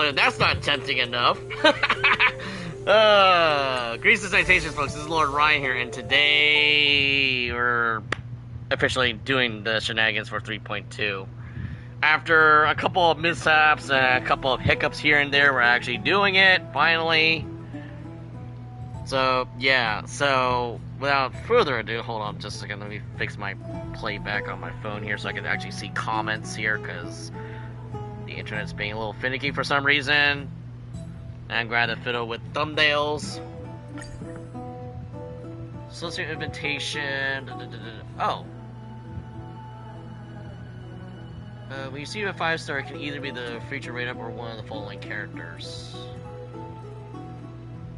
if that's not tempting enough. Grease and citations, folks. This is Lord Ryan here, and today we're officially doing the shenanigans for 3.2. After a couple of mishaps and a couple of hiccups here and there, we're actually doing it, finally. So, yeah, so without further ado, hold on just a second, let me fix my playback on my phone here so I can actually see comments here, because the internet's being a little finicky for some reason. And grab the fiddle with thumbnails. Solicitor invitation. Oh. When you see a 5-star, it can either be the feature rate-up or one of the following characters.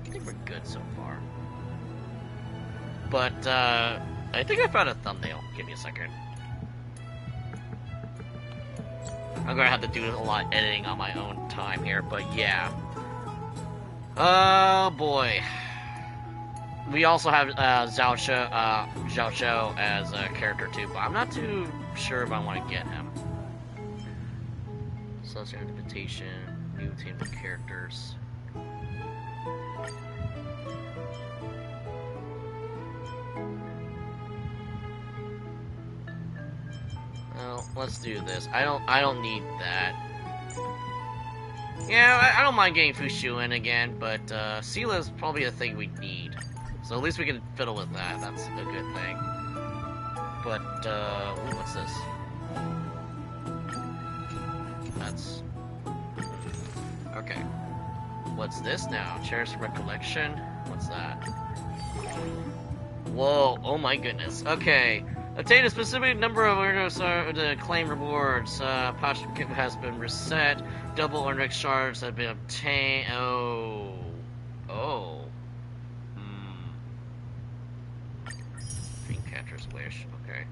I think we're good so far. But, I think I found a thumbnail. Give me a second. I'm gonna have to do a lot of editing on my own time here, but yeah. Oh boy. We also have Zhao Shou as a character too, but I'm not too sure if I want to get him. So let's do invitation, new team of characters. Well, let's do this. I don't need that. Yeah, I don't mind getting Fushu in again, but Seela's probably a thing we need. So at least we can fiddle with that. That's a good thing. But ooh, what's this? That's okay. What's this now? Cherished recollection. What's that? Whoa! Oh my goodness. Okay. Obtain a specific number of the claim rewards. Pouch has been reset. Double or next shards have been obtained. Oh. Oh. Dreamcatcher's wish. Okay.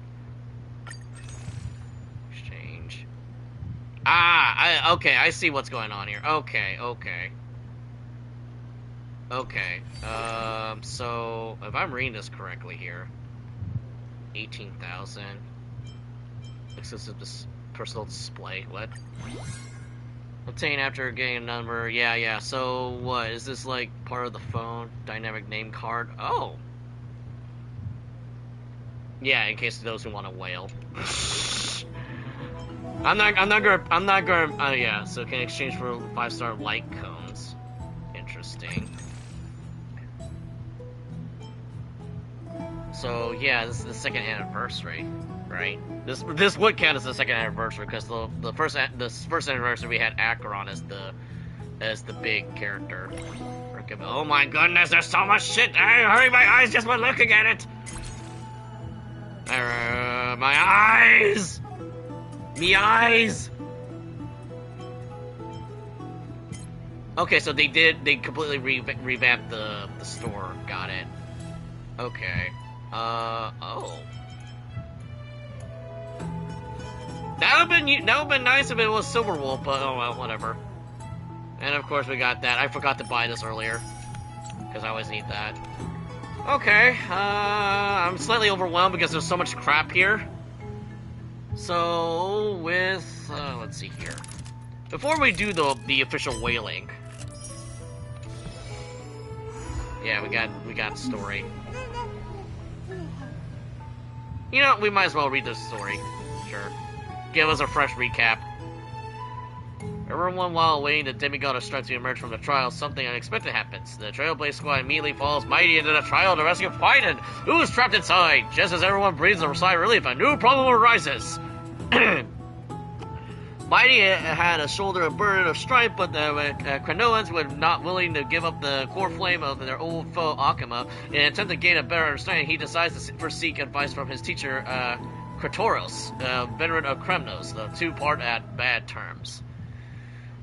Exchange. Ah! Okay, I see what's going on here. Okay, okay. Okay. So, if I'm reading this correctly here. 18,000. Exclusive personal display. What? Obtain after getting a number. Yeah. So what? Is this like part of the phone? Dynamic name card? Oh. Yeah, in case of those who want to whale. I'm not gonna, oh yeah, so can exchange for 5-star light cones. Interesting. So yeah, this is the second anniversary, right? This would count as the second anniversary because the first anniversary we had Acheron as the big character. Oh my goodness, there's so much shit! Hurry, my eyes just by looking at it. My eyes, me eyes. Okay, so they completely revamped the store. Got it. Okay. Oh. That would've been nice if it was Silverwolf, but oh well, whatever. And of course we got that. I forgot to buy this earlier. Because I always need that. Okay, I'm slightly overwhelmed because there's so much crap here. So, with, let's see here. Before we do the official whaling. Yeah, we got story. You know, we might as well read this story. Sure. Give us a fresh recap. Everyone, while waiting the demigod of strength to emerge from the trial, something unexpected happens. The Trailblaze squad immediately follows Mydei into the trial to rescue Python, who is trapped inside. Just as everyone breathes a sigh of relief, a new problem arises. Mydei had a shoulder a burden of strife, but the Kranoans were not willing to give up the core flame of their old foe Akama. In an attempt to gain a better understanding, he decides to first seek advice from his teacher, Kratoros, veteran of Kremnos. The two part at bad terms.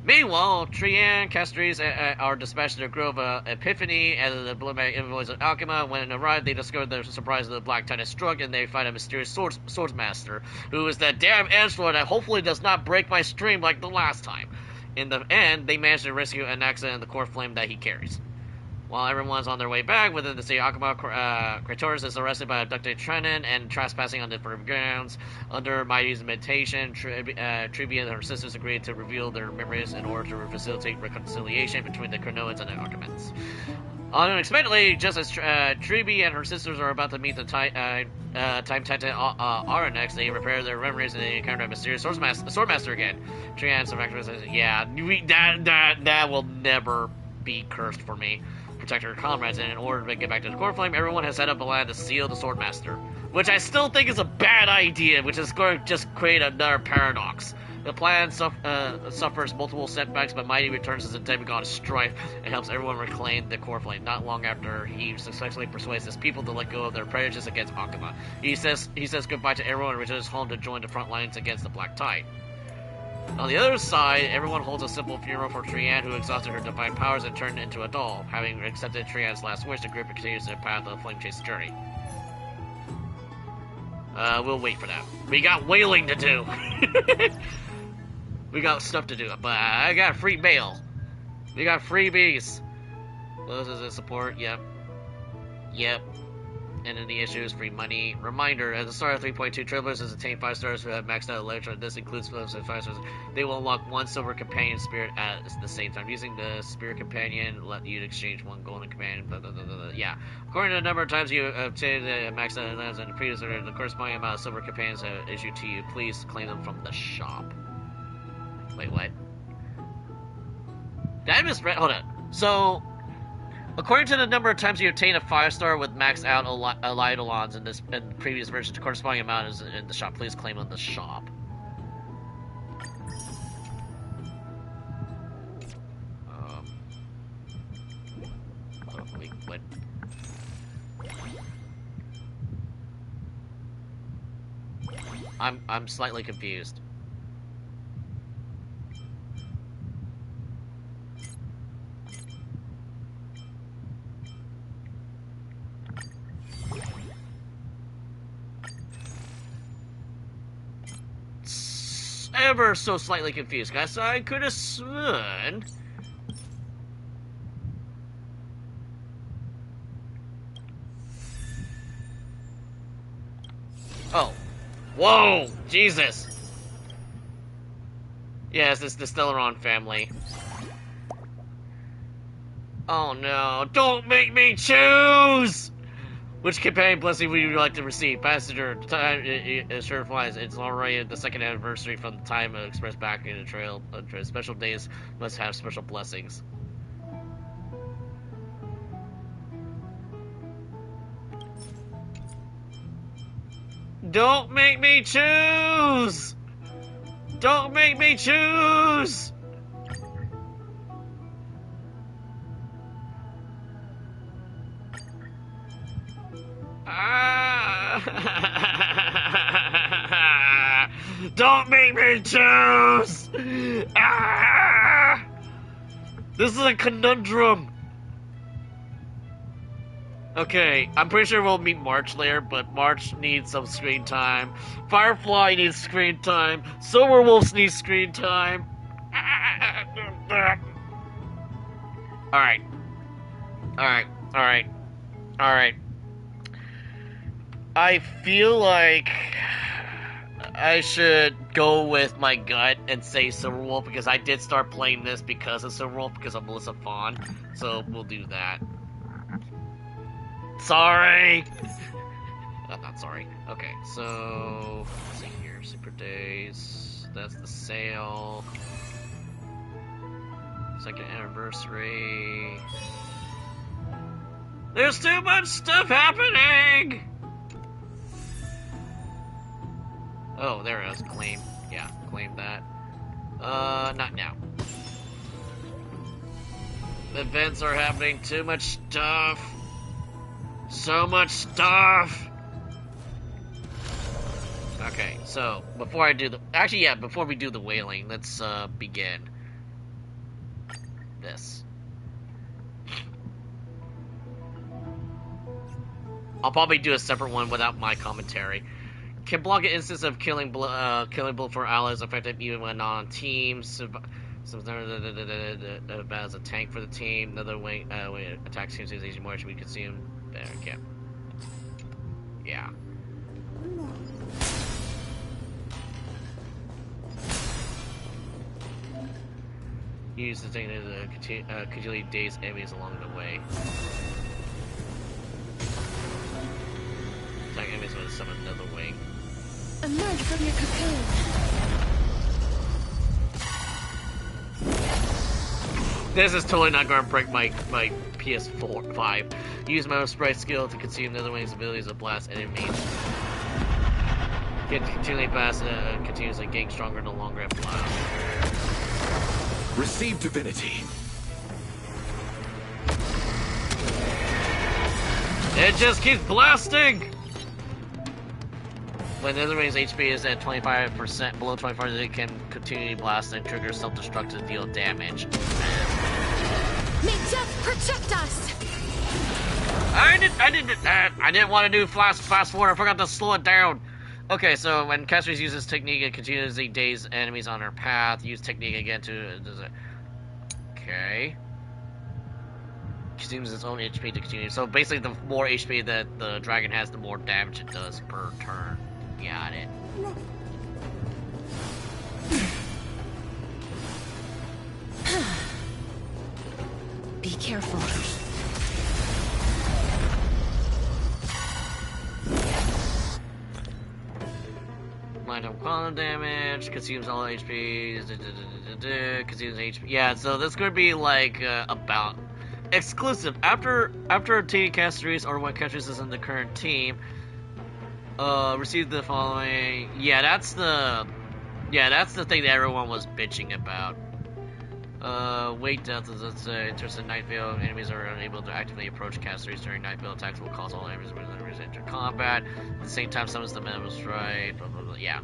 Meanwhile, Trian, Castorice are dispatched to the Grove of Epiphany as the emblematic invoice of Alchema. When arrived, they discover the surprise of the Black Titan struck, and they find a mysterious swordsmaster, who is that damn edgelord that hopefully does not break my stream like the last time. In the end, they manage to rescue Anaxa and the core flame that he carries. While everyone's on their way back within the city of Akuma, Castorice is arrested by abducted Trenin and trespassing on the forbidden grounds. Under Mydei's invitation, Tribi and her sisters agreed to reveal their memories in order to facilitate reconciliation between the Cronoans and the Archimans. Unexpectedly, just as Tribi and her sisters are about to meet the Time Titan Aranex, they repair their memories and they encounter a mysterious Swordmaster again. Trian says, yeah, that will never be cursed for me. Protect her comrades, and in order to get back to the core flame, everyone has set up a plan to seal the Swordmaster. Which I still think is a bad idea, which is going to just create another paradox. The plan suffers multiple setbacks, but Mydei returns as a demigod of strife and helps everyone reclaim the core flame. Not long after, he successfully persuades his people to let go of their prejudice against Akuma. He says goodbye to everyone and returns home to join the front lines against the Black Tide. On the other side, everyone holds a simple funeral for Trian, who exhausted her divine powers and turned into a doll. Having accepted Trian's last wish, the group continues their path of Flame Chase journey. We'll wait for that. We got whaling to do. We got stuff to do, but I got free mail. We got freebies. Those is a support, yep. Yep. And then the issue is free money. Reminder, at the start of 3.2, Travelers has attained 5 stars who have maxed out Electro. This includes those with 5 stars. They will unlock 1 Silver Companion Spirit at the same time. Using the Spirit Companion, let you exchange 1 Golden Companion, blah, blah, blah, blah. Yeah. According to the number of times you obtained the maxed out lands and the previous order, the corresponding amount of Silver Companions issued to you, please claim them from the shop. Wait, what? Did I misread? Hold on. So, according to the number of times you obtain a 5-star with maxed out Eidolons in the previous version, the corresponding amount is in the shop. Please claim on the shop. Wait, what? I'm slightly confused. Ever so slightly confused, guys. I could have sworn. Oh. Whoa! Jesus! Yes, it's the Stellaron family. Oh no, don't make me choose! Which companion blessing would you like to receive? Passenger, time it sure flies. It's already the 2nd anniversary from the time expressed back in the trail. Special days must have special blessings. Don't make me choose! Don't make me choose! Don't make me choose! This is a conundrum. Okay, I'm pretty sure we'll meet March later, but March needs some screen time. Firefly needs screen time. Silverwolves needs screen time. Alright. Alright. Alright. Alright. I feel like I should go with my gut and say Silverwolf because I did start playing this because of Silverwolf, because of Melissa Fawn. So we'll do that. Sorry! I'm not sorry. Okay, so let's see here. Super Days. That's the sale. 2nd anniversary. There's too much stuff happening! Oh, there it is. Claim. Yeah, claim that. Not now. Events are happening. Too much stuff. So much stuff! Okay, so, before I do the... Actually, yeah, before we do the whaling, let's, begin. This. I'll probably do a separate one without my commentary. Can block an instance of killing blow for allies effective even when not on teams. So as a tank for the team. Another wing attacks teams using more HP consumed. There, okay. Yeah. Use the thing to continually daze enemies along the way. Attack enemies with summon another wing. Emerge from your cocoon. This is totally not going to break my PS4 5. Use Metal Sprite skill to consume another wing's abilities to blast enemies. Get continually blast continuously getting stronger the longer it blasts. Receive divinity. It just keeps blasting! When the other wing's HP is at 25%, below 25%, it can continue to blast and trigger self-destruct to deal damage. May death protect us! I didn't want to do fast forward. I forgot to slow it down. Okay, so when Castorice uses technique, it continuously daze enemies on her path. Use technique again to... Okay. Consumes its own HP to continue. So basically, the more HP that the dragon has, the more damage it does per turn. Got it. Be careful. Lifetime quantum damage, consumes all HP, consumes HP. Yeah, so that's going to be like about exclusive. After obtaining Castorice or when Castorice is in the current team, receive the following. Yeah, that's the thing that everyone was bitching about. Weight death is enters in night veil. Enemies are unable to actively approach Castorice during night veil attacks. Will cause all enemies to enter combat. At the same time, summons the Metal Strike. Blah blah blah. Yeah.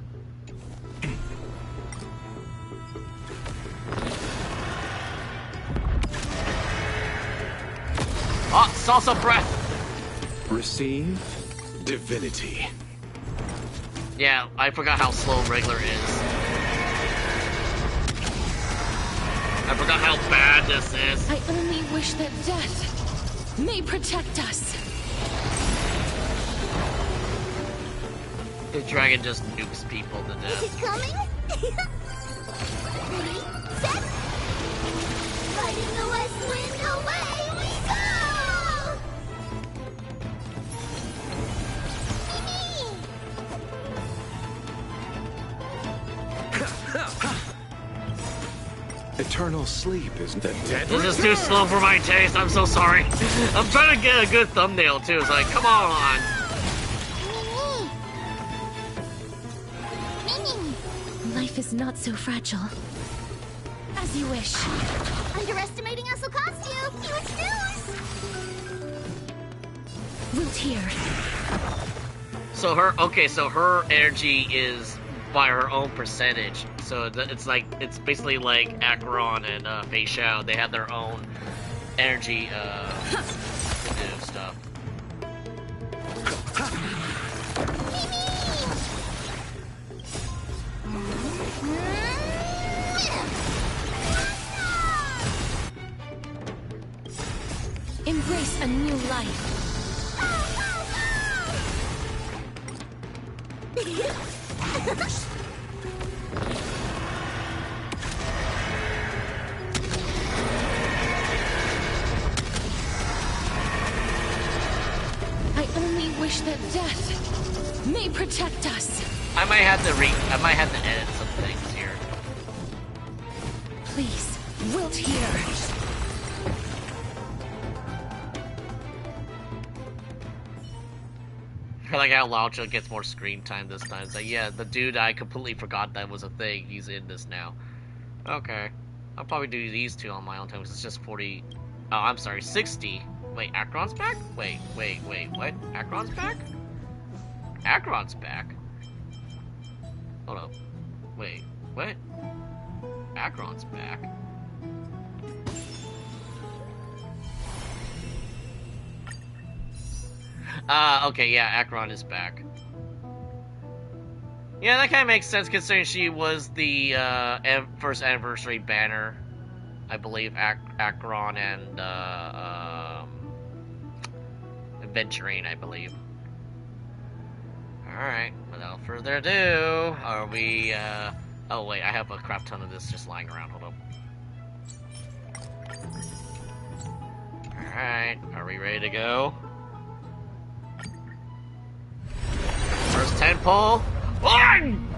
Oh, salsa breath. Receive divinity. Yeah, I forgot how slow regular is. I forgot how bad this is. I only wish that death may protect us. The dragon just nukes people to death. Is it coming? Ready, set. Fighting the west wind, away we go! Eternal sleep is the dead. This is too slow for my taste. I'm so sorry. I'm trying to get a good thumbnail too. It's like, come on. Life is not so fragile. As you wish. Underestimating us will cost you. Huge news! Wilt here. So her energy is by her own percentage. So it's basically like Acheron and Fei Xiao. They have their own energy to do stuff. Embrace a new life. I only wish that death may protect us. I might have to edit some things here. Please, wilt here. I like how Laucha gets more screen time this time. It's like, yeah, the dude I completely forgot that was a thing. He's in this now. Okay. I'll probably do these two on my own time because it's just 40... Oh, I'm sorry, 60. Wait, Acheron's back? Wait, what? Acheron's back? Acheron's back? Hold up. Wait, what? Acheron's back? Okay, yeah, Acheron is back. Yeah, that kind of makes sense considering she was the first anniversary banner. I believe Akron and Adventuring, I believe. Alright, without further ado, are we, oh wait, I have a crap ton of this just lying around, hold up. Alright, are we ready to go? First 10 pull. 1!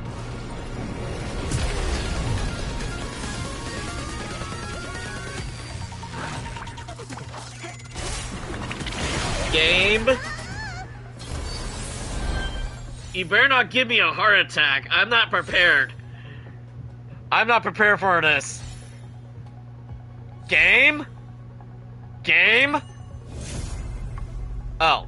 Game. You better not give me a heart attack. I'm not prepared. I'm not prepared for this. Game? Game? Oh.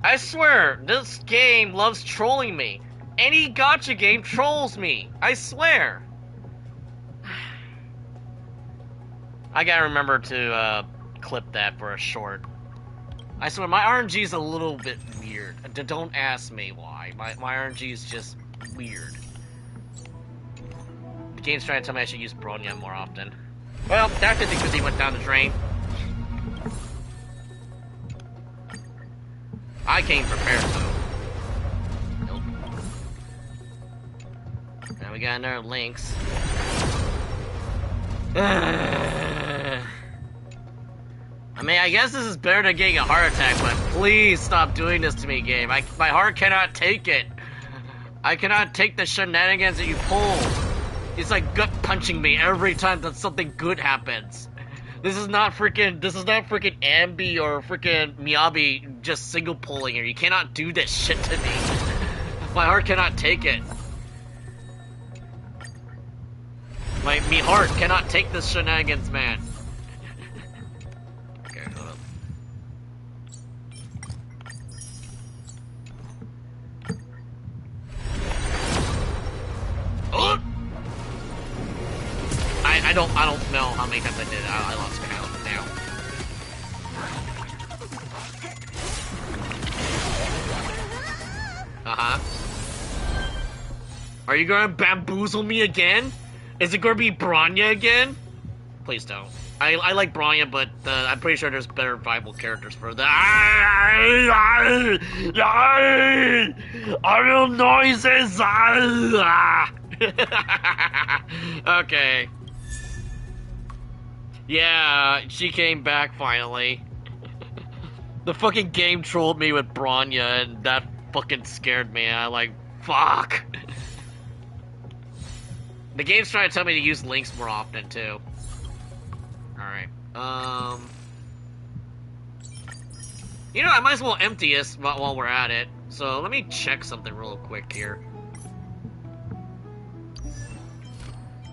I swear, this game loves trolling me. Any gacha game trolls me. I swear. I gotta remember to clip that for a short. I swear, my RNG is a little bit weird. Don't ask me why. My RNG is just weird. The game's trying to tell me I should use Bronya more often. Well, that didn't because he went down the drain. I came prepared though. Nope. Now we got another Lynx. I mean, I guess this is better than getting a heart attack, but please stop doing this to me, game. My heart cannot take it. I cannot take the shenanigans that you pull. It's like gut punching me every time that something good happens. This is not freaking Ambi or freaking Miyabi just single pulling here. You cannot do this shit to me. My heart cannot take it. Me heart cannot take this shenanigans, man. Okay, hold up. Oh! I don't know how many times I did it. I lost count now. Uh-huh. Are you gonna bamboozle me again? Is it gonna be Bronya again? Please don't. I like Bronya, but I'm pretty sure there's better viable characters for that. Audio noises! Okay. Yeah, she came back finally. The fucking game trolled me with Bronya, and that fucking scared me. I like, fuck. The game's trying to tell me to use Lynx more often, too. Alright, you know, I might as well empty this while we're at it. So, let me check something real quick here.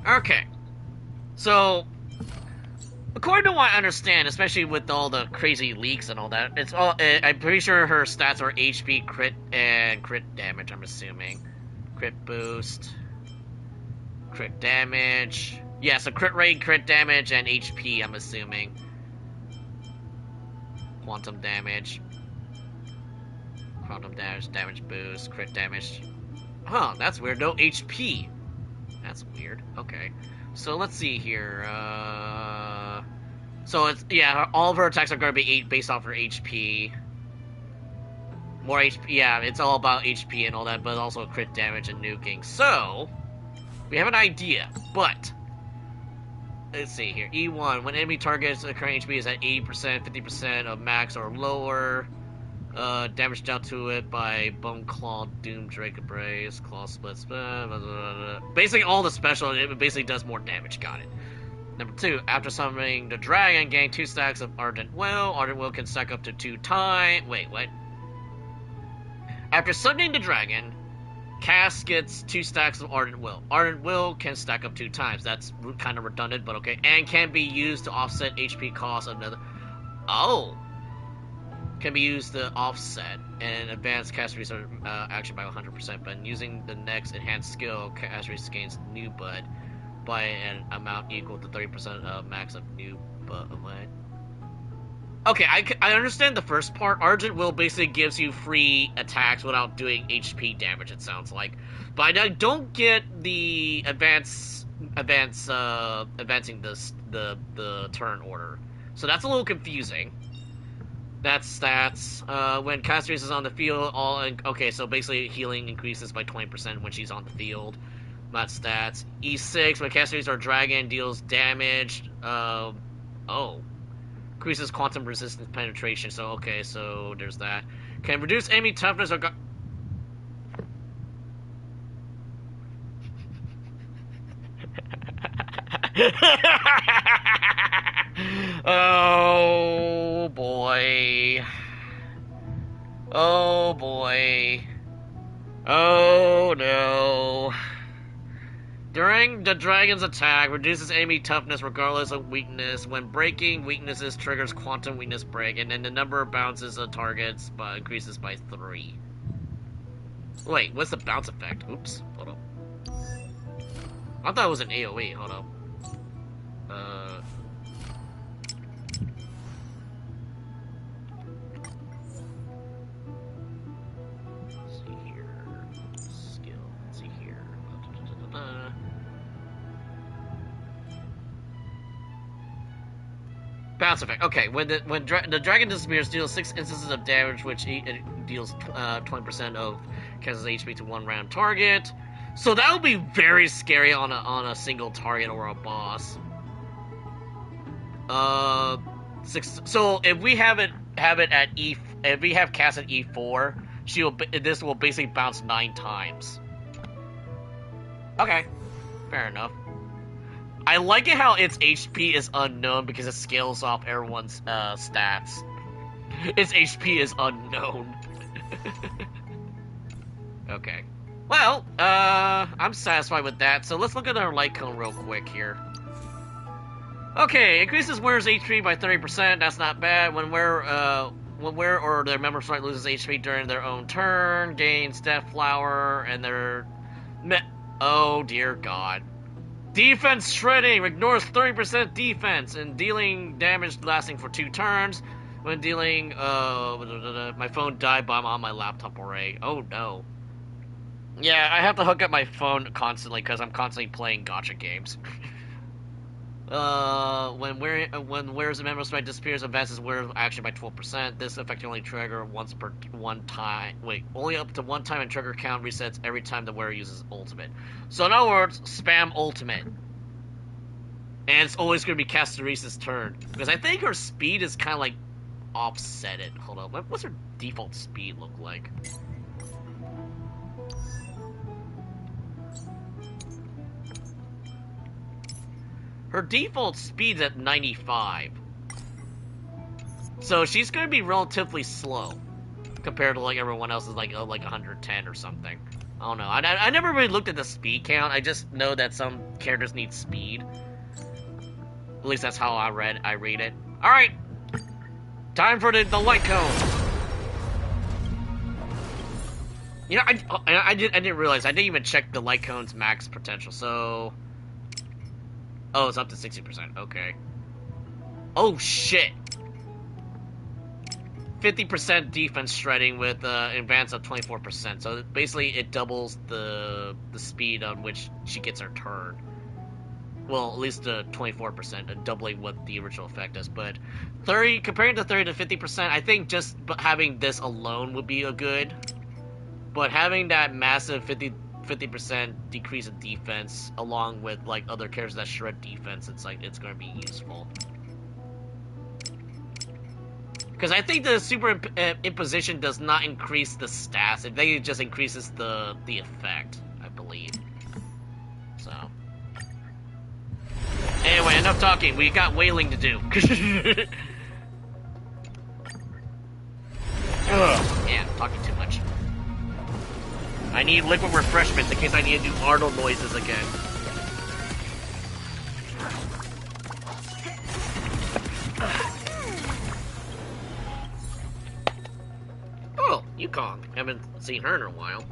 Okay. So, according to what I understand, especially with all the crazy leaks and all that, it's all, I'm pretty sure her stats are HP, crit, and crit damage, I'm assuming. Crit boost. Crit damage. Yeah, so crit rate, crit damage, and HP, I'm assuming. Quantum damage. Quantum damage, damage boost, crit damage. Huh, that's weird. No HP. That's weird. Okay. So let's see here. So it's, yeah, all of her attacks are going to be based off her HP. More HP. Yeah, it's all about HP and all that, but also crit damage and nuking. So, we have an idea, but let's see here. E1, when enemy targets the current HP is at 80%, 50% of max or lower, damage dealt to it by Bone Claw, Doom, Drake Embrace, Claw Splits, basically all the special, it basically does more damage, got it. Number 2, after summoning the dragon, gain 2 stacks of Ardent Will. Ardent Will can stack up to 2 times. Wait, what? After summoning the dragon, Cass gets 2 stacks of Ardent Will. Ardent Will can stack up 2 times. That's kind of redundant, but okay. And can be used to offset HP costs of another. Oh! Can be used to offset and advance Castorice action by 100%. But using the next enhanced skill, Castorice gains New Bud. by an amount equal to 30% of max of new, but what? Okay, I understand the first part. Argent Will basically gives you free attacks without doing HP damage, it sounds like. But I don't get the advancing the turn order. So that's a little confusing. That's stats. When Castorice is on the field, okay, so basically healing increases by 20% when she's on the field. That's stats. E6, when Castorice or dragon deals damage. Increases quantum resistance penetration. So okay, so there's that. Can reduce enemy toughness or oh boy. Oh boy. Oh no. During the dragon's attack, reduces enemy toughness regardless of weakness. When breaking weaknesses triggers quantum weakness break, and then the number of bounces of targets increases by 3. Wait, what's the bounce effect? Oops, hold up. I thought it was an AoE, hold up. Let's see here. Skill, let's see here. Bounce effect. Okay, when the dragon disappears, deals 6 instances of damage, which it deals 20% of Kessa's HP to one round target. So that would be very scary on a single target or a boss. 6. So if we have it at E, if we have Cass at E4, this will basically bounce 9 times. Okay, fair enough. I like it how its HP is unknown because it scales off everyone's stats. Its HP is unknown. Okay. Well, I'm satisfied with that. So let's look at our light cone real quick here. Okay, increases wearer's HP by 30%. That's not bad. When wearer or their member sprite loses HP during their own turn, gains Death Flower, and their oh dear God. Defense shredding ignores 30% defense and dealing damage lasting for 2 turns. When dealing, my phone died, but I'm on my laptop already. Oh no. Yeah, I have to hook up my phone constantly because I'm constantly playing gacha games. When wearer's member sprite disappears, advances wearer's action by 12%. This effect can only trigger only up to one time, and trigger count resets every time the wearer uses ultimate. So in other words, spam ultimate. And it's always going to be Castorice's turn. Because I think her speed is kind of like offsetted. Hold on, what's her default speed look like? Her default speed's at 95. So she's going to be relatively slow compared to like everyone else's like 110 or something. I don't know. I never really looked at the speed count. I just know that some characters need speed. At least that's how I read it. All right. Time for the light cone. You know, I didn't realize. I didn't even check the light cone's max potential. So oh, it's up to 60%. Okay. Oh, shit. 50% defense shredding with advance of 24%. So basically, it doubles the speed on which she gets her turn. Well, at least 24%, doubling what the original effect is. But 30, comparing to 30 to 50%, I think just having this alone would be a good. But having that massive 50% decrease in defense, along with like other characters that shred defense, it's going to be useful. Because I think the super imposition does not increase the stats; I think it just increases the effect, I believe. So anyway, enough talking. We got whaling to do. Yeah, talking too much. I need liquid refreshments in case I need to do Arnold noises again. Oh, Yukong. Haven't seen her in a while.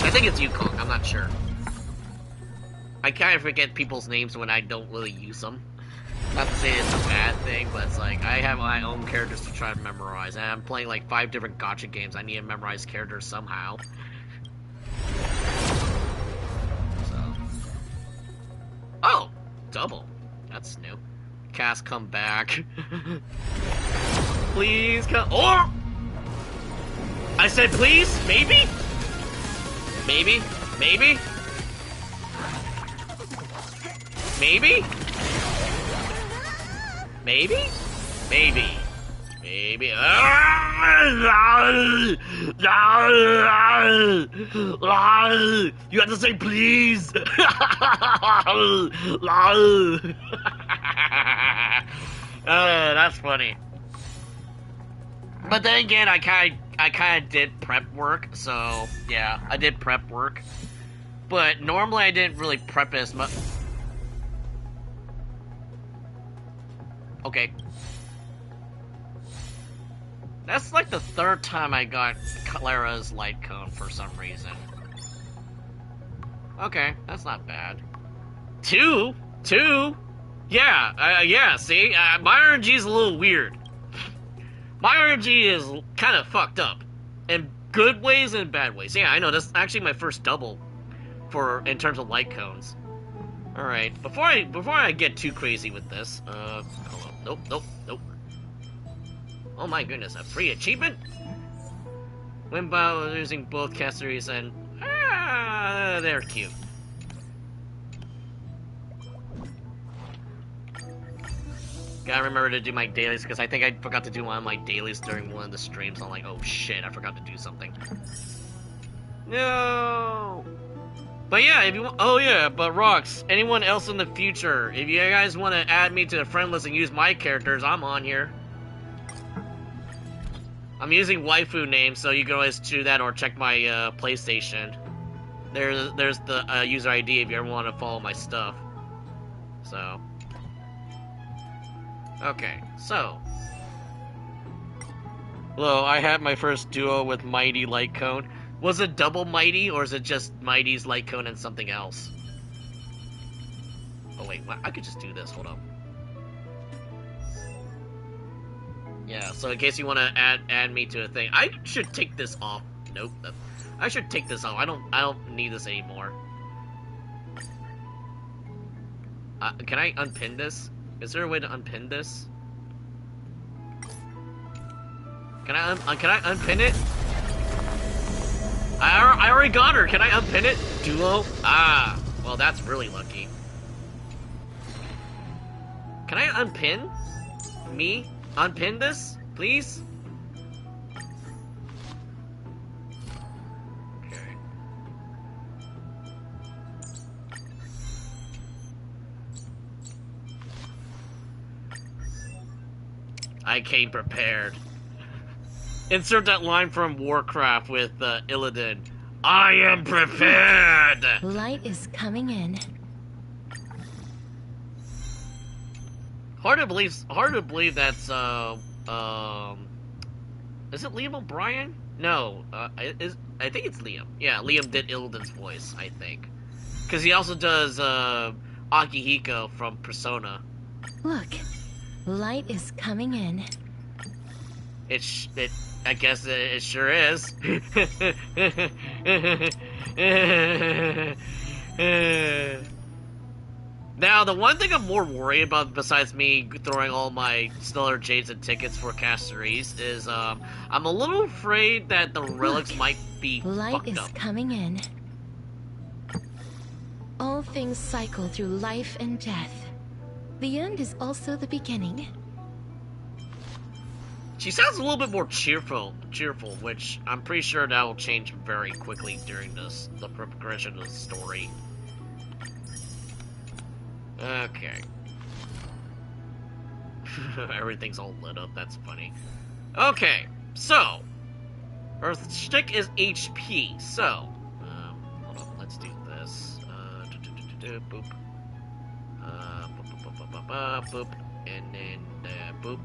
I think it's Yukong, I'm not sure. I kind of forget people's names when I don't really use them. Not to say it's a bad thing, but it's like, I have my own characters to try to memorize, and I'm playing like 5 different gacha games. I need to memorize characters somehow. So. Oh! Double. That's new. Cass, come back. Please come. Oh! I said please? Maybe? Maybe? Maybe? Maybe? Maybe? Maybe. Maybe. You have to say please. That's funny. But then again, I kind of did prep work, so yeah, I did prep work. But normally I didn't really prep as much. Okay. That's like the 3rd time I got Clara's light cone for some reason. Okay, that's not bad. 2? 2? Yeah, yeah, see? My RNG is a little weird. My RNG is kind of fucked up. In good ways and bad ways. Yeah, I know, that's actually my first double in terms of light cones. Alright, before I get too crazy with this, hold on. Nope, nope, nope. Oh my goodness, a free achievement? Win by using both Castorice and... they're cute. Gotta remember to do my dailies, because I think I forgot to do one of my dailies during one of the streams. I'm like, oh shit, I forgot to do something. No! But yeah, if you want, oh yeah, but Rox, anyone else in the future, if you guys want to add me to the friend list and use my characters, I'm on here. I'm using waifu names, so you can always do that or check my PlayStation. There's the user ID if you ever want to follow my stuff. So. Okay, so. Hello, I had my first duo with Mydei Light Cone. Was it double Mydei, or is it just Mydei's Light Cone and something else? Oh wait, I could just do this, hold on. Yeah, so in case you want to add me to a thing, I should take this off. Nope, I should take this off. I don't need this anymore. Can I unpin this? Is there a way to unpin this? Can I unpin it? I already got her. Can I unpin it? Duo? Ah, well that's really lucky. Can I unpin me? Unpin this, please? Okay. I came prepared. Insert that line from Warcraft with Illidan. I am prepared! Light is coming in. Hard to believe that's, is it Liam O'Brien? No, I think it's Liam. Yeah, Liam did Illidan's voice, I think. Because he also does, Akihiko from Persona. Look, light is coming in. I guess it sure is. Now, the one thing I'm more worried about, besides me throwing all my Stellar Jades and tickets for Castorice, is I'm a little afraid that the relics might be light is fucked up. coming in. All things cycle through life and death. The end is also the beginning. She sounds a little bit more cheerful, which I'm pretty sure that will change very quickly during the progression of the story. Okay. Everything's all lit up, that's funny. Okay, so her shtick is HP, so hold on, let's do this. Boop. Boop, and then boop.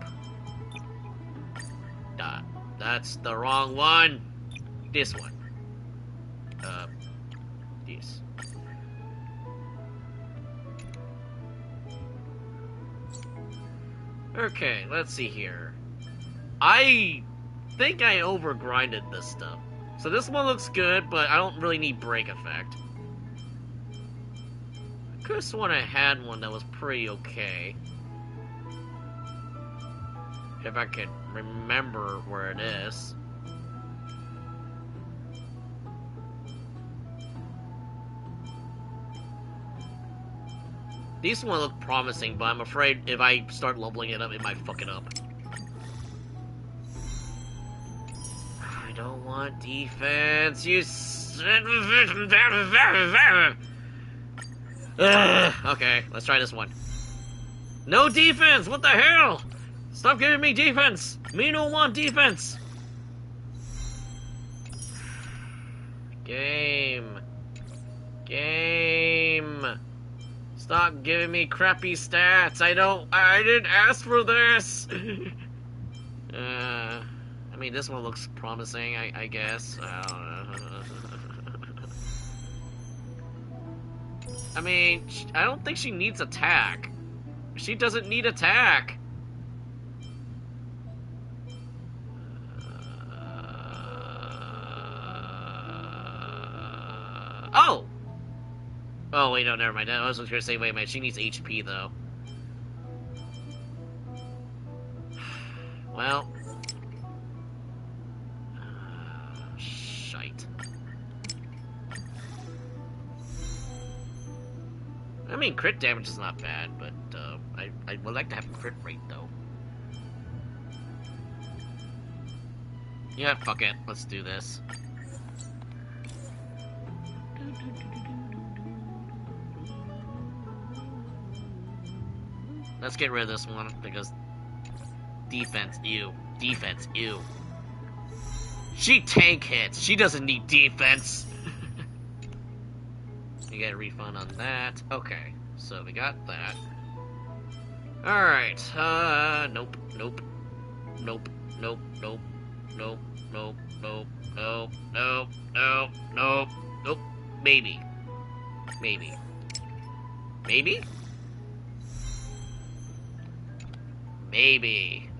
Dot. That's the wrong one. This one. This. Okay, let's see here. I think I overgrinded this stuff. So this one looks good, but I don't really need break effect. I could have sworn I had one that was pretty okay. If I could remember where it is. These one look promising, but I'm afraid if I start leveling it up, it might fuck it up. I don't want defense, you okay, let's try this one. No defense! What the hell? Stop giving me defense! Me no want defense! Game. Stop giving me crappy stats. I didn't ask for this. I mean, this one looks promising, I guess. I don't know. I mean, I don't think she needs attack. She doesn't need attack. Oh! Oh, wait, no, never mind. I was going to say, wait a minute, she needs HP, though. Well. Shite. I mean, crit damage is not bad, but I would like to have a crit rate, though. Yeah, fuck it. Let's do this. Let's get rid of this one, because defense, ew. Defense, ew. She tank hits. She doesn't need defense. You get a refund on that. Okay, so we got that. Alright, nope. Maybe.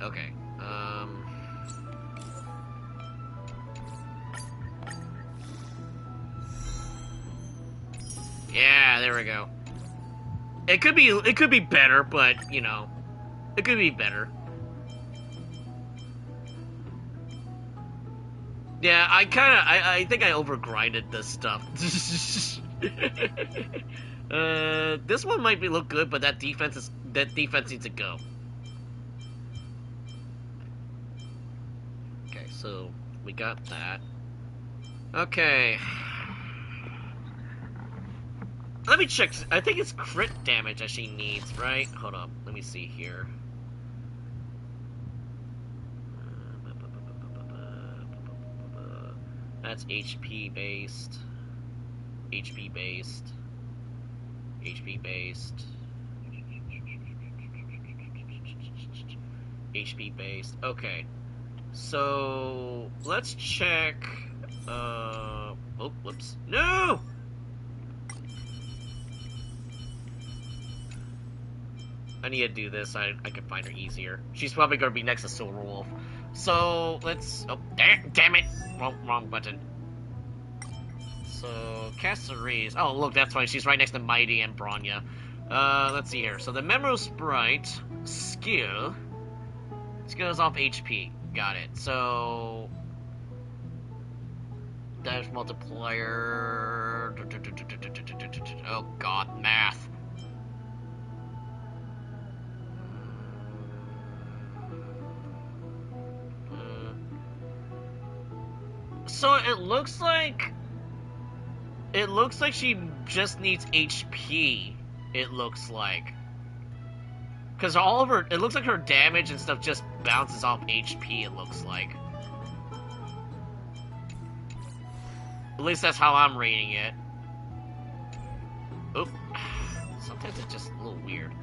Okay. Yeah, there we go. It could be better, but you know, it could be better. Yeah, I think I overgrinded this stuff. This one might look good, but that defense needs to go. Okay, so we got that. Okay. Let me check. I think it's crit damage that she needs, right? Hold up. Let me see here. That's HP based. HP based. Okay. So let's check. Oh, whoops. No! I need to do this. I can find her easier. She's probably gonna be next to Silver Wolf. So let's. Oh, damn it! Wrong button. So Castorice. Oh, look, that's why she's right next to Mydei and Bronya. Let's see here. So the Memo Sprite skill. Skills off HP. Got it. So dash multiplier. Oh God, math. So it looks like she just needs HP. It looks like, because all of her, it looks like her damage and stuff just bounces off HP. It looks like, at least that's how I'm reading it. Oop. Sometimes it's just a little weird.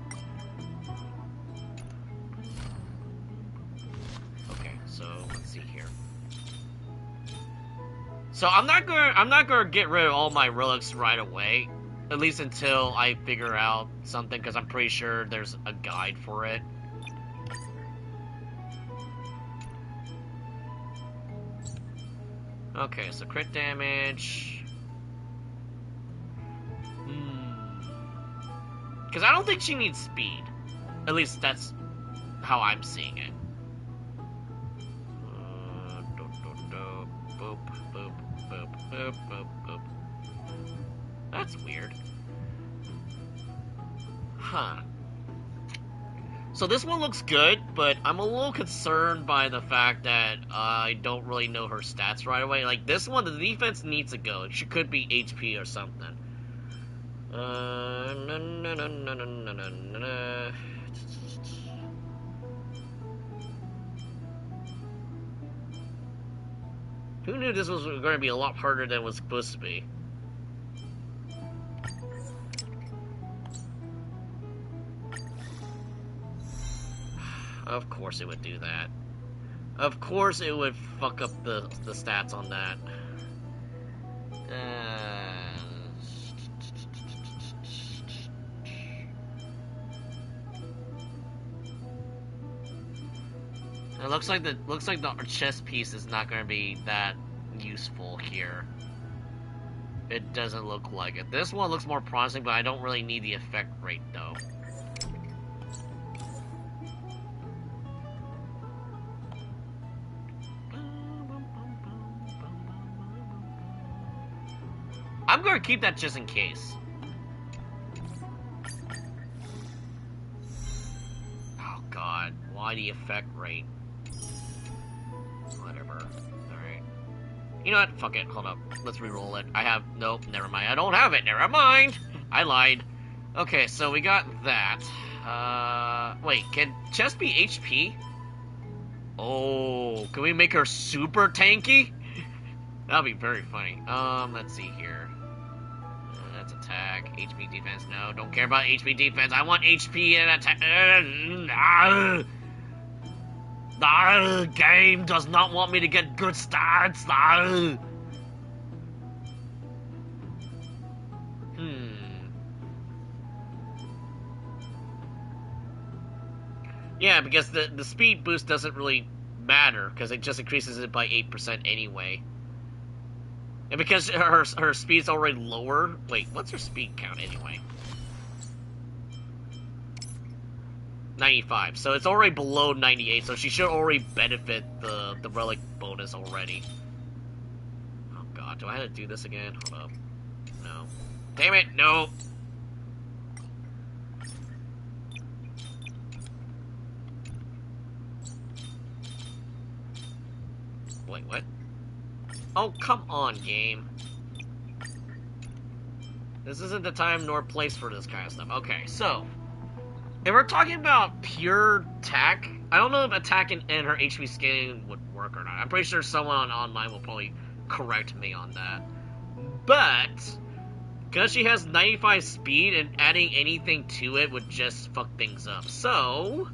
Okay, so let's see here. So I'm not gonna get rid of all my relics right away, at least until I figure out something, because I'm pretty sure there's a guide for it. Okay, so crit damage. Because I don't think she needs speed. At least that's how I'm seeing it. Boop, boop, boop, boop, boop, boop. That's weird. Huh. So this one looks good, but I'm a little concerned by the fact that I don't really know her stats right away. Like this one, the defense needs to go. She could be HP or something. Who knew this was going to be a lot harder than it was supposed to be? Of course it would do that. Of course it would fuck up the stats on that. It looks like the chess piece is not going to be that useful here. It doesn't look like it. This one looks more promising, but I don't really need the effect rate though. I'm gonna keep that just in case. Oh god, why the effect rate? Whatever. Alright. You know what? Fuck it. Hold up. Let's re-roll it. Nope, never mind. I don't have it. Never mind. I lied. Okay, so we got that. Wait, can chess be HP? Oh, can we make her super tanky? That'll be very funny. Let's see here. That's attack. HP defense. No, don't care about HP defense. I want HP and attack. Game does not want me to get good stats. Yeah, because the speed boost doesn't really matter, because it just increases it by 8% anyway. And because her speed's already lower... Wait, what's her speed count anyway? 95. So it's already below 98, so she should already benefit the relic bonus already. Oh god, do I have to do this again? Hold up. No. Damn it, no! Wait, what? Oh, come on, game. This isn't the time nor place for this kind of stuff. Okay, so... if we're talking about pure attack, I don't know if attack and her HP scaling would work or not. I'm pretty sure someone online will probably correct me on that. But, because she has 95 speed, and adding anything to it would just fuck things up. So...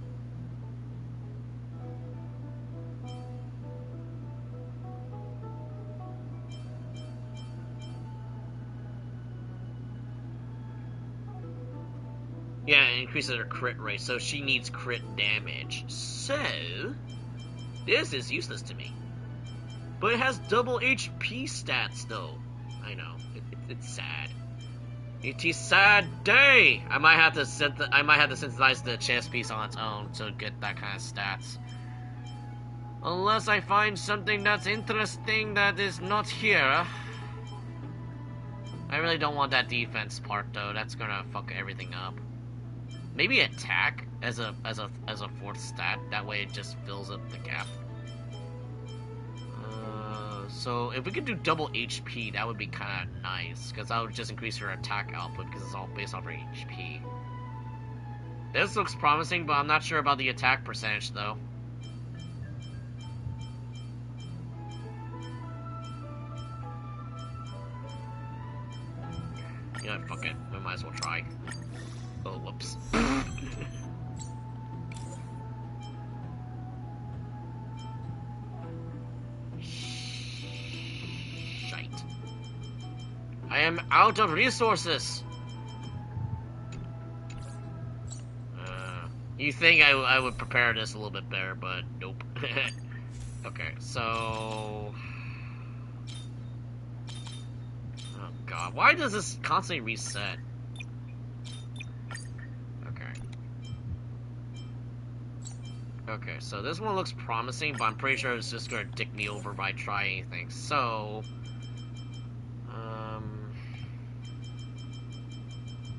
yeah, it increases her crit rate, so she needs crit damage. So, this is useless to me. But it has double HP stats, though. I know, it's sad. It is sad day. I might have to synthesize the chess piece on its own to get that kind of stats. Unless I find something that's interesting that is not here. I really don't want that defense part, though. That's gonna fuck everything up. Maybe attack as a fourth stat. That way it just fills up the gap. So if we could do double HP, that would be kind of nice, because that would just increase her attack output, because it's all based off her HP. This looks promising, but I'm not sure about the attack percentage, though. You know what, fuck it. We might as well try. Oh, whoops. Shite. I am out of resources. You think I would prepare this a little bit better, but nope. Okay, so... god. Why does this constantly reset? Okay. Okay, so this one looks promising, but I'm pretty sure it's just gonna dick me over by trying anything. So...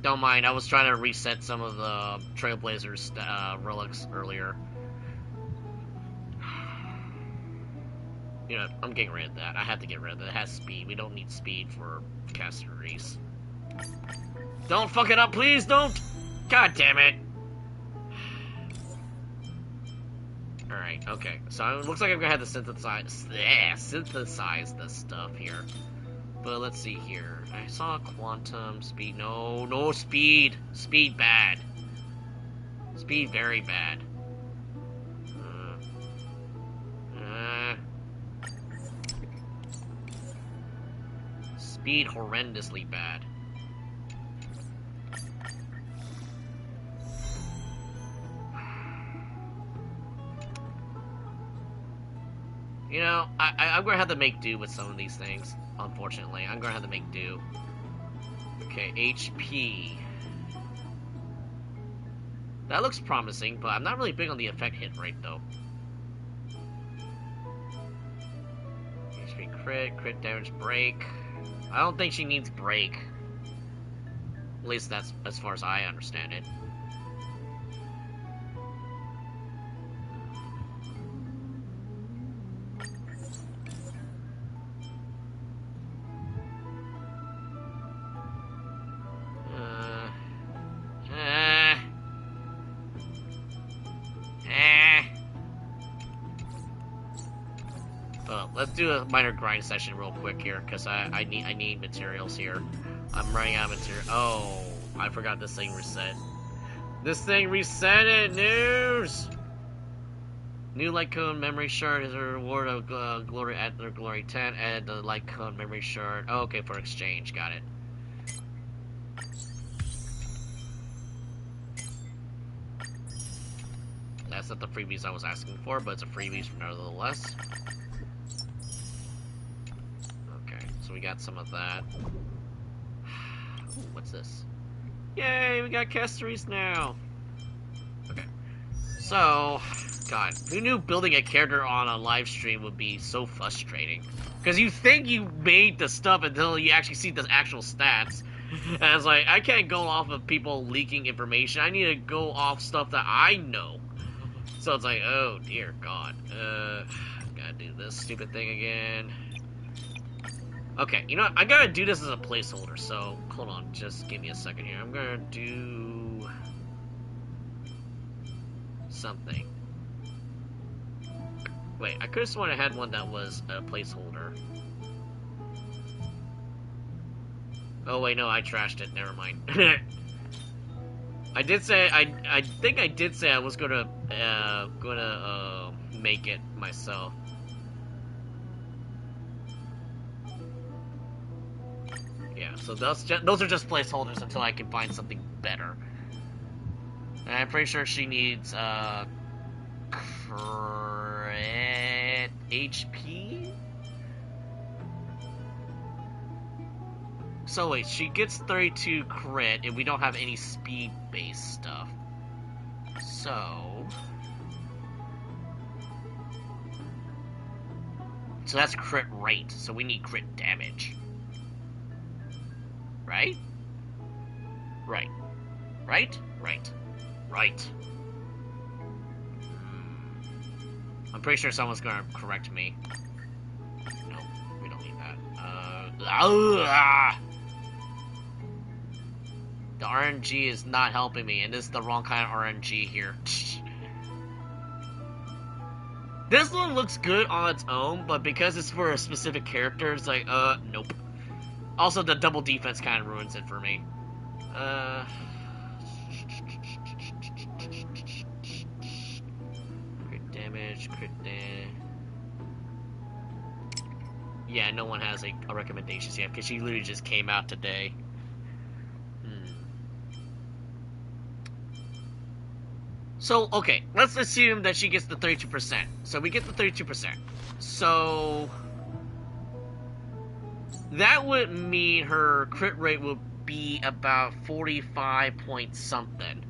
Don't mind, I was trying to reset some of the Trailblazers relics earlier. You know, I'm getting rid of that. I have to get rid of that. It has speed. We don't need speed for Castorice. Don't fuck it up, please! Don't! God damn it! Alright, okay. So it looks like I'm gonna have to synthesize this stuff here. But let's see here. I saw quantum speed. No, no speed. Speed bad. Speed very bad. Speed horrendously bad. You know, I'm gonna have to make do with some of these things. Unfortunately, I'm gonna have to make do. Okay, HP. That looks promising, but I'm not really big on the effect hit rate, though. HP crit damage, break. I don't think she needs break. At least that's as far as I understand it. Let's do a minor grind session real quick here, because I need materials here. I'm running out of material. Oh, I forgot this thing reset. This thing reset it! News! New light cone memory shard is a reward of glory at their glory 10. Add the light cone memory shard. Oh, okay, for exchange. Got it. That's not the freebies I was asking for, but it's a freebies nevertheless. So we got some of that. Ooh, what's this? Yay, we got Castorice now! Okay. So, God, who knew building a character on a live stream would be so frustrating? Because you think you made the stuff until you actually see the actual stats. And it's like, I can't go off of people leaking information. I need to go off stuff that I know. So it's like, oh dear God. Gotta do this stupid thing again. Okay, you know what? I gotta do this as a placeholder, so hold on, just give me a second here. I'm gonna do something. Wait, I could've sworn I had one that was a placeholder. Oh wait, no, I trashed it. Never mind. I did say I think I did say I was gonna make it myself. Yeah, so those are just placeholders until I can find something better. And I'm pretty sure she needs crit HP. So wait, she gets 32 crit, and we don't have any speed-based stuff. So that's crit rate. So we need crit damage. Right? Right. Right? Right. Right. I'm pretty sure someone's gonna correct me. No, we don't need that. The RNG is not helping me, and this is the wrong kind of RNG here. This one looks good on its own, but because it's for a specific character, it's like, nope. Also, the double defense kind of ruins it for me. Crit damage, crit damage. Yeah, no one has a recommendation yet, because she literally just came out today. So, okay, let's assume that she gets the 32%. So we get the 32%. So... that would mean her crit rate would be about 45 point something.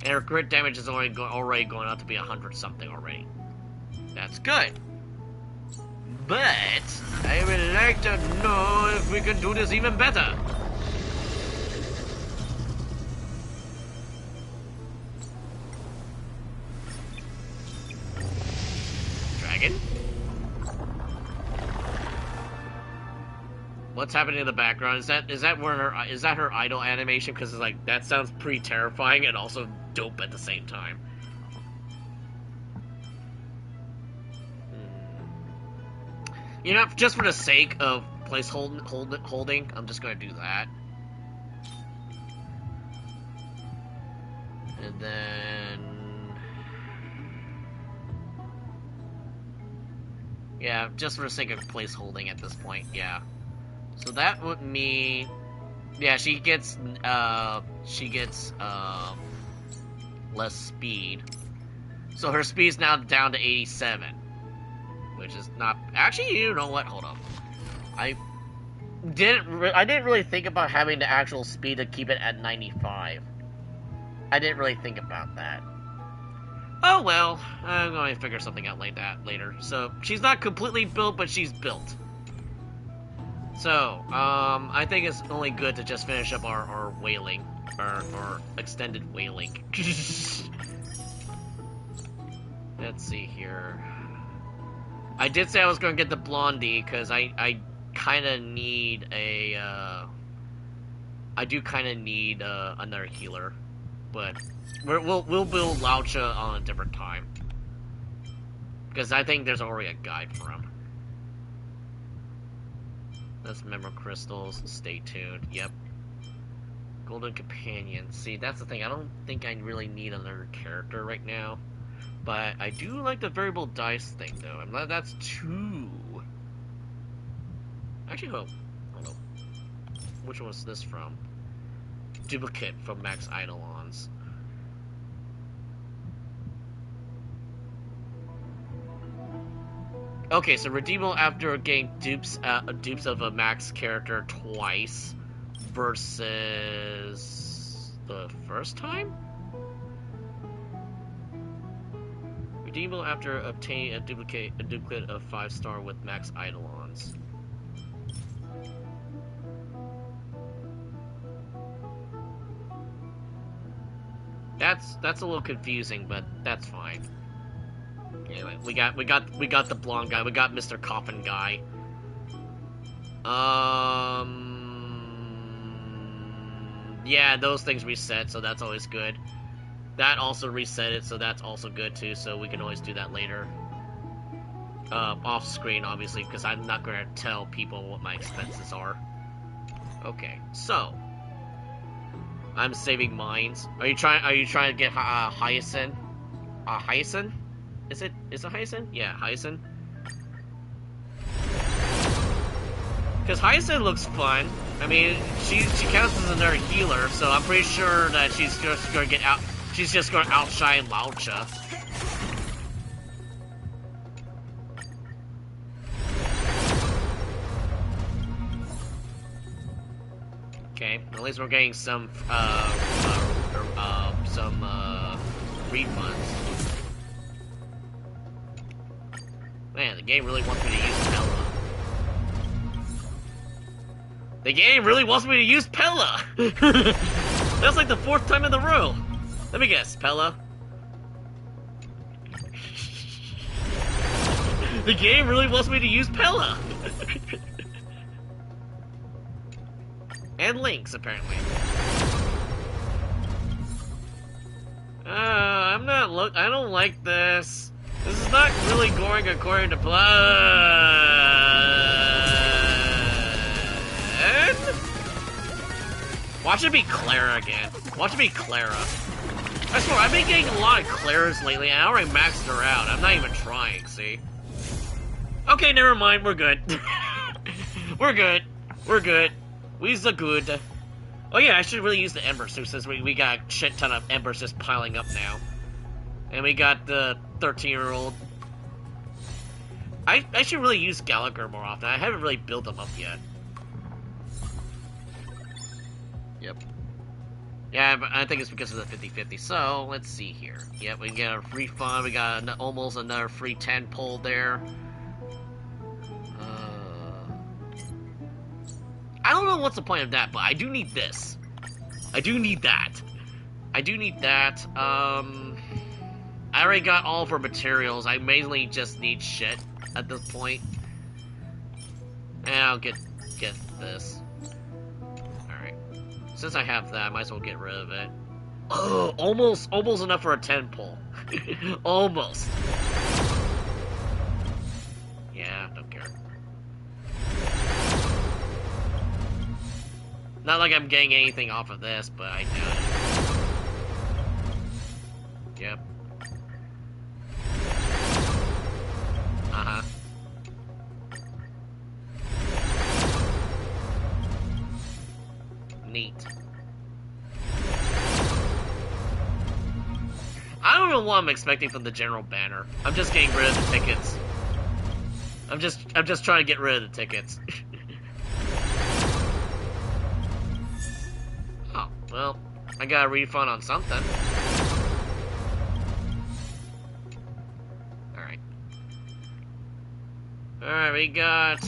And her crit damage is already going up to be 100 something already. That's good. But I would like to know if we can do this even better. Dragon? What's happening in the background? Is that her idle animation? Because it's like that sounds pretty terrifying and also dope at the same time. You know, just for the sake of place holding, I'm just gonna do that. And then, yeah, just for the sake of place holding at this point, yeah. So that would mean, yeah, she gets less speed. So her speed's now down to 87, which is not, actually, you know what, hold on. I didn't really think about having the actual speed to keep it at 95. I didn't really think about that. Oh well, I'm going to figure something out like that later. So, she's not completely built, but she's built. So, I think it's only good to just finish up our whaling, our extended whaling. Let's see here. I did say I was going to get the Blondie, because I kind of need a, I do kind of need another healer. But we'll build Laucha on a different time. Because I think there's already a guide for him. Let's remember crystals. Stay tuned. Yep. Golden Companion. See, that's the thing. I don't think I really need another character right now. But I do like the variable dice thing, though. I'm glad that's 2. Actually, hold on. Which one was this from? Duplicate from Max Eidolons. Okay, so redeemable after getting dupes of a max character twice versus the first time? Redeemable after obtaining a duplicate of 5-star with max Eidolons. That's a little confusing, but that's fine. Anyway, we got the blonde guy. We got Mr. Coffin guy. Yeah, those things reset, so that's always good. That also reset it, so that's also good too. So we can always do that later. Off screen, obviously, because I'm not gonna tell people what my expenses are. Okay, so I'm saving mines. Are you trying to get Hyacinth? Hyacinth? Is it Hyacinth? Yeah, Hyacinth. Because Hyacinth looks fun. I mean, she counts as another healer, so I'm pretty sure that she's just gonna get out. She's just gonna outshine Laucha. Okay, at least we're getting some refunds. Man, the game really wants me to use Pella. The game really wants me to use Pella! That's like the 4th time in a row. Let me guess, Pella. The game really wants me to use Pella! And Lynx, apparently. I don't like this. This is not really going according to plan. Watch it be Clara again. Watch it be Clara. I swear, I've been getting a lot of Claras lately, and I already maxed her out. I'm not even trying, see? Okay, never mind, we're good. We're good. We're good. We's the good. Oh yeah, I should really use the Embers too, since we got a shit ton of Embers just piling up now. And we got the 13-year-old. I should really use Gallagher more often. I haven't really built them up yet. Yep. Yeah, but I think it's because of the 50-50. So, let's see here. Yep, we get a refund. We got almost another free 10 pull there. I don't know what's the point of that, but I do need this. I do need that. I do need that. I already got all of our materials. I mainly just need shit at this point. And I'll get this. Alright. Since I have that, I might as well get rid of it. Oh, almost enough for a 10 pull. Almost. Yeah, don't care. Not like I'm getting anything off of this, but I doubt it. Yep. Uh-huh. Neat. I don't know what I'm expecting from the general banner. I'm just getting rid of the tickets. I'm just trying to get rid of the tickets. Oh, well, I got a refund on something. Alright. Alright, we got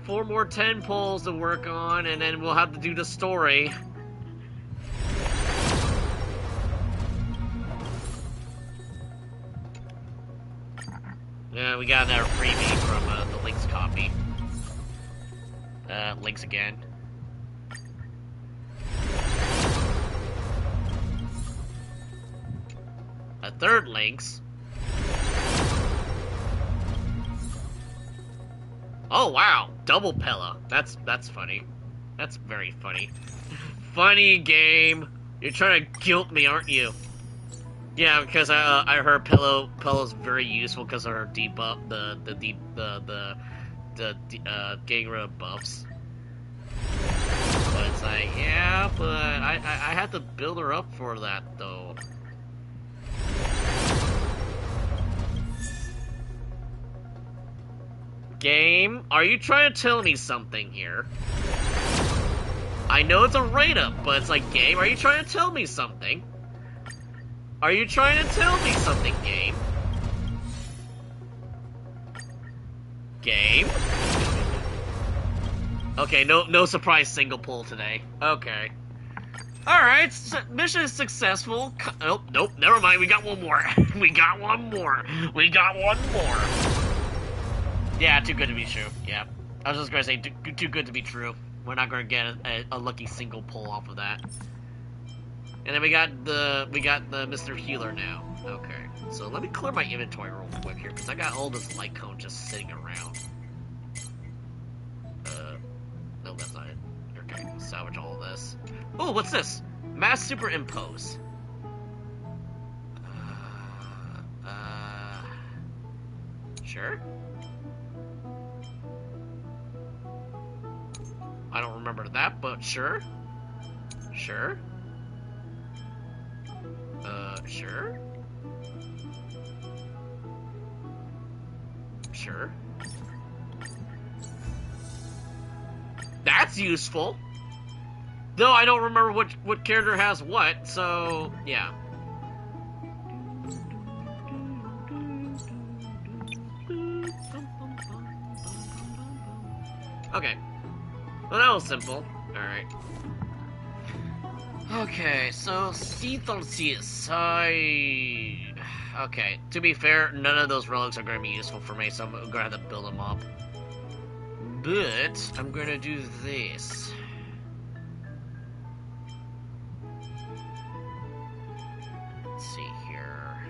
4 more 10 pulls to work on, and then we'll have to do the story. Yeah, we got another freebie from the Link's copy. Links again. A third Link's. Oh wow, double Pella. That's funny. That's very funny. Funny game. You're trying to guilt me, aren't you? Yeah, because I heard Pella's very useful because of her debuff, getting rid of buffs. But it's like, yeah, but I had to build her up for that though. Game, are you trying to tell me something here? I know it's a rate-up, but it's like, game, are you trying to tell me something? Are you trying to tell me something, game? Game? Okay, no surprise single pull today. Okay. Alright, mission is successful. Oh, nope, never mind, we got one more. We got one more. Yeah, too good to be true. Yeah. I was just gonna say, too good to be true. We're not gonna get a lucky single pull off of that. And then we got the Mr. Healer now. Okay. So let me clear my inventory real quick here, because I got all this light cone just sitting around. No, that's not it. Okay, salvage all of this. Oh, what's this? Mass superimpose. Sure? I don't remember that, but sure. Sure. Sure. Sure. That's useful. Though I don't remember what character has what, so yeah. Okay. Well, that was simple. Alright. Okay, so Castorice, okay, to be fair, none of those relics are going to be useful for me, so I'm going to have to build them up. But, I'm going to do this. Let's see here.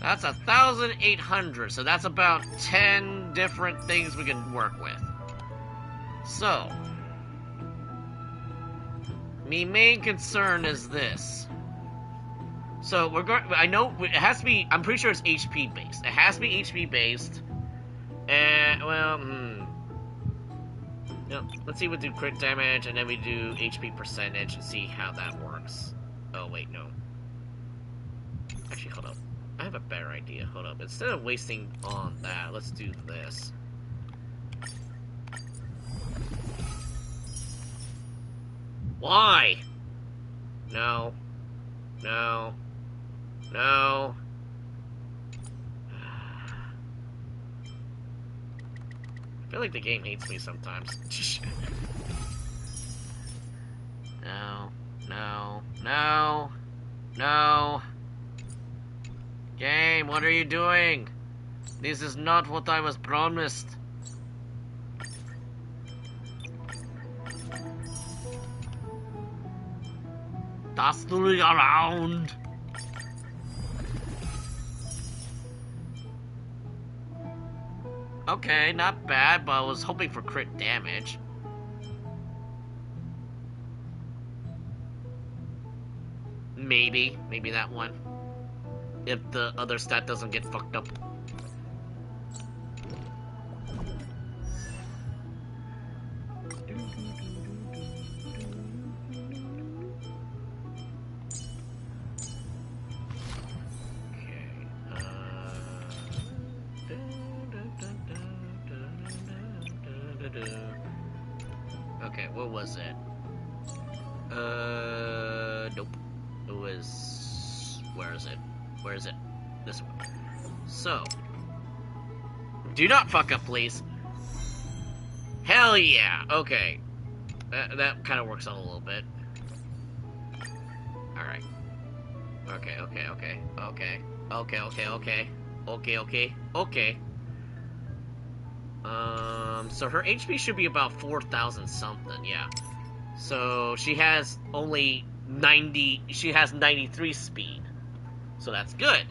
That's 1,800, so that's about 10 different things we can work with. So, my main concern is this. So we're going. I know it has to be. I'm pretty sure it's HP based. It has to be HP based. And well, no. Let's see. We do crit damage, and then we do HP percentage, and see how that works. Oh wait, no. Actually, hold up. I have a better idea. Hold up. Instead of wasting on that, let's do this. Why? No. No. No. I feel like the game hates me sometimes. No. No. No. No. Game, what are you doing? This is not what I was promised. Dustling around. Okay, not bad, but I was hoping for crit damage. Maybe that one. If the other stat doesn't get fucked up. Okay, what was it? Nope. It was... Where is it? Where is it? This one. So. Do not fuck up, please. Hell yeah! Okay. That kind of works out a little bit. Alright. Okay. So her HP should be about 4,000 something, yeah. So she has only 90, she has 93 speed. So that's good.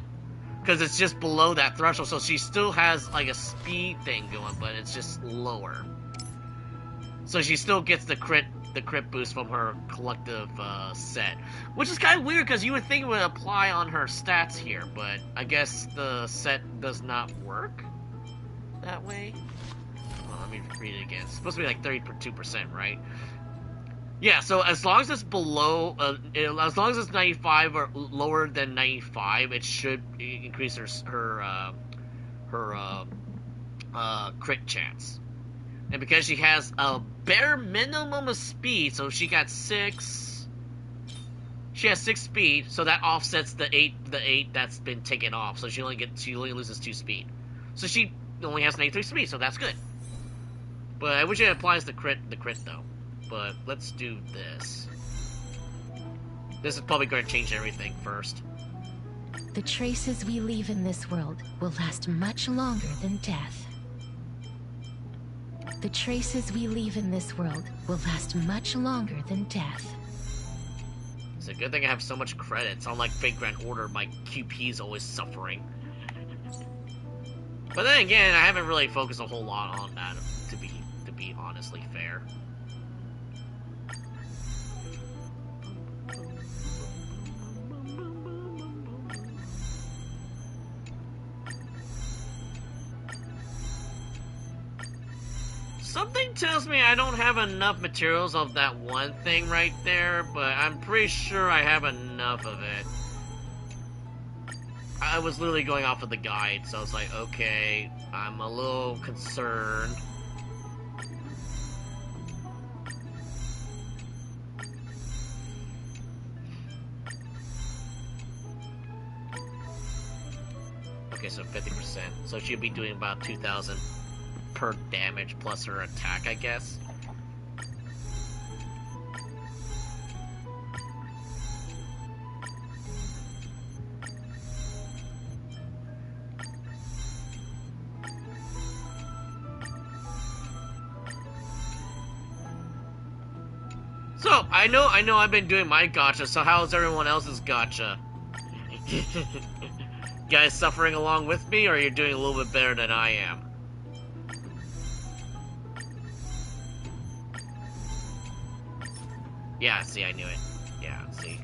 Because it's just below that threshold, so she still has like a speed thing going, but it's just lower. So she still gets the crit boost from her collective set. Which is kind of weird, because you would think it would apply on her stats here, but I guess the set does not work that way. Well, let me read it again. It's supposed to be like 32%, right? Yeah, so as long as it's below, as long as it's 95 or lower than 95, it should increase her crit chance. And because she has a bare minimum of speed, so she got 6. She has 6 speed, so that offsets the 8 that's been taken off. So she only loses 2 speed. So she only has 93 speed, so that's good. But I wish it applies the crit though. But let's do this. This is probably going to change everything first. The traces we leave in this world will last much longer than death. The traces we leave in this world will last much longer than death. It's a good thing I have so much credits. Unlike Fate Grand Order, my QP is always suffering. But then again, I haven't really focused a whole lot on that, to be honestly fair. Something tells me I don't have enough materials of that one thing right there, but I'm pretty sure I have enough of it. I was literally going off of the guide, so I was like, okay, I'm a little concerned. Okay, so 50%. So she'll be doing about 2,000 per damage plus her attack, I guess. So, I know I've been doing my gacha, so how's everyone else's gacha? You guys suffering along with me, or you're doing a little bit better than I am? Yeah, see, I knew it. Yeah, see.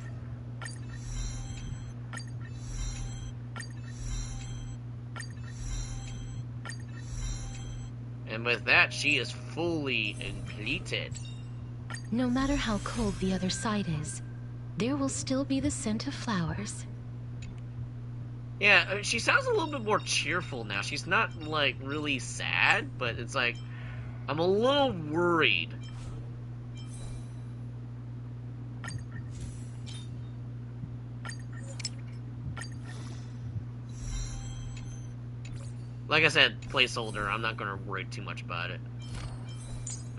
And with that, she is fully completed. No matter how cold the other side is, there will still be the scent of flowers. Yeah, she sounds a little bit more cheerful now. She's not, like, really sad, but it's like, I'm a little worried. Like I said, placeholder. I'm not gonna worry too much about it.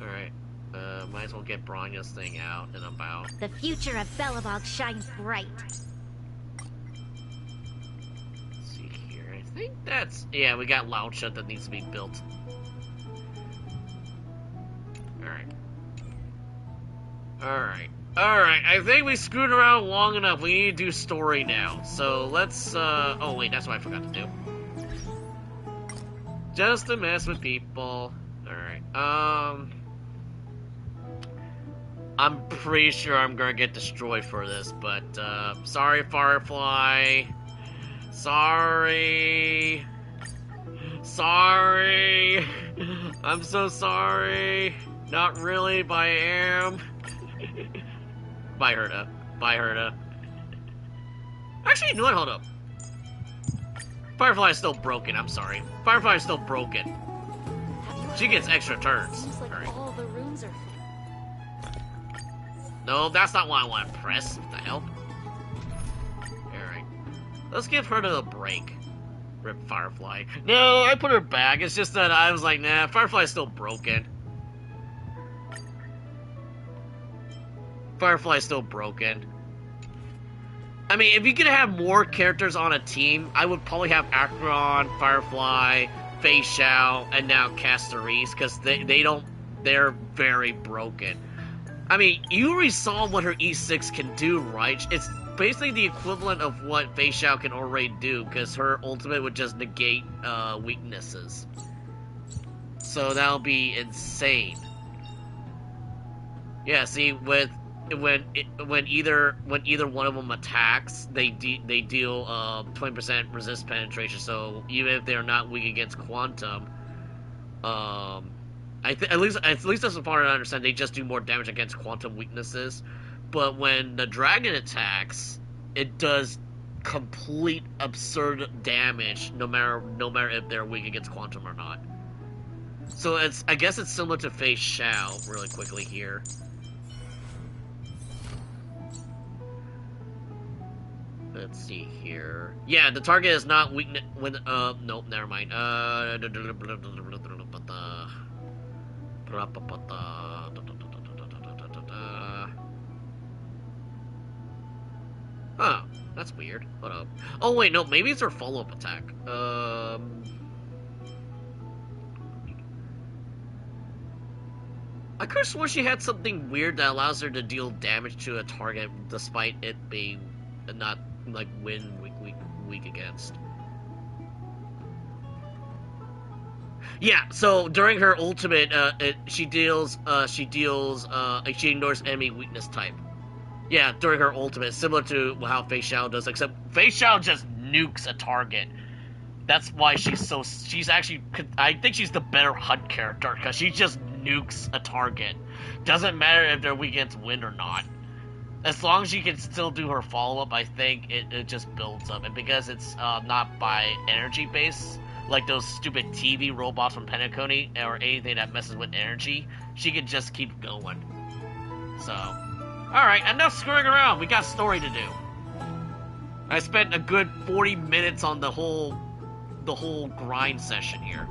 Alright. Might as well get Bronya's thing out and about. The future of Belobog shines bright. Let's see here. I think that's... Yeah, we got Loud Shut that needs to be built. Alright. Alright. Alright, I think we screwed around long enough. We need to do story now. So let's, oh wait, that's what I forgot to do. Just to mess with people. Alright, I'm pretty sure I'm gonna get destroyed for this, but, sorry, Firefly. Sorry. Sorry. I'm so sorry. Not really, but I am. Bye, Herta. Bye, Herta. Actually, you know what? Hold up. Firefly is still broken. I'm sorry. Firefly is still broken. She gets extra turns. Seems like Alright. all the runes are. No, that's not what I want to press. What the hell? Alright. Let's give Herta a break. Rip Firefly. No, I put her back. It's just that I was like, nah, Firefly is still broken. Firefly is still broken. I mean, if you could have more characters on a team, I would probably have Acheron, Firefly, Fei Xiao, and now Castorice, because they're very broken. I mean, you already saw what her E6 can do, right? It's basically the equivalent of what Fei Xiao can already do, because her ultimate would just negate weaknesses. So that'll be insane. Yeah, see, when either one of them attacks, they deal 20% resist penetration. So even if they're not weak against quantum, at least as far as I understand, they just do more damage against quantum weaknesses. But when the dragon attacks, it does complete absurd damage, no matter if they're weak against quantum or not. So I guess it's similar to Fei Xiao really quickly here. Let's see here. Yeah, the target is not weakness when nope, never mind. Huh, that's weird. Hold up. Oh wait, no, maybe it's her follow-up attack. I could have sworn she had something weird that allows her to deal damage to a target despite it being not like weak against. Yeah, so during her ultimate, she ignores enemy weakness type. Yeah, during her ultimate, similar to how Fei Xiao does, except Fei Xiao just nukes a target. That's why she's actually, I think she's the better HUD character, because she just nukes a target. Doesn't matter if they're weak against wind or not. As long as she can still do her follow-up, I think it just builds up. And because it's not by energy base, like those stupid TV robots from Penacony, or anything that messes with energy, she can just keep going. So, alright, enough screwing around. We got story to do. I spent a good 40 minutes on the whole grind session here.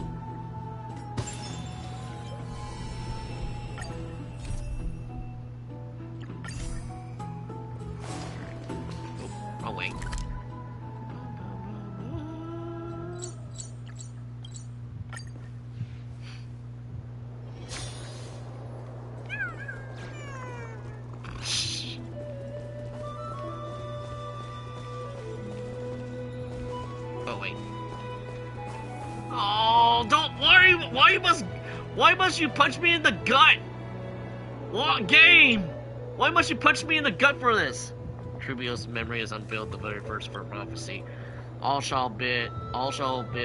Oh, wait. Oh, wait. Oh, don't worry. Why must you punch me in the gut? What game? Why must you punch me in the gut for this? Trubio's memory is unveiled the very first for prophecy. All shall bid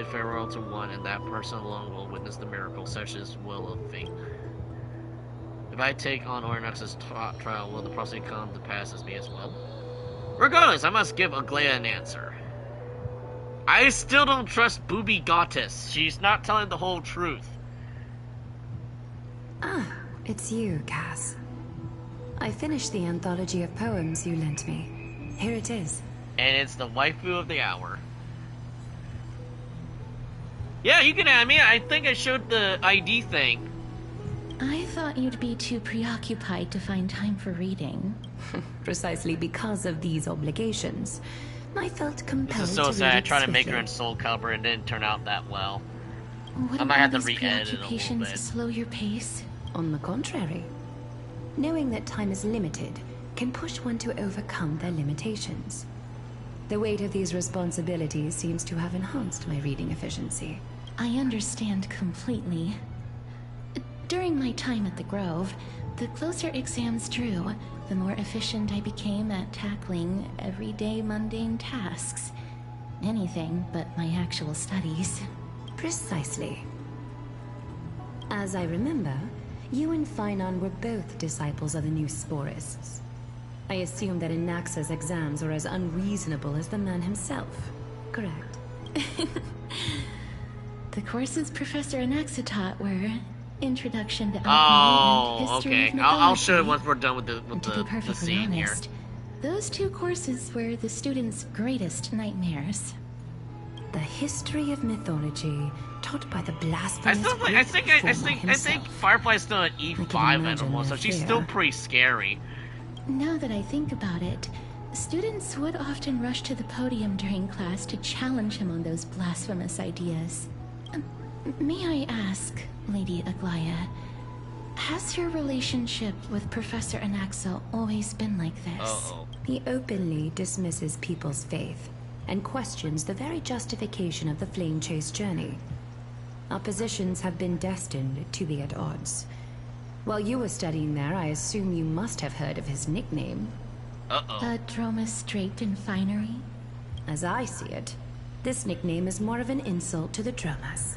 farewell to one, and that person alone will witness the miracle, such is will of fate. If I take on Ornax's trial, will the prophecy come to pass as me as well? Regardless, I must give Aglaia an answer. I still don't trust Booby Goddess. She's not telling the whole truth. Ah, it's you, Cass. I finished the anthology of poems you lent me. Here it is. And it's the waifu of the hour. Yeah, you can add me. I think I showed the ID thing. I thought you'd be too preoccupied to find time for reading. Precisely because of these obligations, I felt compelled This is so to sad. I read tried it to make her swiftly. in Soul Calibur and it didn't turn out that well. Wouldn't I might have to all these re-edit it a little preoccupations bit. slow your pace? On the contrary, knowing that time is limited can push one to overcome their limitations. The weight of these responsibilities seems to have enhanced my reading efficiency. I understand completely. During my time at the Grove, the closer exams drew, the more efficient I became at tackling everyday mundane tasks. Anything but my actual studies. Precisely. As I remember, you and Finon were both disciples of the new Sporists. I assume that Anaxa's exams were as unreasonable as the man himself, correct? The courses Professor Anaxa taught were Introduction to Alchemy Oh, and History okay. of I'll show it Mythology. once we're done with And to be the perfectly scene here. honest, those two courses were the students' greatest nightmares. The history of mythology taught by the I blasphemous still think, Greek I former think himself. Firefly's still an E5 imagine animal, so their she's fear. still pretty scary. Now that I think about it, students would often rush to the podium during class to challenge him on those blasphemous ideas. May I ask, Lady Aglaya, has your relationship with Professor Anaxa always been like this? Uh-oh. He openly dismisses people's faith and questions the very justification of the flame chase journey. Our positions have been destined to be at odds. While you were studying there, I assume you must have heard of his nickname. Uh-oh. The Dromus draped in finery? As I see it, this nickname is more of an insult to the Dromas.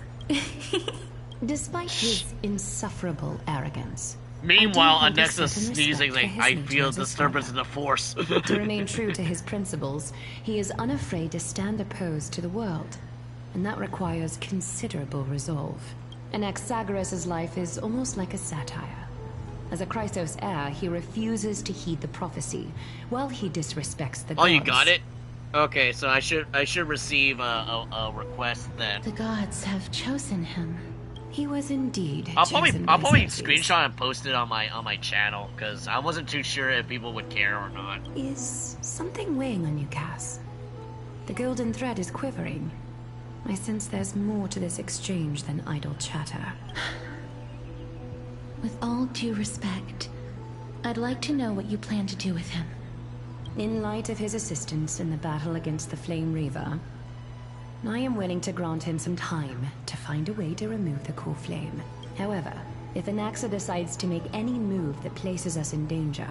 Despite his insufferable arrogance, Meanwhile, I do hold a Anexa's certain sneezing respect like, for his I nature feel as a disturbance in scholar. the Force. To remain true to his principles, he is unafraid to stand opposed to the world, and that requires considerable resolve. Anaxagoras' life is almost like a satire. As a Chrysos heir, he refuses to heed the prophecy, while he disrespects the gods. Oh, you got it? Okay, so I should receive a request then. The gods have chosen him. He was indeed I'll chosen probably by Xerxes. screenshot and post it on my channel because I wasn't too sure if people would care or not. Is something weighing on you, Cass? The golden thread is quivering. I sense there's more to this exchange than idle chatter. With all due respect, I'd like to know what you plan to do with him. In light of his assistance in the battle against the Flame Reaver, I am willing to grant him some time to find a way to remove the core flame. However, if Anaxa decides to make any move that places us in danger,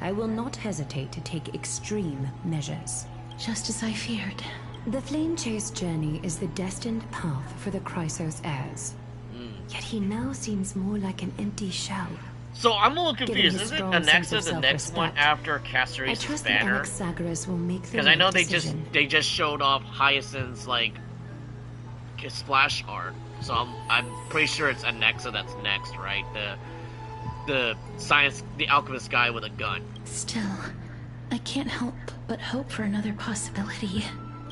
I will not hesitate to take extreme measures. Just as I feared. The Flame Chase journey is the destined path for the Chrysos heirs. Yet he now seems more like an empty shell. So I'm a little Given confused. his Isn't strong sense Anaxa of the next one self-respect, after I Castorice's trust that banner? Anaxagoras will make the Because right I know decision. they just showed off Hyacinth's like splash art, so I'm pretty sure it's Anaxa that's next, right? The alchemist guy with a gun. Still, I can't help but hope for another possibility.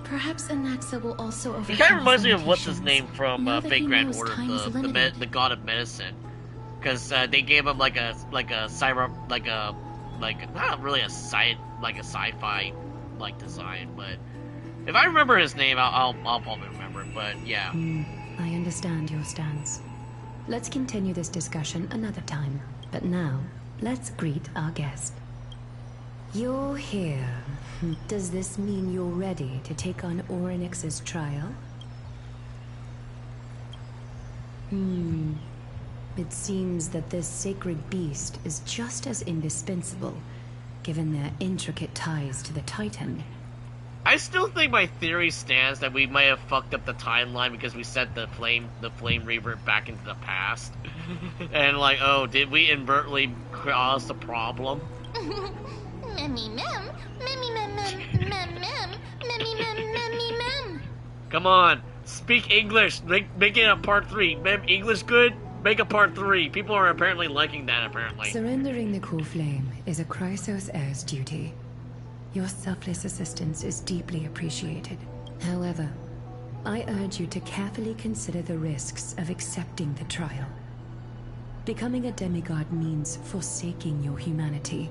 Perhaps Anaxa will also overcome He kind of reminds me his of what's his limitations, name from now that Fate he Grand knows Order, time is limited. the god of medicine, because they gave him like a cyber not really a sci-fi like design, but if I remember his name, I'll probably remember it. But yeah. I understand your stance. Let's continue this discussion another time. But now, let's greet our guest. You're here. Does this mean you're ready to take on Orynyx's trial? It seems that this sacred beast is just as indispensable, given their intricate ties to the Titan. I still think my theory stands that we might have fucked up the timeline because we set the flame reaver back into the past, and like, oh, did we inadvertently cause the problem? Memmy mem, memmy mem mem mem mem, memmy mem memmy mem. Come on, speak English. Make it a part 3. English good? Make a part 3. People are apparently liking that. Apparently. Surrendering the core flame is a Chrysos heir's duty. Your selfless assistance is deeply appreciated. However, I urge you to carefully consider the risks of accepting the trial. Becoming a demigod means forsaking your humanity.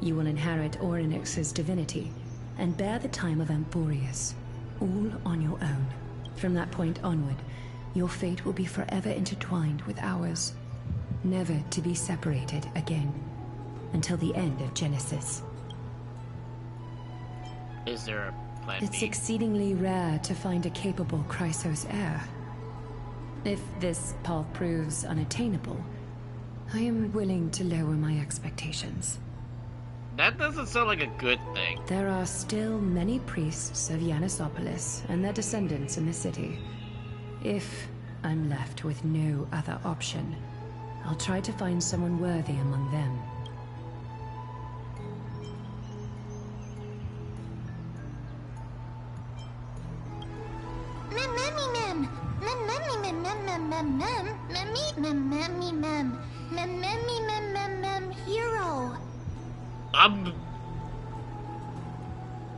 You will inherit Orynyx's divinity and bear the time of Amphorius, all on your own. From that point onward, your fate will be forever intertwined with ours, never to be separated again, until the end of Genesis. Is there a plan It's B? exceedingly rare to find a capable Chrysos heir. If this path proves unattainable, I am willing to lower my expectations. That doesn't sound like a good thing. There are still many priests of Yanisopolis and their descendants in the city. If I'm left with no other option, I'll try to find someone worthy among them. Hero.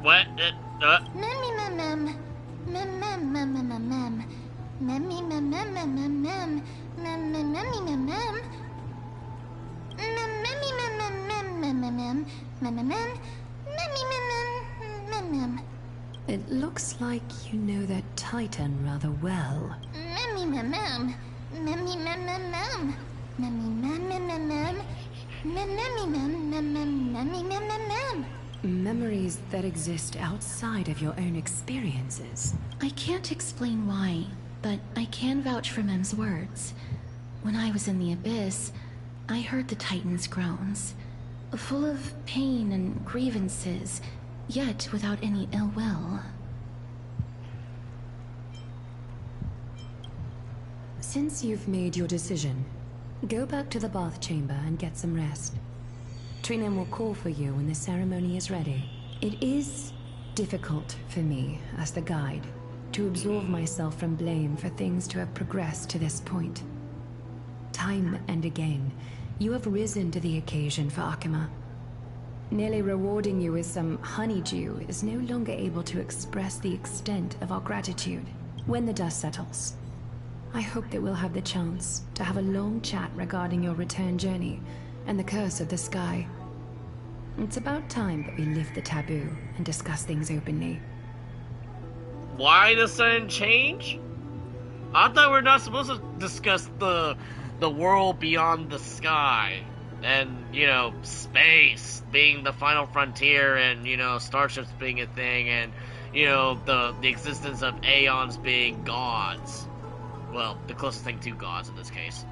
What? It looks like you know that Titan rather well. Memories that exist outside of your own experiences. I can't explain why, but I can vouch for Mem's words. When I was in the Abyss, I heard the Titan's groans, full of pain and grievances, yet without any ill will. Since you've made your decision, go back to the bath chamber and get some rest. Trinem will call for you when the ceremony is ready. It is difficult for me, as the guide, to absolve myself from blame for things to have progressed to this point. Time and again, you have risen to the occasion for Akima. Nearly rewarding you with some honeydew is no longer able to express the extent of our gratitude. When the dust settles, I hope that we'll have the chance to have a long chat regarding your return journey and the curse of the sky. It's about time that we lift the taboo and discuss things openly. Why the sudden change? I thought we're not supposed to discuss the world beyond the sky. And, you know, space being the final frontier, and, you know, starships being a thing, and, you know, the existence of aeons being gods. Well, the closest thing to gods in this case.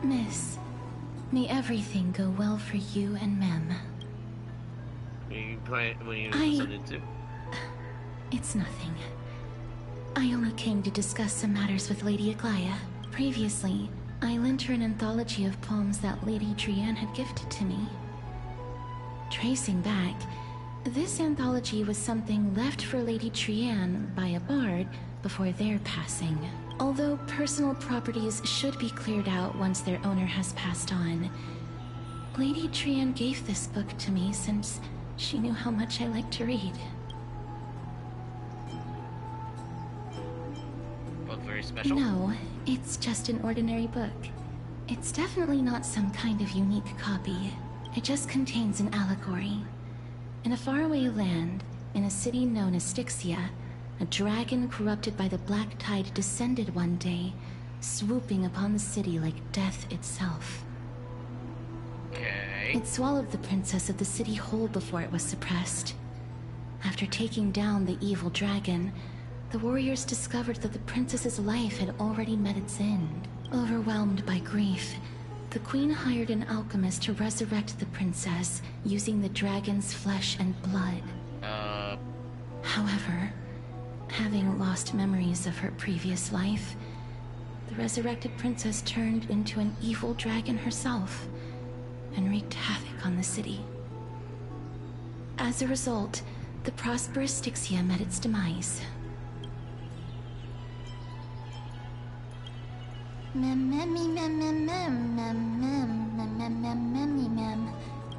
Miss, may everything go well for you and Mem. What are you something to? It's nothing. I only came to discuss some matters with Lady Aglaya. Previously, I lent her an anthology of poems that Lady Trianne had gifted to me. Tracing back, this anthology was something left for Lady Trianne by a bard before their passing. Although personal properties should be cleared out once their owner has passed on, Lady Trianne gave this book to me since she knew how much I liked to read. Very special? No, it's just an ordinary book. It's definitely not some kind of unique copy. It just contains an allegory. In a faraway land, in a city known as Styxia, a dragon corrupted by the black tide descended one day, swooping upon the city like death itself. Okay. It swallowed the princess of the city whole before it was suppressed. After taking down the evil dragon, the warriors discovered that the princess's life had already met its end. Overwhelmed by grief, the queen hired an alchemist to resurrect the princess using the dragon's flesh and blood. However, having lost memories of her previous life, the resurrected princess turned into an evil dragon herself and wreaked havoc on the city. As a result, the prosperous Styxia met its demise.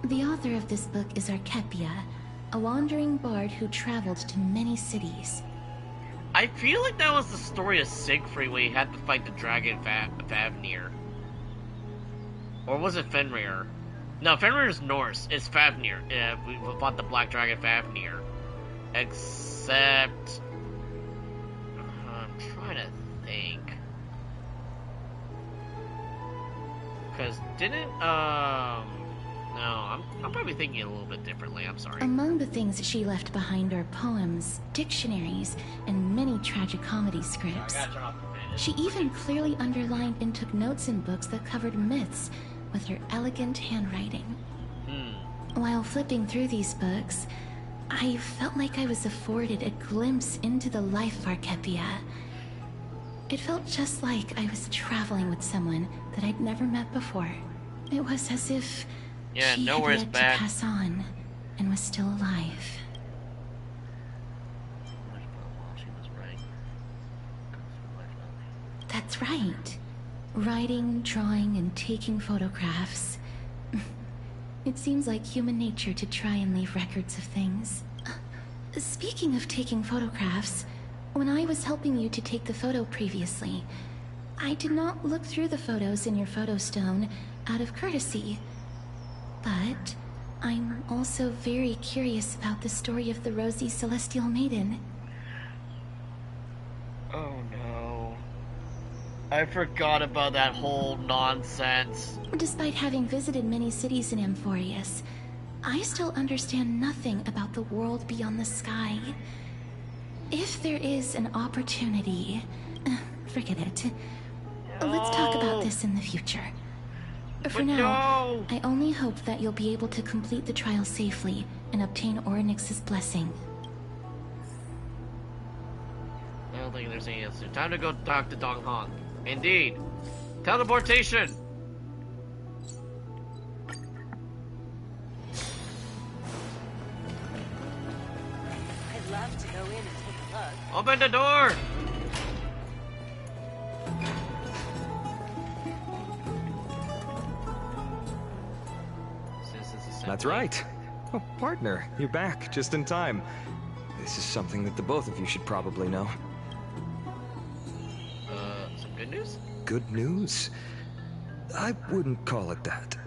The author of this book is Archepia, a wandering bard who traveled to many cities. I feel like that was the story of Siegfried when he had to fight the dragon Fafnir. Or was it Fenrir? No, Fenrir is Norse. It's Fafnir. We fought the black dragon Fafnir. Except... I'm trying to think. Because didn't, no, I'm probably thinking a little bit differently. I'm sorry. Among the things she left behind are poems, dictionaries, and many tragicomedy scripts. She even clearly underlined and took notes in books that covered myths with her elegant handwriting. While flipping through these books, I felt like I was afforded a glimpse into the life of Archepia. It felt just like I was traveling with someone that I'd never met before. It was as if she had yet to pass on and was still alive. That's right. Writing, drawing, and taking photographs. It seems like human nature to try and leave records of things. Speaking of taking photographs, when I was helping you to take the photo previously, I did not look through the photos in your photo stone out of courtesy. But I'm also very curious about the story of the Rosy Celestial Maiden. Oh no. I forgot about that whole nonsense. Despite having visited many cities in Amphorius, I still understand nothing about the world beyond the sky. If there is an opportunity, forget it. Let's talk about this in the future. For now, I only hope that you'll be able to complete the trial safely and obtain Orynyx's blessing. I don't think there's any answer. Time to go talk to Dong Hong. Indeed. Teleportation! I'd love to go in and take a look. Open the door! That's right. Oh, partner, you're back just in time. This is something that the both of you should probably know. Some good news? Good news? I wouldn't call it that.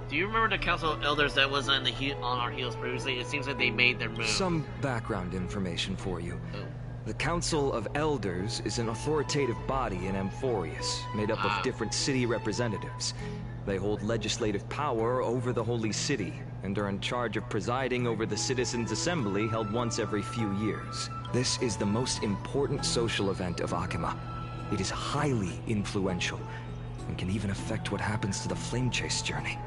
Do you remember the Council of Elders that was on our heels previously? It seems like they made their move. Some background information for you. Oh. The Council of Elders is an authoritative body in Amphorius, made up of different city representatives. They hold legislative power over the Holy City, and are in charge of presiding over the Citizens' Assembly held once every few years. This is the most important social event of Akima. It is highly influential, and can even affect what happens to the Flame Chase journey.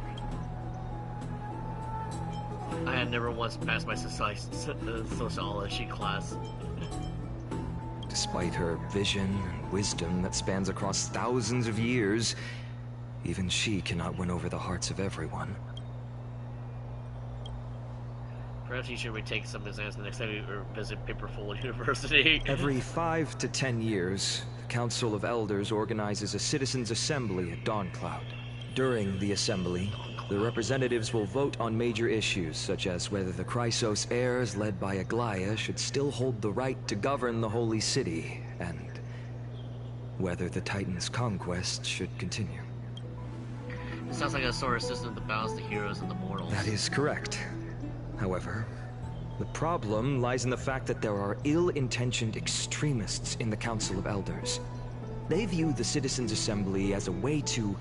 I had never once passed my sociology class. Despite her vision and wisdom that spans across thousands of years, even she cannot win over the hearts of everyone. Perhaps you should retake some exams the next time you visit Paperful University. Every 5 to 10 years, the Council of Elders organizes a citizens' assembly at Dawncloud. During the assembly, the representatives will vote on major issues, such as whether the Chrysos heirs led by Aglaia should still hold the right to govern the Holy City, and whether the Titan's conquest should continue. It sounds like a sort of system to balance the heroes and the mortals. That is correct. However, the problem lies in the fact that there are ill-intentioned extremists in the Council of Elders. They view the Citizens' Assembly as a way to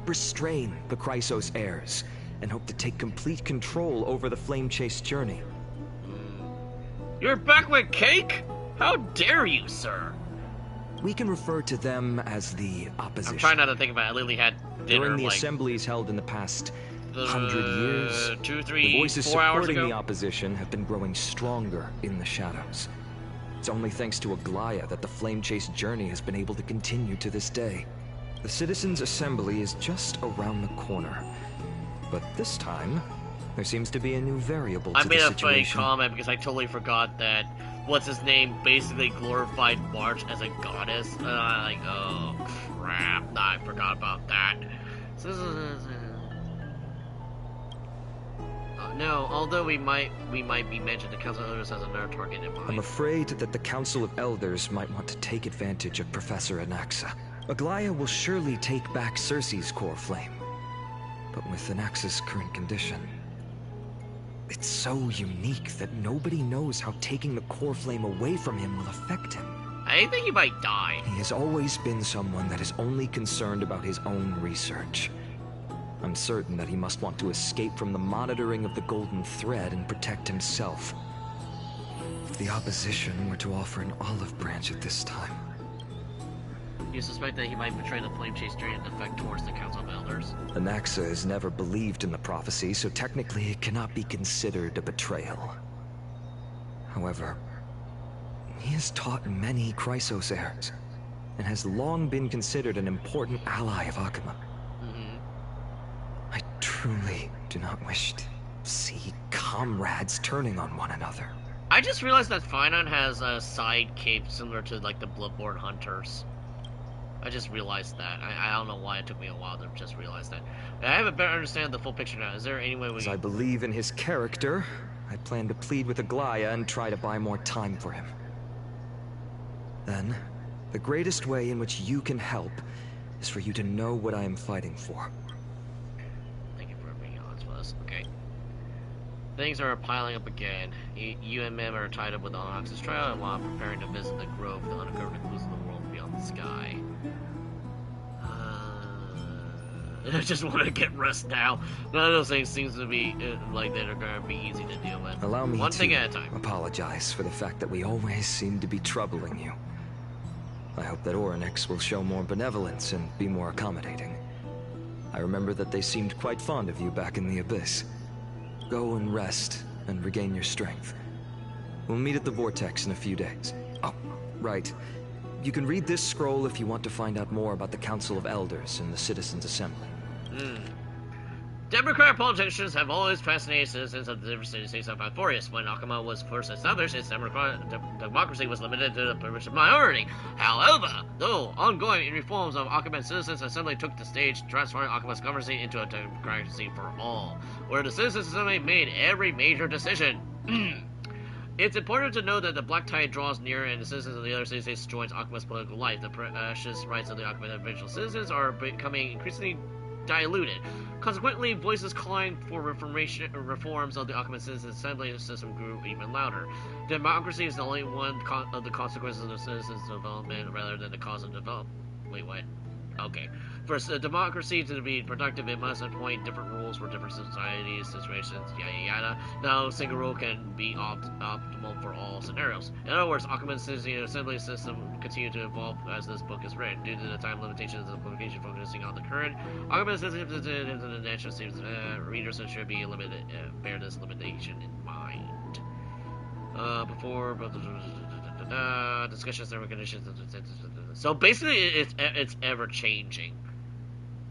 restrain the Chrysos heirs, and hope to take complete control over the Flame Chase journey. You're back with cake? How dare you, sir? We can refer to them as the opposition. I'm trying not to think about it. I literally had dinner During the like, assemblies held in the past 100 years, 2, 3, the voices 4 hours supporting ago. the opposition have been growing stronger in the shadows. It's only thanks to Aglaia that the Flame Chase journey has been able to continue to this day. The Citizens' Assembly is just around the corner. But this time, there seems to be a new variable to the situation. I made a funny comment because I totally forgot that what's-his-name basically glorified March as a goddess. And I'm like, oh crap, I forgot about that. No, although we might be mentioned, the Council of Elders has another target in mind. I'm afraid that the Council of Elders might want to take advantage of Professor Anaxa. Aglaya will surely take back Circe's core flame. But with Anaxa's current condition, it's so unique that nobody knows how taking the core flame away from him will affect him. I think he might die. He has always been someone that is only concerned about his own research. I'm certain that he must want to escape from the monitoring of the Golden Thread and protect himself. If the opposition were to offer an olive branch at this time... You suspect that he might betray the flame chase during the effect towards the Council of Elders? Anaxa has never believed in the prophecy, so technically it cannot be considered a betrayal. However, he has taught many Chrysos heirs, and has long been considered an important ally of Akuma. I truly do not wish to see comrades turning on one another. I just realized that Finon has a side cape similar to like the Bloodborne Hunters. I just realized that. I don't know why it took me a while to just realize that. I have a better understanding of the full picture now. Is there any way we As I believe in his character, I plan to plead with Aglaya and try to buy more time for him. Then, the greatest way in which you can help is for you to know what I am fighting for. Thank you for being honest with us. Okay. Things are piling up again. You and Mem are tied up with Anaxa's trial, and while preparing to visit the grove to uncover the clues of the world beyond the sky. I just want to get rest now. None of those things seems to be like they're going to be easy to deal with. Allow me One to thing at a time. apologize for the fact that we always seem to be troubling you. I hope that Orynyx will show more benevolence and be more accommodating. I remember that they seemed quite fond of you back in the Abyss. Go and rest and regain your strength. We'll meet at the Vortex in a few days. Oh, right. You can read this scroll if you want to find out more about the Council of Elders and the Citizens' Assembly. Democratic politicians have always fascinated citizens of the different city-states of Alphorius. When Akuma was first established, its democracy was limited to the privileged minority. However, though ongoing reforms of Akuma's Citizens' Assembly took the stage, transforming Akuma's governance into a democracy for all, where the Citizens' Assembly made every major decision. It's important to note that the black tide draws near and the citizens of the other city-states joins Akuma's political life. The precious rights of the Akuma individual citizens are becoming increasingly diluted. Consequently, voices calling for reforms of the Akuma Citizens Assembly system grew even louder. Democracy is only one of the consequences of the citizens' development rather than the cause of development. Wait, what? Okay. For a democracy to be productive, it must appoint different rules for different societies, situations, yada yada. No single rule can be optimal for all scenarios. In other words, Akuma's Citizen Assembly system continue to evolve as this book is written. Due to the time limitations of the publication focusing on the current Akuma's Citizen into the national series, readers should be limited, bear this limitation in mind. Before discussions and conditions. So basically, it's ever changing.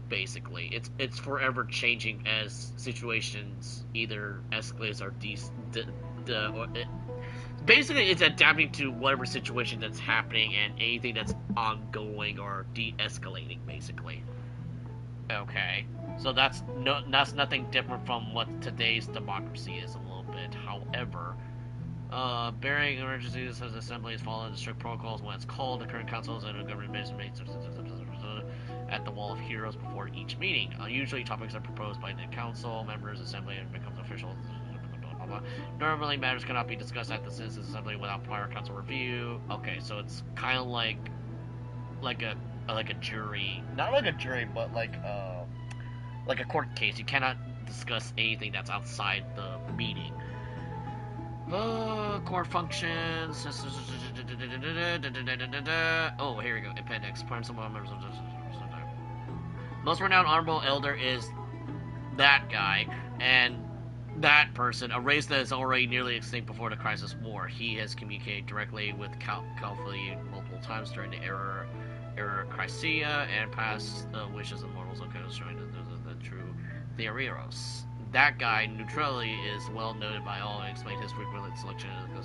Basically, it's forever changing as situations either escalate or basically it's adapting to whatever situation that's happening and anything that's ongoing or de-escalating. Basically, okay. So that's nothing different from what today's democracy is a little bit. However, bearing emergencies as assemblies following the strict protocols when it's called. The current councils and the government makes at the Wall of Heroes before each meeting. Usually topics are proposed by the council, members, assembly, and becomes official. Normally matters cannot be discussed at the Citizens Assembly without prior council review. Okay, so it's kind of like a jury, not like a jury, but like a court case. You cannot discuss anything that's outside the meeting. Core functions. Oh, here we go. Appendix. Members of most renowned honorable elder is that guy, and that person, a race that is already nearly extinct before the Crisis War. He has communicated directly with Calphili multiple times during the era Chrysia and past wishes of mortals. Okay, showing the true Theoreros. that guy, neutrality is well noted by all and explained his frequent selection of the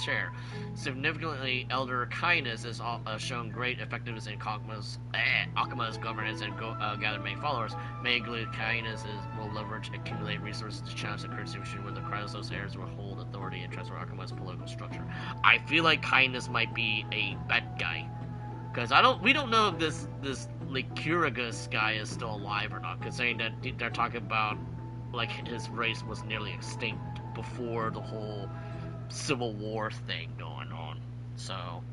share. Significantly, Elder Kindness has shown great effectiveness in Akuma's governance and gathered many followers. Many good Kindness will leverage accumulate resources to challenge the current situation where the Chrysos heirs will hold authority and transfer Akuma's political structure. I feel like Kindness might be a bad guy. Because we don't know if this like Kuragus guy is still alive or not, considering that they're talking about like his race was nearly extinct before the whole Civil War thing going on. So,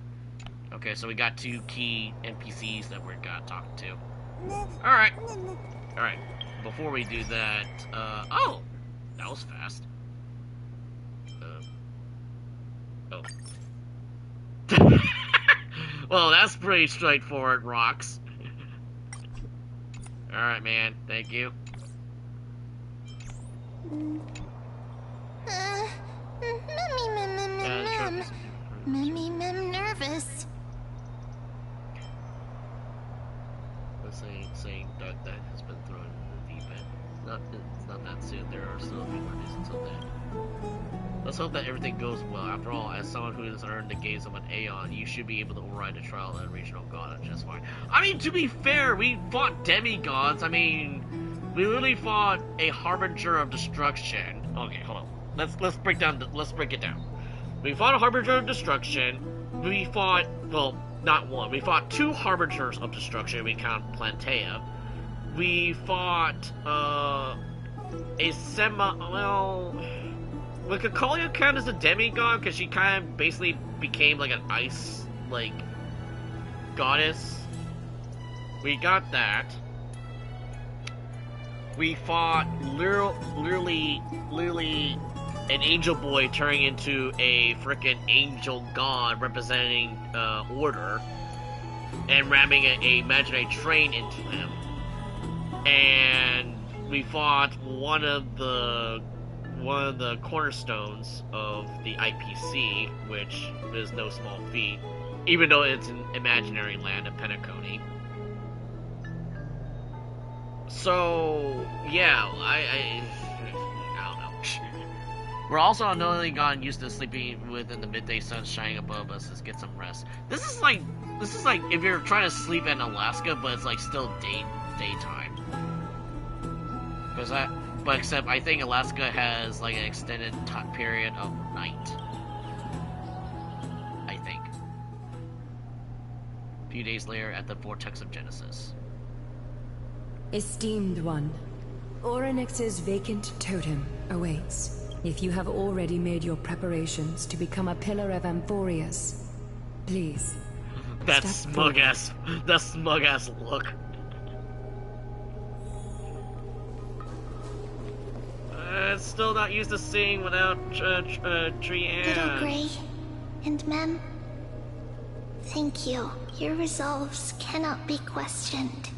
okay, so we got 2 key NPCs that we're gonna talk to. Alright. Alright. Before we do that, oh! That was fast. Oh. Well, that's pretty straightforward, Rocks. Alright, man. Thank you. Mem nervous. Saying Doug that has been thrown in the deep end. It's not that soon. There are still a few more days until then. Let's hope that everything goes well. After all, as someone who has earned the gaze of an Aeon, you should be able to override the trial of a regional god just fine. I mean, to be fair, we fought demigods. I mean, we literally fought a harbinger of destruction. Okay, hold on. Let's break it down. We fought a harbinger of destruction. We fought, well, not one. We fought 2 harbingers of destruction. We count Plantea. We fought would Cacolia count as a demigod? Because she kind of basically became like an ice, like, goddess. We got that. We fought literally an angel boy turning into a frickin' angel god representing order and ramming an imaginary train into him. And we fought one of the cornerstones of the IPC, which is no small feat, even though it's an imaginary land of Penacony. So yeah, I don't know. We're also unknowingly gotten used to sleeping within the midday sun shining above us. Let's get some rest. This is like if you're trying to sleep in Alaska, but it's like still daytime. But except I think Alaska has like an extended period of night. I think. A few days later at the Vortex of Genesis. Esteemed one, Orynyx's vacant totem awaits. If you have already made your preparations to become a pillar of Amphorius, please. That smug ass look. Still not used to seeing without Trianne. Little Grey and Mem, thank you. Your resolves cannot be questioned.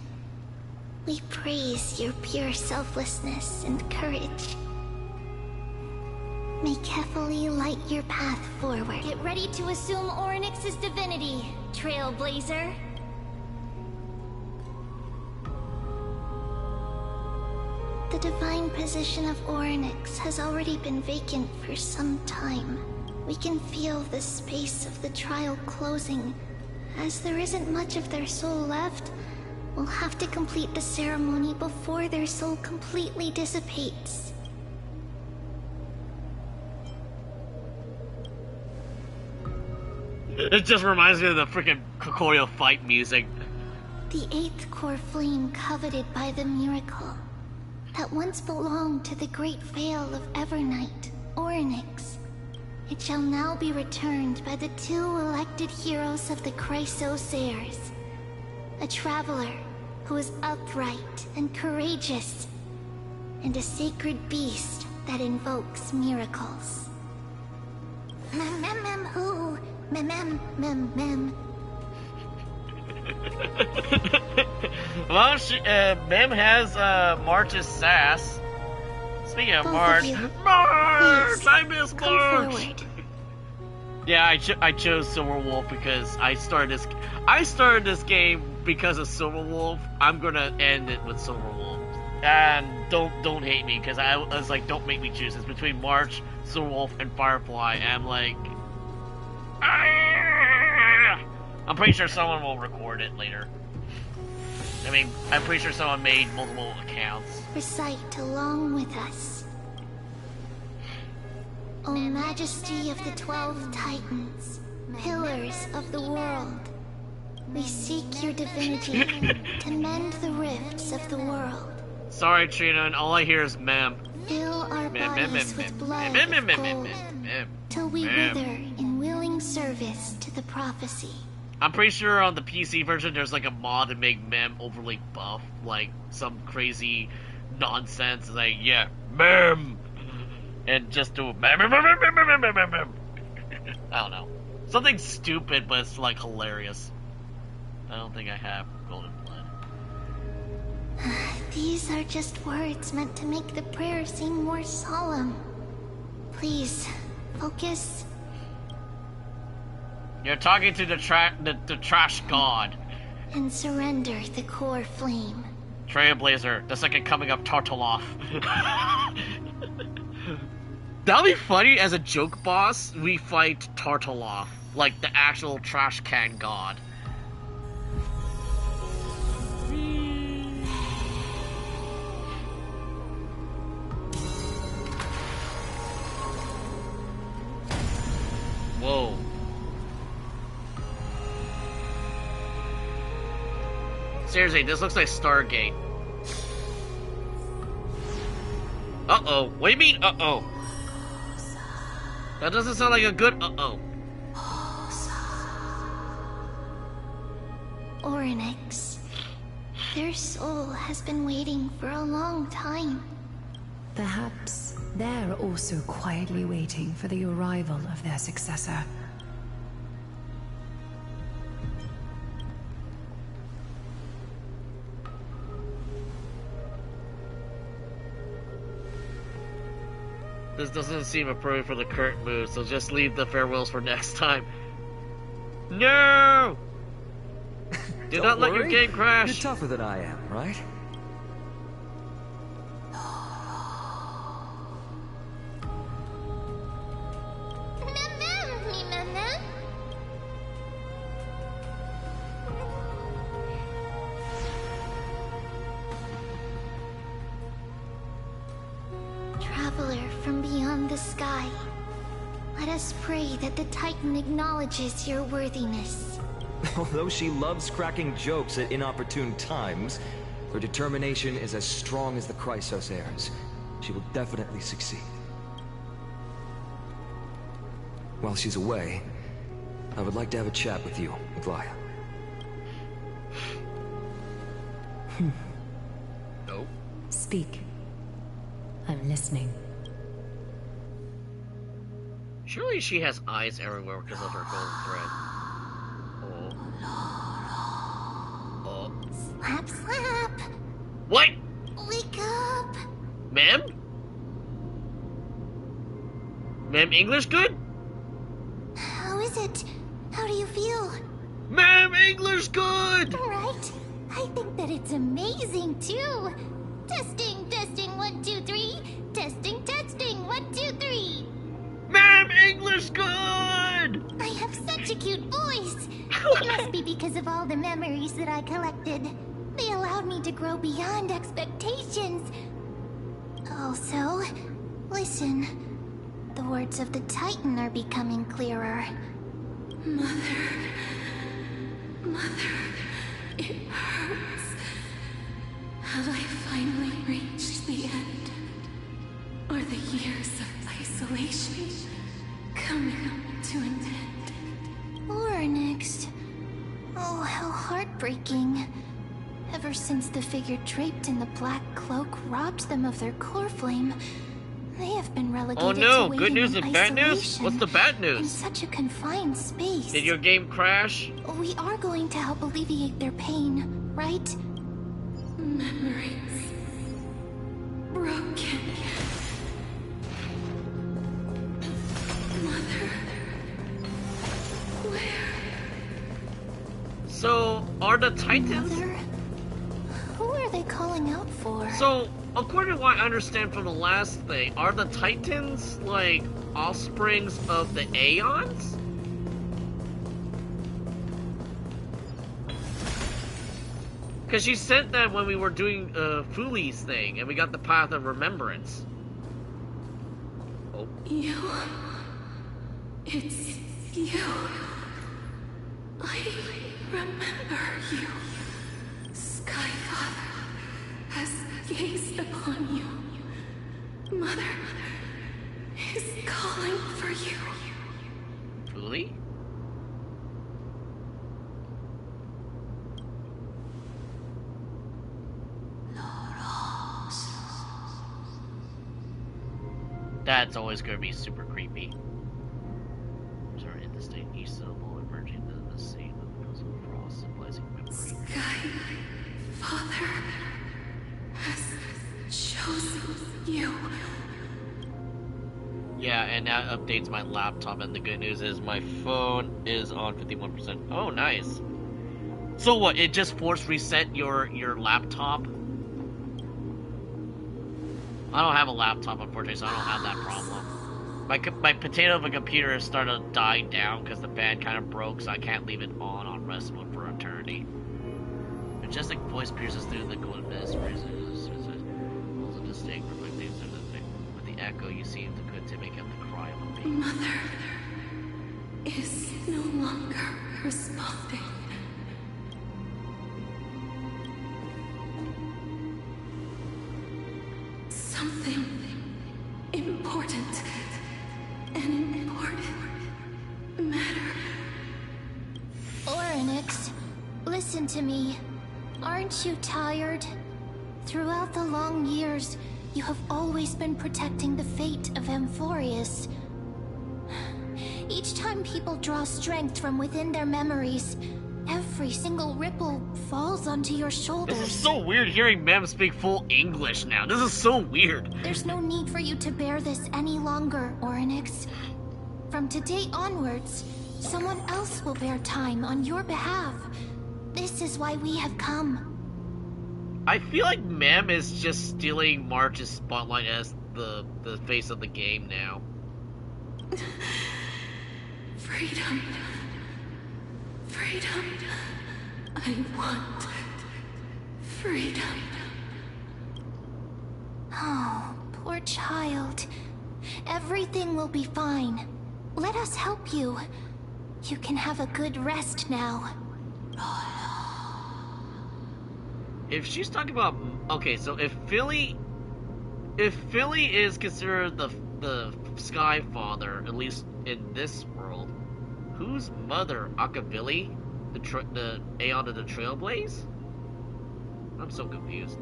We praise your pure selflessness and courage. May Kefali light your path forward. Get ready to assume Orynyx's divinity, Trailblazer. The divine position of Orynyx has already been vacant for some time. We can feel the space of the trial closing. As there isn't much of their soul left, we'll have to complete the ceremony before their soul completely dissipates. It just reminds me of the freaking Kokoyo fight music. The 8th core flame coveted by the miracle that once belonged to the great Vale of Evernight, Orynyx. It shall now be returned by the 2 elected heroes of the Chrysos heirs. A traveler who is upright and courageous, and a sacred beast that invokes miracles. Who? Mem. Well, Mem has March's sass. Speaking of March, Please, I miss come March. forward. Yeah, I chose Silverwolf because I started this game because of Silverwolf. I'm gonna end it with Silverwolf. And don't hate me, because I was like, don't make me choose. It's between March, Soulwolf, and Firefly, and I'm like... I'm pretty sure someone will record it later. I mean, I'm pretty sure someone made multiple accounts. Recite along with us. O Majesty of the 12 Titans, Pillars of the World, we seek your divinity to mend the rifts of the world. Sorry, Trina, and all I hear is ma'am. Fill our bodies with blood of gold, till we wither in willing service to the prophecy. I'm pretty sure on the PC version there's like a mod to make mem overly buff, like some crazy nonsense, like, yeah, mem, and just do mem. I don't know. Something stupid, but it's like hilarious. I don't think I have golden blood. These are just words meant to make the prayer seem more solemn. Please, focus. You're talking to the trash god. And surrender the core flame. Trailblazer, the second coming of Tartaloff. That'll be funny, as a joke boss, we fight Tartaloff. Like the actual trash can god. Whoa. Seriously, this looks like Stargate. Uh-oh. What do you mean, uh-oh? That doesn't sound like a good uh-oh. Orynyx. Their soul has been waiting for a long time. Perhaps they're also quietly waiting for the arrival of their successor. This doesn't seem appropriate for the current mood, so just leave the farewells for next time. No! Do not let your game crash! You're tougher than I am, right? Traveler from beyond the sky, let us pray that the Titan acknowledges your worthiness. Although she loves cracking jokes at inopportune times, her determination is as strong as the Chrysos heirs. She will definitely succeed. While she's away, I would like to have a chat with you, Aglaya. No. Speak. I'm listening. Surely she has eyes everywhere because of her golden thread. Oh. Slap, slap! What? Wake up! Ma'am? Ma'am, English good? How is it? How do you feel? Ma'am, English good! Right? I think that it's amazing, too. Testing, testing, 1, 2, 3. Testing, testing, 1, 2, 3. Ma'am, English good! I have such a cute voice. It must be because of all the memories that I collected. They allowed me to grow beyond expectations. Also, listen. The words of the Titan are becoming clearer. Mother, it hurts. Have I finally reached the end? Are the years of isolation coming to an end? Orynyx. Oh, how heartbreaking. Ever since the figure draped in the black cloak robbed them of their core flame, they have been relegated to Oh no, waiting good news in and bad news? isolation What's the bad in news? such a confined space. Did your game crash? We are going to help alleviate their pain, right? Memories broken. Mother, where? So, are the Titans? Mother? Who are the calling out for? So, according to what I understand from the last thing, are the Titans, like, offsprings of the Aeons? Because she sent that when we were doing Fuli's thing, and we got the Path of Remembrance. Oh. You... It's you. I remember you. Skyfather has gazed upon you. Mother is calling for you. Fuli? That's always going to be super creepy. Sorry, in the state east syllable emerging the scene of the frost symbolizing memory. Sky Father has chosen you. Yeah, and that updates my laptop, and the good news is my phone is on 51%. Oh, nice. So what, it just force reset your laptop? I don't have a laptop, unfortunately, so I don't have that problem. My potato of a computer is starting to die down because the fan kind of broke, so I can't leave it on rest mode for eternity. Majestic voice pierces through the golden mist, raises also distinct, reflecting with the echo. You seem to make out the cry of a baby. Mother is no longer responding. Something important. An important matter. Orynyx, listen to me. Aren't you tired? Throughout the long years, you have always been protecting the fate of Amphorius. Each time people draw strength from within their memories, every single ripple falls onto your shoulders. This is so weird hearing Mem speak full English now. This is so weird. There's no need for you to bear this any longer, Orynyx. From today onwards, someone else will bear time on your behalf. This is why we have come. I feel like Mem is just stealing March's spotlight as the face of the game now. Freedom. Freedom. I want freedom. Oh, poor child. Everything will be fine. Let us help you. You can have a good rest now. If she's talking about... Okay, so if Philly is considered the Sky Father, at least in this world, whose mother, Akavili, the Aeon of the Trailblaze? I'm so confused.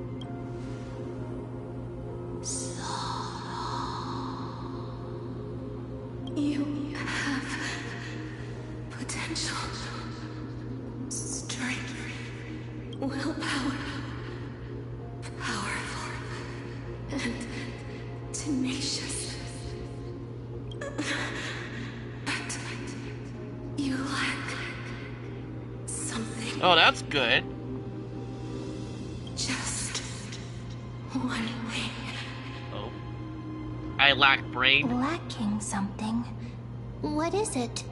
You have potential, strength, willpower, powerful, and tenacious. But you lack something. Oh, that's good. Just one thing. Oh. I lack brain. Lacking something. What is it?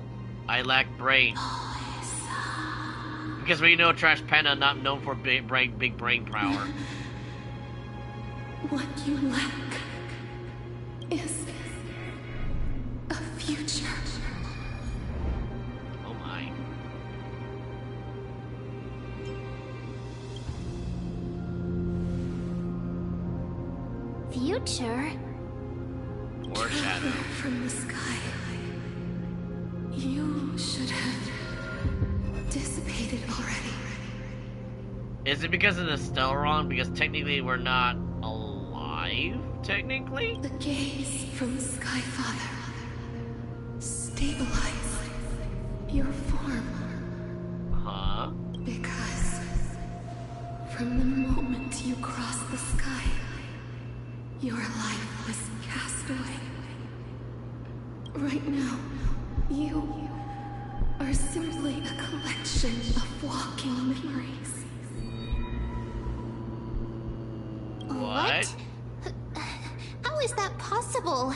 I lack brain. Because we know Trash Panda not known for big brain power. What you lack is a future. Oh my. Future? Foreshadow. From the sky. You should have dissipated already. Is it because of the Stellaron? Because technically we're not alive, technically? The gaze from the Sky Father stabilized your form. Huh? Because from the moment you crossed the sky, your life was cast away. Right now, you are simply a collection of walking memories. soul.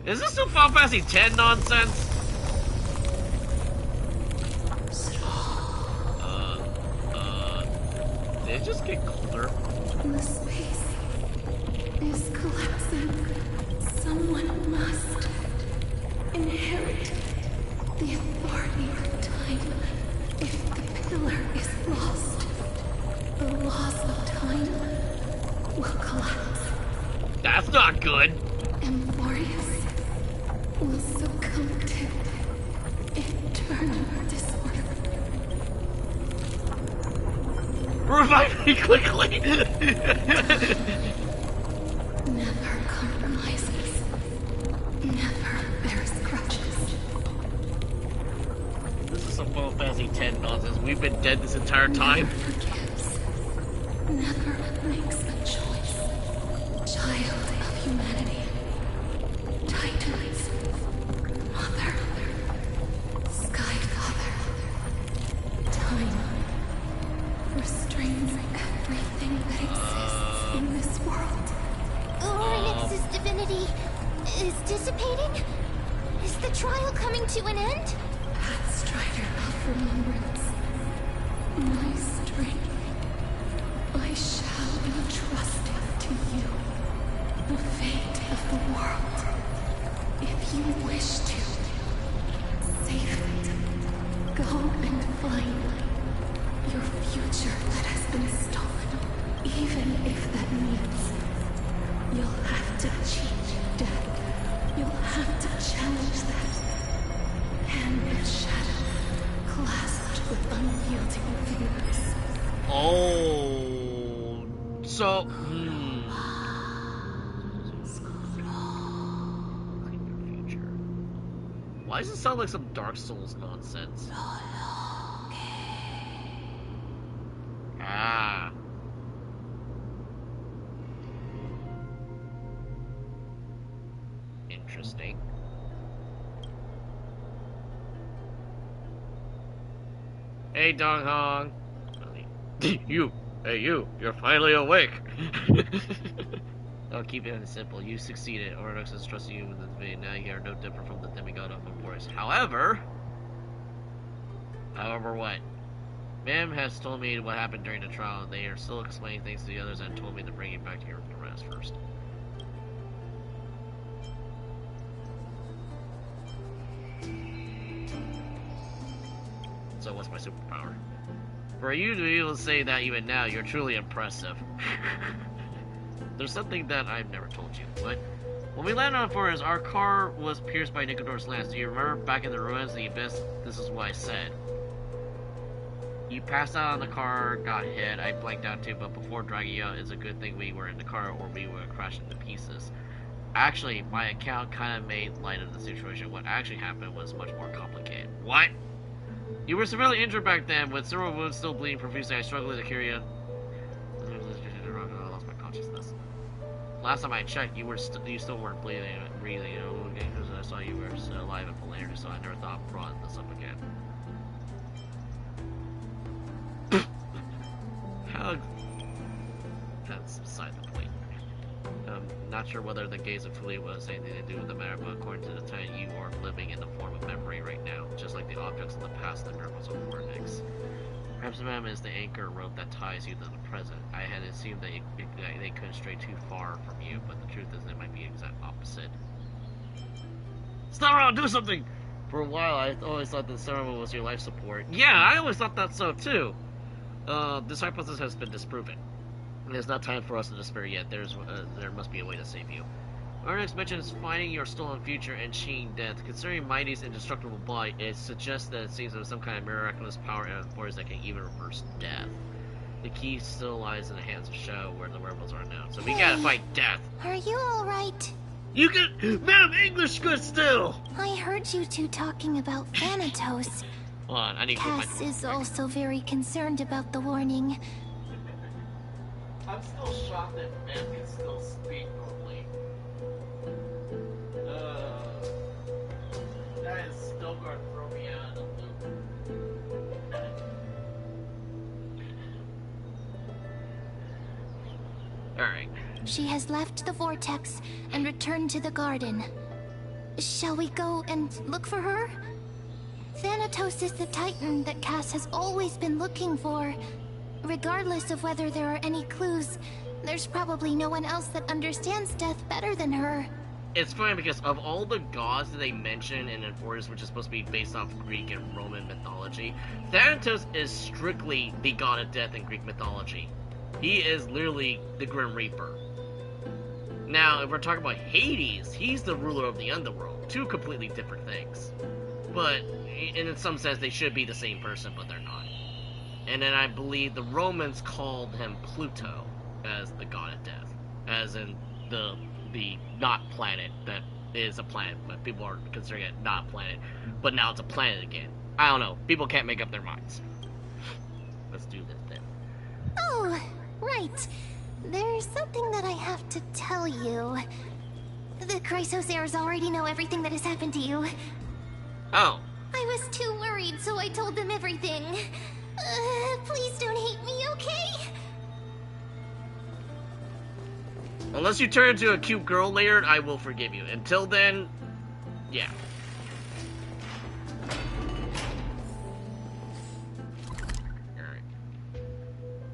Is this some Final Fantasy X nonsense? Did it just get colder? The space is collapsing. Someone must inherit the authority of time. If the pillar is lost, the laws of time will collapse. That's not good. Amphorius will succumb to eternal disorder. Revive me quickly! Never compromises. Never bears grudges. This is some Final Fantasy X nonsense. We've been dead this entire time. Never forgives. Never makes a choice. Child of humanity. Titans. Mother. Sky Father. Time restrains everything that exists in this world. Oryx's divinity is dissipating? Is the trial coming to an end? Pathstrider of remembrance. My strength. I shall entrust it to you. The fate of the world. If you wish to save it, go and find your future that has been stolen. Even if that means you'll have to cheat death. You'll have to challenge that. Hand of shadow, clasped with unyielding fingers. Oh. So. Clean your future. Why does it sound like some Dark Souls nonsense? Ah. Interesting. Hey, Dong Hong. You're finally awake. I'll keep it simple. You succeeded. Ornox is trusting you with this vein. Now you are no different from the demigod of Amphorius. However what? Ma'am has told me what happened during the trial. They are still explaining things to the others and told me to bring you back to your rest first. So what's my superpower? For you to be able to say that even now, you're truly impressive. There's something that I've never told you. What? When we landed on Forest, our car was pierced by Nicodor's lance. Do you remember back in the ruins of the abyss? This is what I said. You passed out on the car, got hit. I blanked out too, but before dragging you out, it's a good thing we were in the car or we would have crashed into pieces. Actually, my account kind of made light of the situation. What actually happened was much more complicated. What? You were severely injured back then, with several wounds still bleeding profusely. I struggled to carry you. I lost my consciousness. Last time I checked, you still weren't bleeding. Breathing. Because I saw you were still alive and full energy, so I never thought I brought this up again. How? That's beside the point. Not sure whether the gaze of Fulia was anything to do with the matter, but according to the time, you are living in the form of memory right now, just like the objects of the past, the miracles of Vortex. Perhaps the mem is the anchor rope that ties you to the present. I had assumed that they couldn't stray too far from you, but the truth is they might be exact opposite. Stop around, do something! For a while, I always thought that ceremony was your life support. Yeah, I always thought that so too. This hypothesis has been disproven. It's not time for us to despair yet. There must be a way to save you. Our next mention is finding your stolen future and cheating death. Considering Mydei's indestructible body, it suggests that it seems there's some kind of miraculous power in force that can even reverse death. The key still lies in the hands of Shadow, where the werewolves are now. So we gotta fight death. Are you alright? You can, ma'am, English good still. I heard you two talking about Thanatos. Hold on, I need to Cass is also very concerned about the warning. I'm still shocked that men can still speak normally. That is still going to throw me out of the loop. Alright. She has left the vortex and returned to the garden. Shall we go and look for her? Thanatos is the titan that Cass has always been looking for. Regardless of whether there are any clues, there's probably no one else that understands death better than her. It's funny because of all the gods that they mention in Enforius, which is supposed to be based off Greek and Roman mythology, Thanatos is strictly the god of death in Greek mythology. He is literally the Grim Reaper. Now, if we're talking about Hades, he's the ruler of the underworld. Two completely different things. But, in some sense, they should be the same person, but they're not. And then I believe the Romans called him Pluto as the god of death. As in the not planet that is a planet, but people are considering it not a planet. But now it's a planet again. I don't know. People can't make up their minds. Let's do this then. Oh, right. There's something that I have to tell you. The Chrysosaurs already know everything that has happened to you. Oh. I was too worried, so I told them everything. Please don't hate me, okay? Unless you turn into a cute girl later, I will forgive you. Until then, yeah. Alright.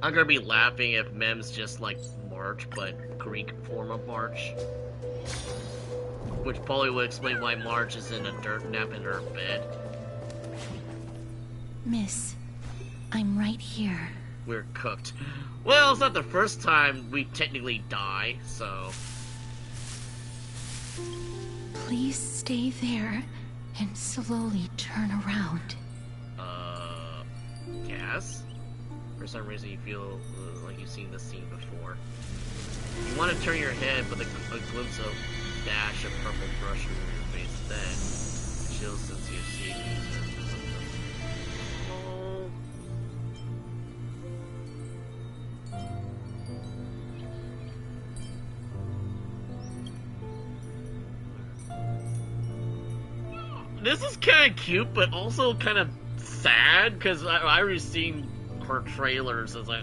I'm gonna be laughing if Mem's just like March, but Greek form of March. Which probably would explain why March is in a dirt nap in her bed. Miss, I'm right here. We're cooked. Well, it's not the first time we technically die, so... Please stay there and slowly turn around. Yes? For some reason you feel like you've seen this scene before. You want to turn your head, but a glimpse of dash of purple brush over your face. Then, chills since you've seen me. This is kind of cute, but also kind of sad, because I was seeing her trailers. It's like,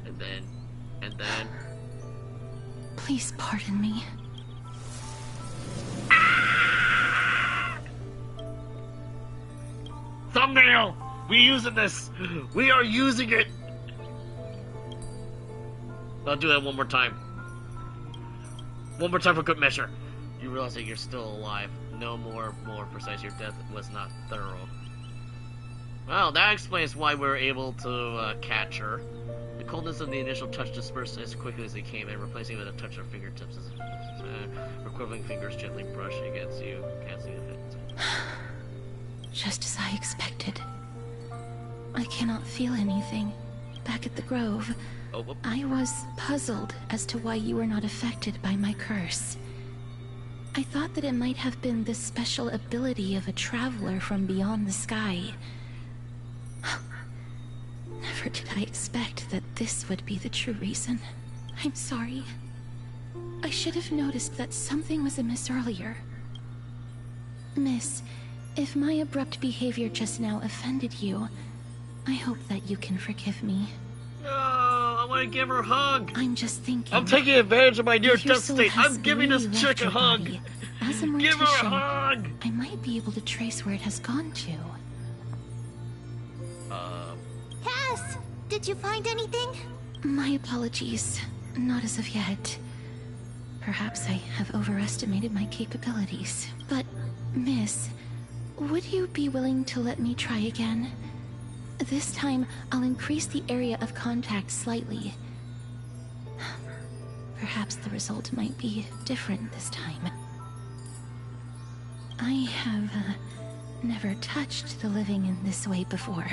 and then. Please pardon me. Thumbnail! We using this! We are using it! I'll do that one more time. One more time for good measure. You realize that you're still alive. No more precise. Your death was not thorough. Well, that explains why we were able to catch her. The coldness of the initial touch dispersed as quickly as it came in, replacing it with a touch of fingertips as her quivering fingers gently brush against you, casting a fit. Just as I expected. I cannot feel anything. Back at the Grove, I was puzzled as to why you were not affected by my curse. I thought that it might have been the special ability of a traveler from beyond the sky. Never did I expect that this would be the true reason. I'm sorry. I should have noticed that something was amiss earlier. Miss, if my abrupt behavior just now offended you, I hope that you can forgive me. No, I want to give her a hug. I'm just thinking. I'm taking advantage of my near-death state. I'm giving this chick a hug. As a mortician, give her a hug. I might be able to trace where it has gone to. Cass, did you find anything? My apologies. Not as of yet. Perhaps I have overestimated my capabilities. But, Miss, would you be willing to let me try again? This time, I'll increase the area of contact slightly. Perhaps the result might be different this time. I have never touched the living in this way before.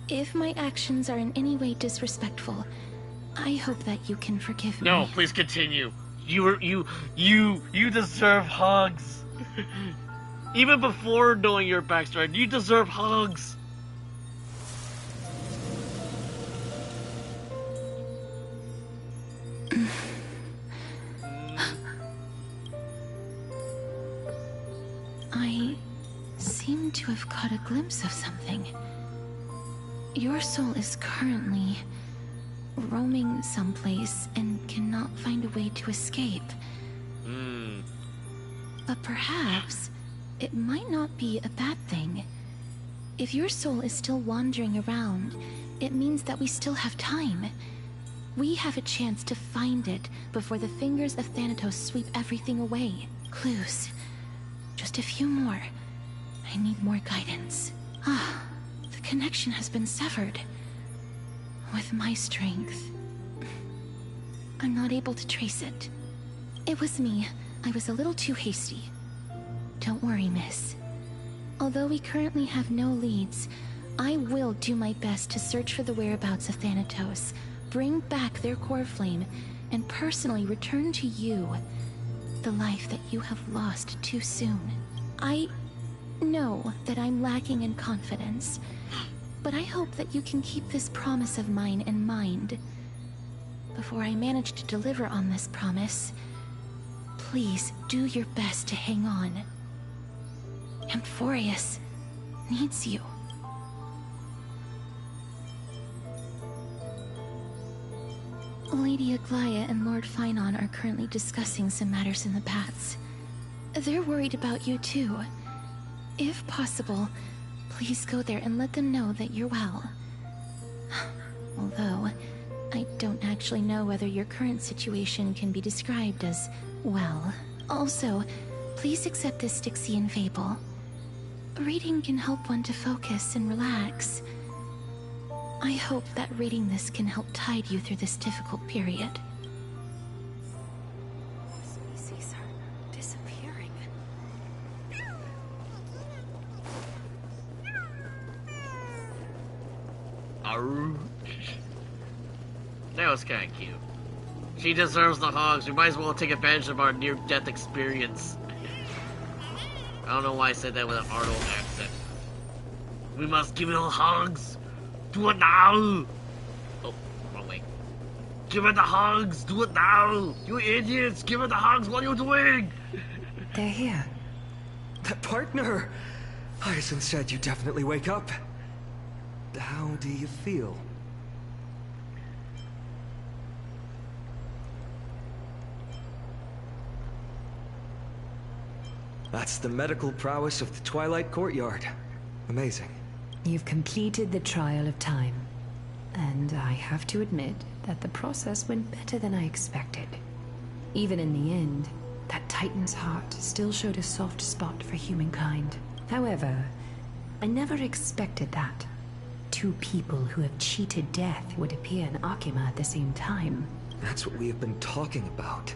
If my actions are in any way disrespectful, I hope that you can forgive me. No, please continue. You deserve hugs. Even before knowing your backstory, you deserve hugs. I seem to have caught a glimpse of something. Your soul is currently roaming someplace and cannot find a way to escape. But perhaps it might not be a bad thing. If your soul is still wandering around, it means that we still have time. We have a chance to find it before the fingers of Thanatos sweep everything away. Clues. Just a few more. I need more guidance. Ah, the connection has been severed. With my strength, I'm not able to trace it. It was me. I was a little too hasty. Don't worry, miss. Although we currently have no leads, I will do my best to search for the whereabouts of Thanatos, bring back their core flame, and personally return to you the life that you have lost too soon. I know that I'm lacking in confidence, but I hope that you can keep this promise of mine in mind. Before I manage to deliver on this promise, please do your best to hang on. Amphorius needs you. Lady Aglaya and Lord Finon are currently discussing some matters in the paths. They're worried about you too. If possible, please go there and let them know that you're well. Although, I don't actually know whether your current situation can be described as well. Also, please accept this Styxian fable. Reading can help one to focus and relax. I hope that reading this can help tide you through this difficult period. Species are disappearing. That was kind of cute. She deserves the hogs. We might as well take advantage of our near-death experience. I don't know why I said that with an Arnold accent. We must give it the hogs. Do it now! Oh, wrong way. Give it the hogs! Do it now! You idiots! Give it the hogs! What are you doing? They're here. Partner! Hyacinth said you definitely wake up. How do you feel? That's the medical prowess of the Twilight Courtyard. Amazing. You've completed the trial of time. And I have to admit that the process went better than I expected. Even in the end, that Titan's heart still showed a soft spot for humankind. However, I never expected that. Two people who have cheated death would appear in Akima at the same time. That's what we have been talking about.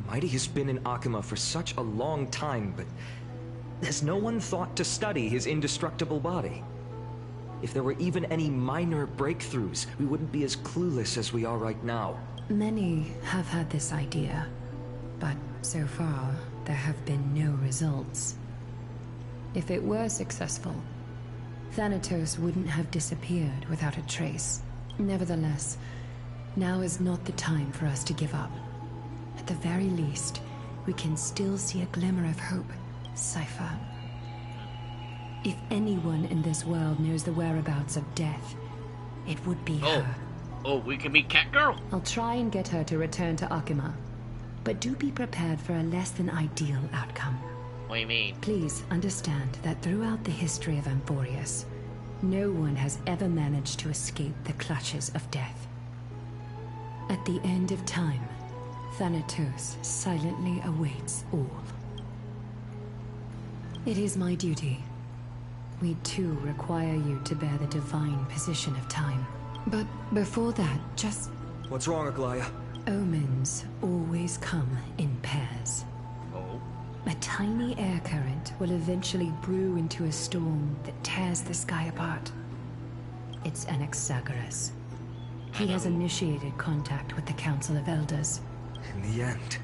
Mydei has been in Akima for such a long time, but has no one thought to study his indestructible body? If there were even any minor breakthroughs, we wouldn't be as clueless as we are right now. Many have had this idea, but so far, there have been no results. If it were successful, Thanatos wouldn't have disappeared without a trace. Nevertheless, now is not the time for us to give up. At the very least, we can still see a glimmer of hope. Cypher. If anyone in this world knows the whereabouts of death, it would be her. Oh, we can meet Cat Girl. I'll try and get her to return to Akima, but do be prepared for a less than ideal outcome. What do you mean? Please understand that throughout the history of Amphorius, no one has ever managed to escape the clutches of death. At the end of time, Thanatos silently awaits all. It is my duty. We too require you to bear the divine position of time. But before that, just... What's wrong, Aglaya? Omens always come in pairs. Oh. A tiny air current will eventually brew into a storm that tears the sky apart. It's Anaxagoras. He has initiated contact with the Council of Elders. In the end,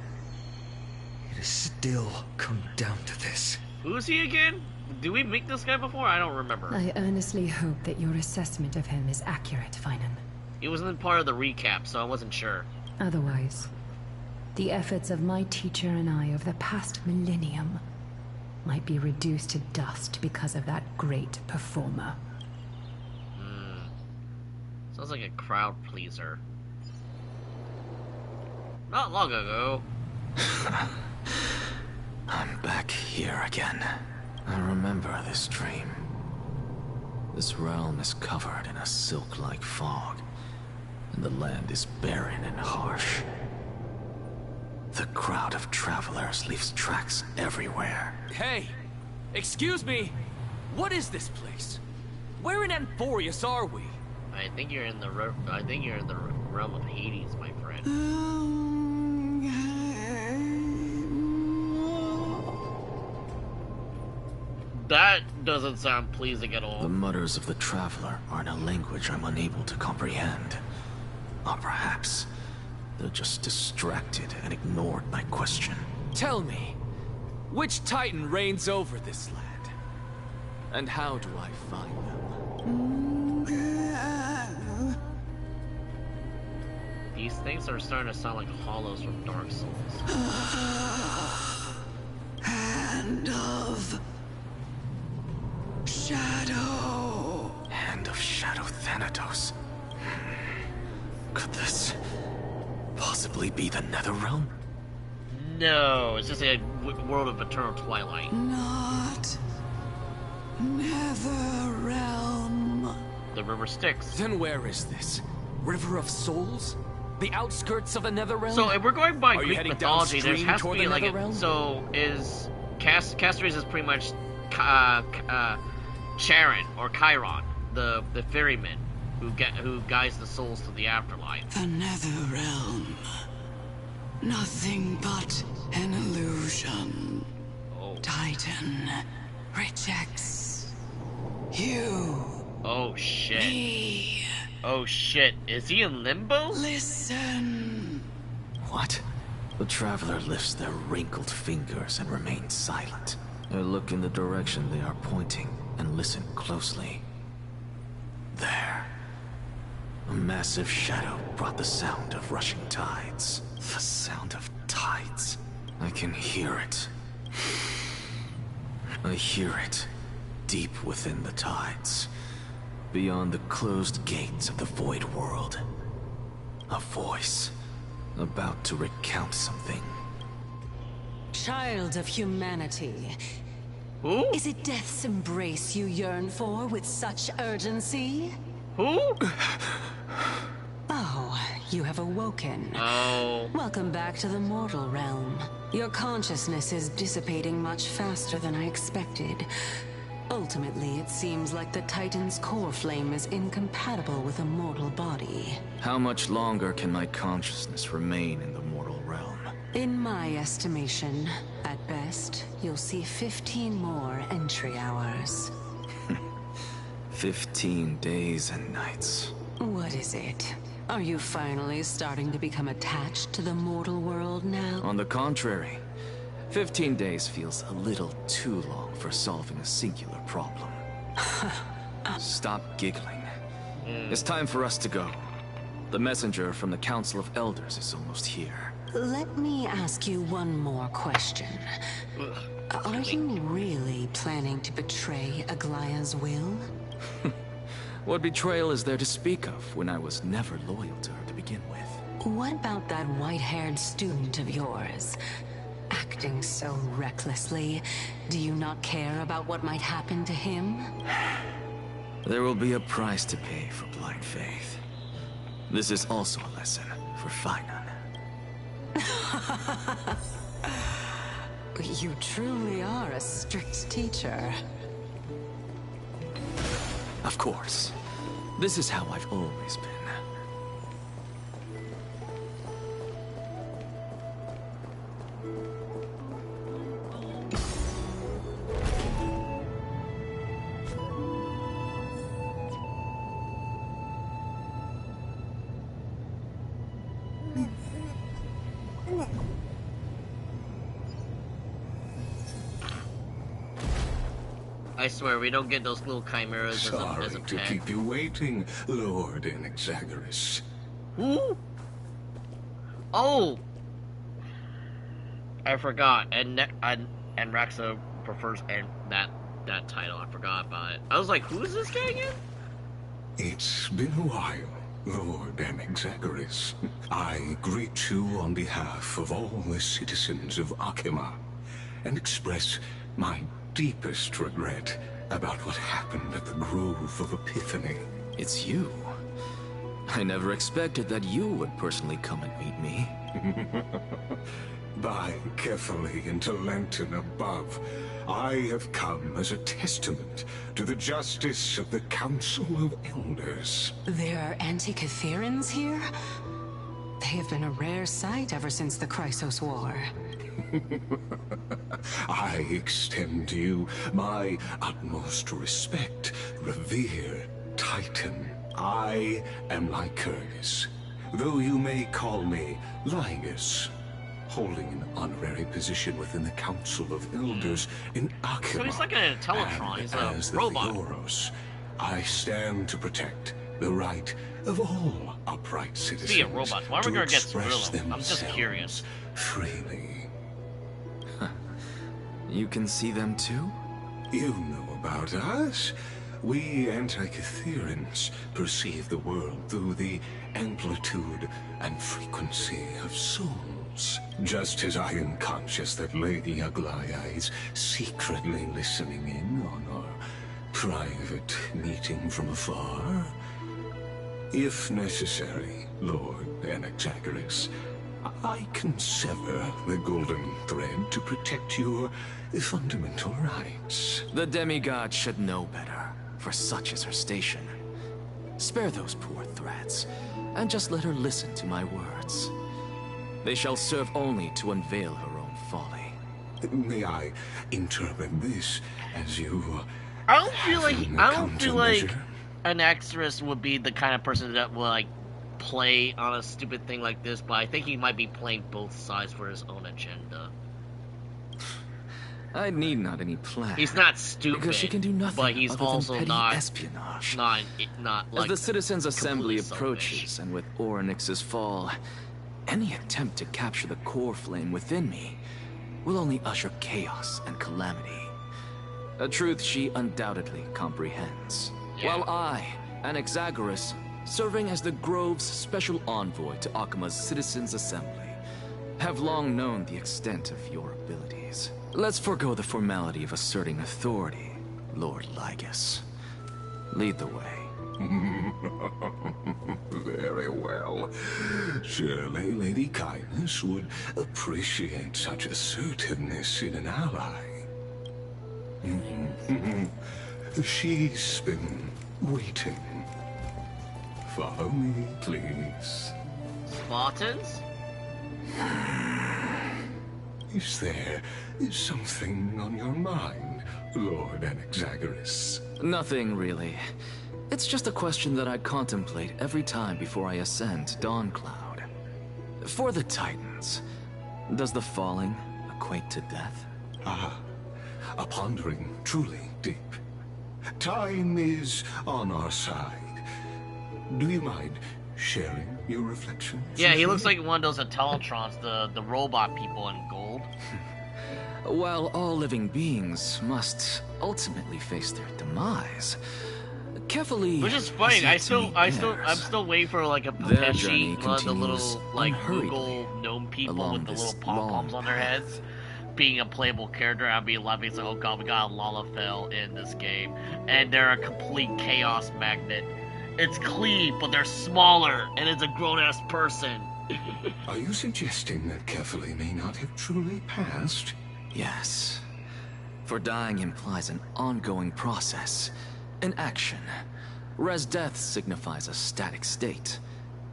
it has still come down to this. Who's he again? Did we meet this guy before? I don't remember. I earnestly hope that your assessment of him is accurate, Finan. He wasn't part of the recap, so I wasn't sure. Otherwise, the efforts of my teacher and I over the past millennium might be reduced to dust because of that great performer. So Sounds like a crowd pleaser. Not long ago. I'm back here again. I remember this dream. This realm is covered in a silk-like fog, and the land is barren and harsh. The crowd of travelers leaves tracks everywhere. Hey! Excuse me! What is this place? Where in Amphorius are we? I think you're in the realm of Hades, my friend. That doesn't sound pleasing at all. The mutters of the traveler are in a language I'm unable to comprehend. Or perhaps they're just distracted and ignored my question. Tell me, which Titan reigns over this land? And how do I find them? These things are starting to sound like hollows from Dark Souls. Hand of Shadow. Hand of Shadow Thanatos. Could this possibly be the Netherrealm? No, it's just a world of eternal twilight. Not Netherrealm. The river Styx. Then where is this? River of Souls? The outskirts of the Netherrealm? So if we're going by Are you Greek heading mythology, there downstream has to toward be the like Netherrealm? so is Castorice is pretty much Charon or Chiron, the ferryman who guides the souls to the afterlife. The Netherrealm. Nothing but an illusion. Oh. Titan rejects you. Oh shit. Me. Oh shit. Is he in limbo? Listen. What? The traveler lifts their wrinkled fingers and remains silent. I look in the direction they are pointing and listen closely. There. A massive shadow brought the sound of rushing tides. The sound of tides. I can hear it. I hear it deep within the tides, beyond the closed gates of the void world. A voice about to recount something. Child of humanity, Who? is it death's embrace you yearn for with such urgency? Who? Oh, you have awoken. Oh. Welcome back to the mortal realm. Your consciousness is dissipating much faster than I expected. Ultimately, it seems like the Titan's core flame is incompatible with a mortal body. How much longer can my consciousness remain in the mortal realm? In my estimation, at best, you'll see 15 more entry hours. 15 days and nights. What is it? Are you finally starting to become attached to the mortal world now? On the contrary, 15 days feels a little too long for solving a singular problem. Stop giggling. It's time for us to go. The messenger from the Council of Elders is almost here. Let me ask you one more question. Are you really planning to betray Aglaya's will? What betrayal is there to speak of when I was never loyal to her to begin with? What about that white-haired student of yours? Acting so recklessly, do you not care about what might happen to him? There will be a price to pay for blind faith. This is also a lesson for Finan. You truly are a strict teacher. Of course. This is how I've always been. I swear, we don't get those little chimeras Sorry as a to pet. keep you waiting, Lord Anaxagoras. Who? Oh! I forgot. And Raxa prefers that title. I forgot about it. I was like, who is this guy again? It's been a while. Lord Anaxa, I greet you on behalf of all the citizens of Akima, and express my deepest regret about what happened at the Grove of Epiphany. It's you. I never expected that you would personally come and meet me. By carefully into Lantern above, I have come as a testament to the justice of the Council of Elders. There are Antikytherans here? They have been a rare sight ever since the Chrysos War. I extend to you my utmost respect, revered Titan. I am Lycurgus, though you may call me Lygus, holding an honorary position within the Council of Elders in Akima. So he's like a Teletron, he's a robot. Theoros, I stand to protect the right of all upright citizens. Speaking of robots, why are we gonna get express through them? I'm just themselves curious. freely. You can see them too? You know about us. We Antikytherans perceive the world through the amplitude and frequency of souls. Just as I am conscious that Lady Aglaya is secretly listening in on our private meeting from afar. If necessary, Lord Anaxa, I can sever the golden thread to protect your fundamental rights. The demigod should know better, for such is her station. Spare those poor threats, and just let her listen to my words. They shall serve only to unveil her own folly. May I interpret this as you... I don't feel like countermeasure? Anaxarus would be the kind of person that would like play on a stupid thing like this, but I think he might be playing both sides for his own agenda. I need not any plan. He's not stupid, because she can do nothing but he's other also than petty not espionage. Not like As the Citizens' Assembly completely approaches, selfish. and with Orynyx's fall, any attempt to capture the core flame within me will only usher chaos and calamity. A truth she undoubtedly comprehends. Yeah. While I, Anaxagoras, serving as the Grove's special envoy to Akima's Citizens' Assembly, have long known the extent of your abilities. Let's forego the formality of asserting authority, Lord Lygus. Lead the way. Very well. Surely Lady Kindness would appreciate such assertiveness in an ally. She's been waiting. Follow me, please. Spartans? Is there something on your mind, Lord Anaxagoras? Nothing, really. It's just a question that I contemplate every time before I ascend Dawncloud. For the Titans, does the falling equate to death? Ah, a pondering truly deep. Time is on our side. Do you mind sharing your reflections? Yeah, with he me? looks like one of those Teletrons, the robot people in gold. While all living beings must ultimately face their demise, carefully. Which is funny. has yet to meet I'm theirs. still waiting for like a Their journey Pepeshi, one of the little continues like unhurriedly Google gnome people along with the this little pom poms long on their heads, being a playable character. I'd be laughing. It's like, oh god, we got a Lalafell in this game, and they're a complete chaos magnet. It's Cleve, but they're smaller, and it's a grown-ass person. Are you suggesting that Carefully may not have truly passed? Yes. For dying implies an ongoing process, an action. Res death signifies a static state,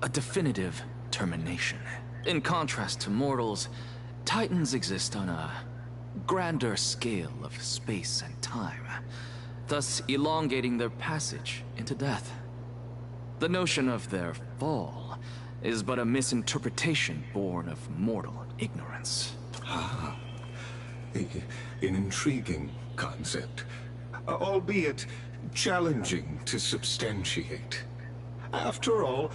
a definitive termination. In contrast to mortals, Titans exist on a grander scale of space and time, thus elongating their passage into death. The notion of their fall is but a misinterpretation born of mortal ignorance. Ah, an intriguing concept, albeit challenging to substantiate. After all,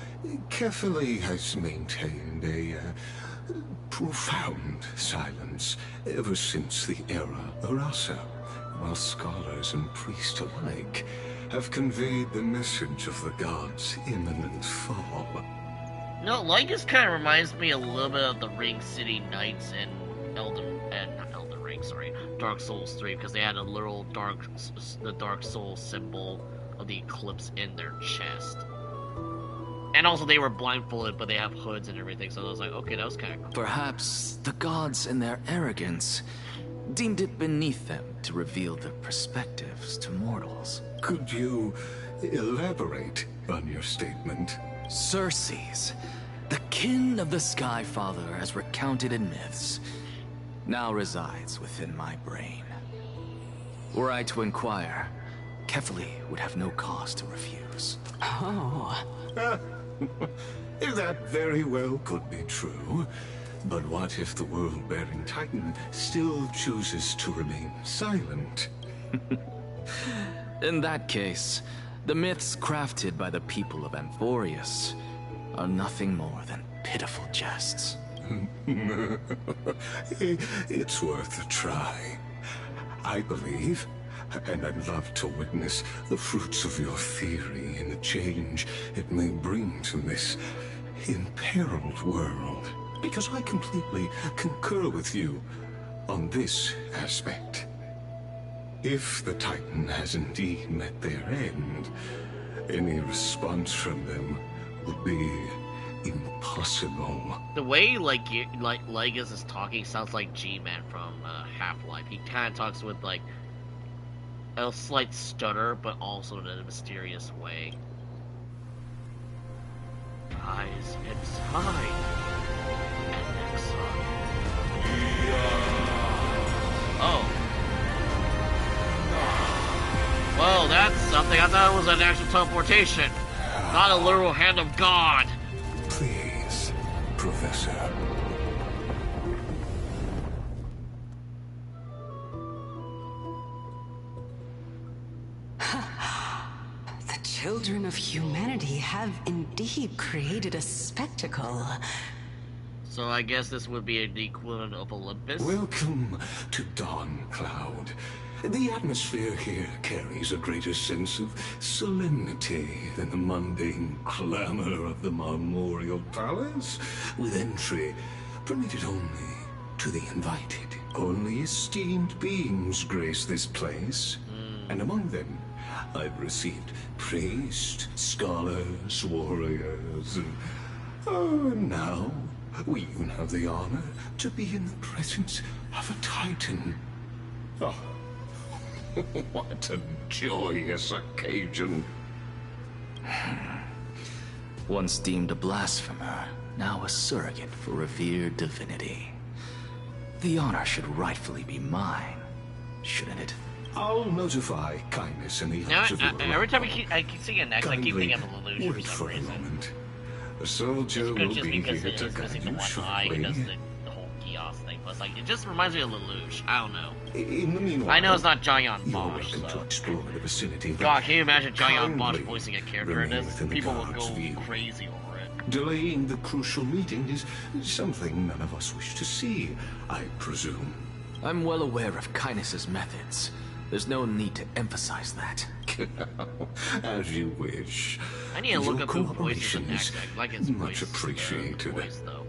Carefully has maintained a profound silence ever since the era Arasa, while scholars and priests alike have conveyed the message of the gods' imminent fall. No, Lycus kind of reminds me a little bit of the Ring City Knights and not Elden Ring, sorry, Dark Souls 3, because they had a little the Dark Soul symbol of the eclipse in their chest. And also they were blindfolded, but they have hoods and everything, so I was like, okay, that was kind of cool. Perhaps the gods in their arrogance deemed it beneath them to reveal their perspectives to mortals. Could you elaborate on your statement? Circes, the kin of the Sky Father as recounted in myths, now resides within my brain. Were I to inquire, Kefali would have no cause to refuse. Oh. That very well could be true. But what if the world-bearing Titan still chooses to remain silent? In that case, the myths crafted by the people of Amphorius are nothing more than pitiful jests. It's worth a try. I believe, and I'd love to witness the fruits of your theory and the change it may bring to this imperiled world. Because I completely concur with you on this aspect. If the Titan has indeed met their end, any response from them would be impossible. The way Lycus is talking sounds like G-Man from Half-Life. He kind of talks with like a slight stutter, but also in a mysterious way. Rise inside, Anaxa. Oh. Well, that's something. I thought it was an actual teleportation, not a literal hand of God. Please, Professor. The children of humanity have indeed created a spectacle. So I guess this would be the equivalent of Olympus. Welcome to Dawn Cloud. The atmosphere here carries a greater sense of solemnity than the mundane clamor of the Marmorial Palace, with entry permitted only to the invited. Only esteemed beings grace this place, and among them I've received priests, scholars, warriors, and now we even have the honor to be in the presence of a Titan. Oh. What a joyous occasion. Once deemed a blasphemer, now a surrogate for revered divinity. The honor should rightfully be mine, shouldn't it? I'll notify kindness in the Now, of your every time I keep seeing an X, I keep thinking of a Lelouch for wait some for a reason. moment. The soldier It's will just be because here it to is guide missing the you one eye, it does shortly. the whole kiosk thing. But it's like, it just reminds me of Lelouch. I don't know. In the meanwhile, I know it's not John you're Bosch, welcome to so. explore the vicinity. but God, can you imagine John Bosch kindly voicing a character in remain this? within the People would guard's go view. crazy over it. Delaying the crucial meeting is something none of us wish to see, I presume. I'm well aware of Kindness's methods. There's no need to emphasize that. As you wish. I need to look Your up who voices cooperation an is actor. Like his much voice, appreciated. voice, though.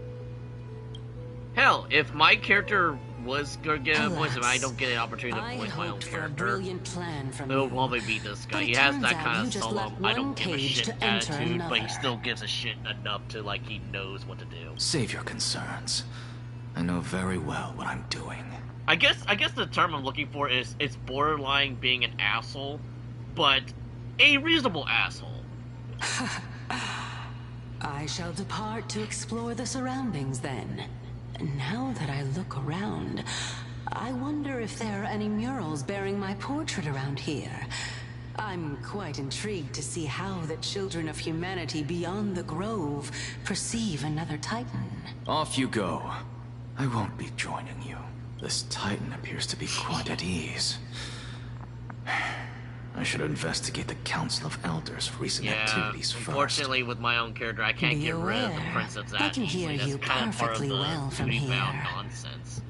Hell, if my character was gonna get a voice, and I don't get an opportunity I to voice my own hoped for a character, brilliant plan from it'll you. probably be this guy. But He it has turns that out kind you of just solo, let I don't one give a cage shit to enter attitude, but he another. still gives a shit enough to, like, he knows what to do. Save your concerns. I know very well what I'm doing. I guess the term I'm looking for is, it's borderline being an asshole, but a reasonable asshole. I shall depart to explore the surroundings then. Now that I look around, I wonder if there are any murals bearing my portrait around here. I'm quite intrigued to see how the children of humanity beyond the grove perceive another Titan. Off you go. I won't be joining you. This Titan appears to be quite at ease. I should investigate the Council of Elders' recent activities first. Unfortunately, with my own character, I can't Be get rid of the aware. princess I that can hear easily. you That's kind of part of perfectly the well from duty-bound here. nonsense.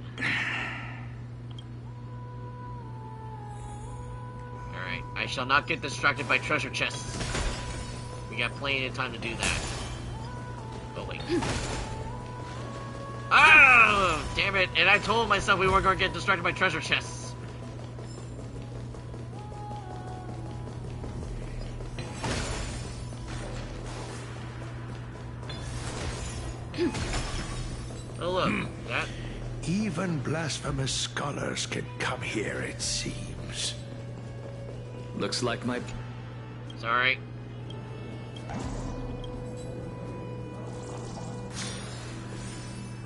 Alright, I shall not get distracted by treasure chests. We got plenty of time to do that. Oh, wait. Oh, damn it. And I told myself we weren't going to get distracted by treasure chests. Oh, look. That. Even blasphemous scholars can come here, it seems. Looks like my... Sorry.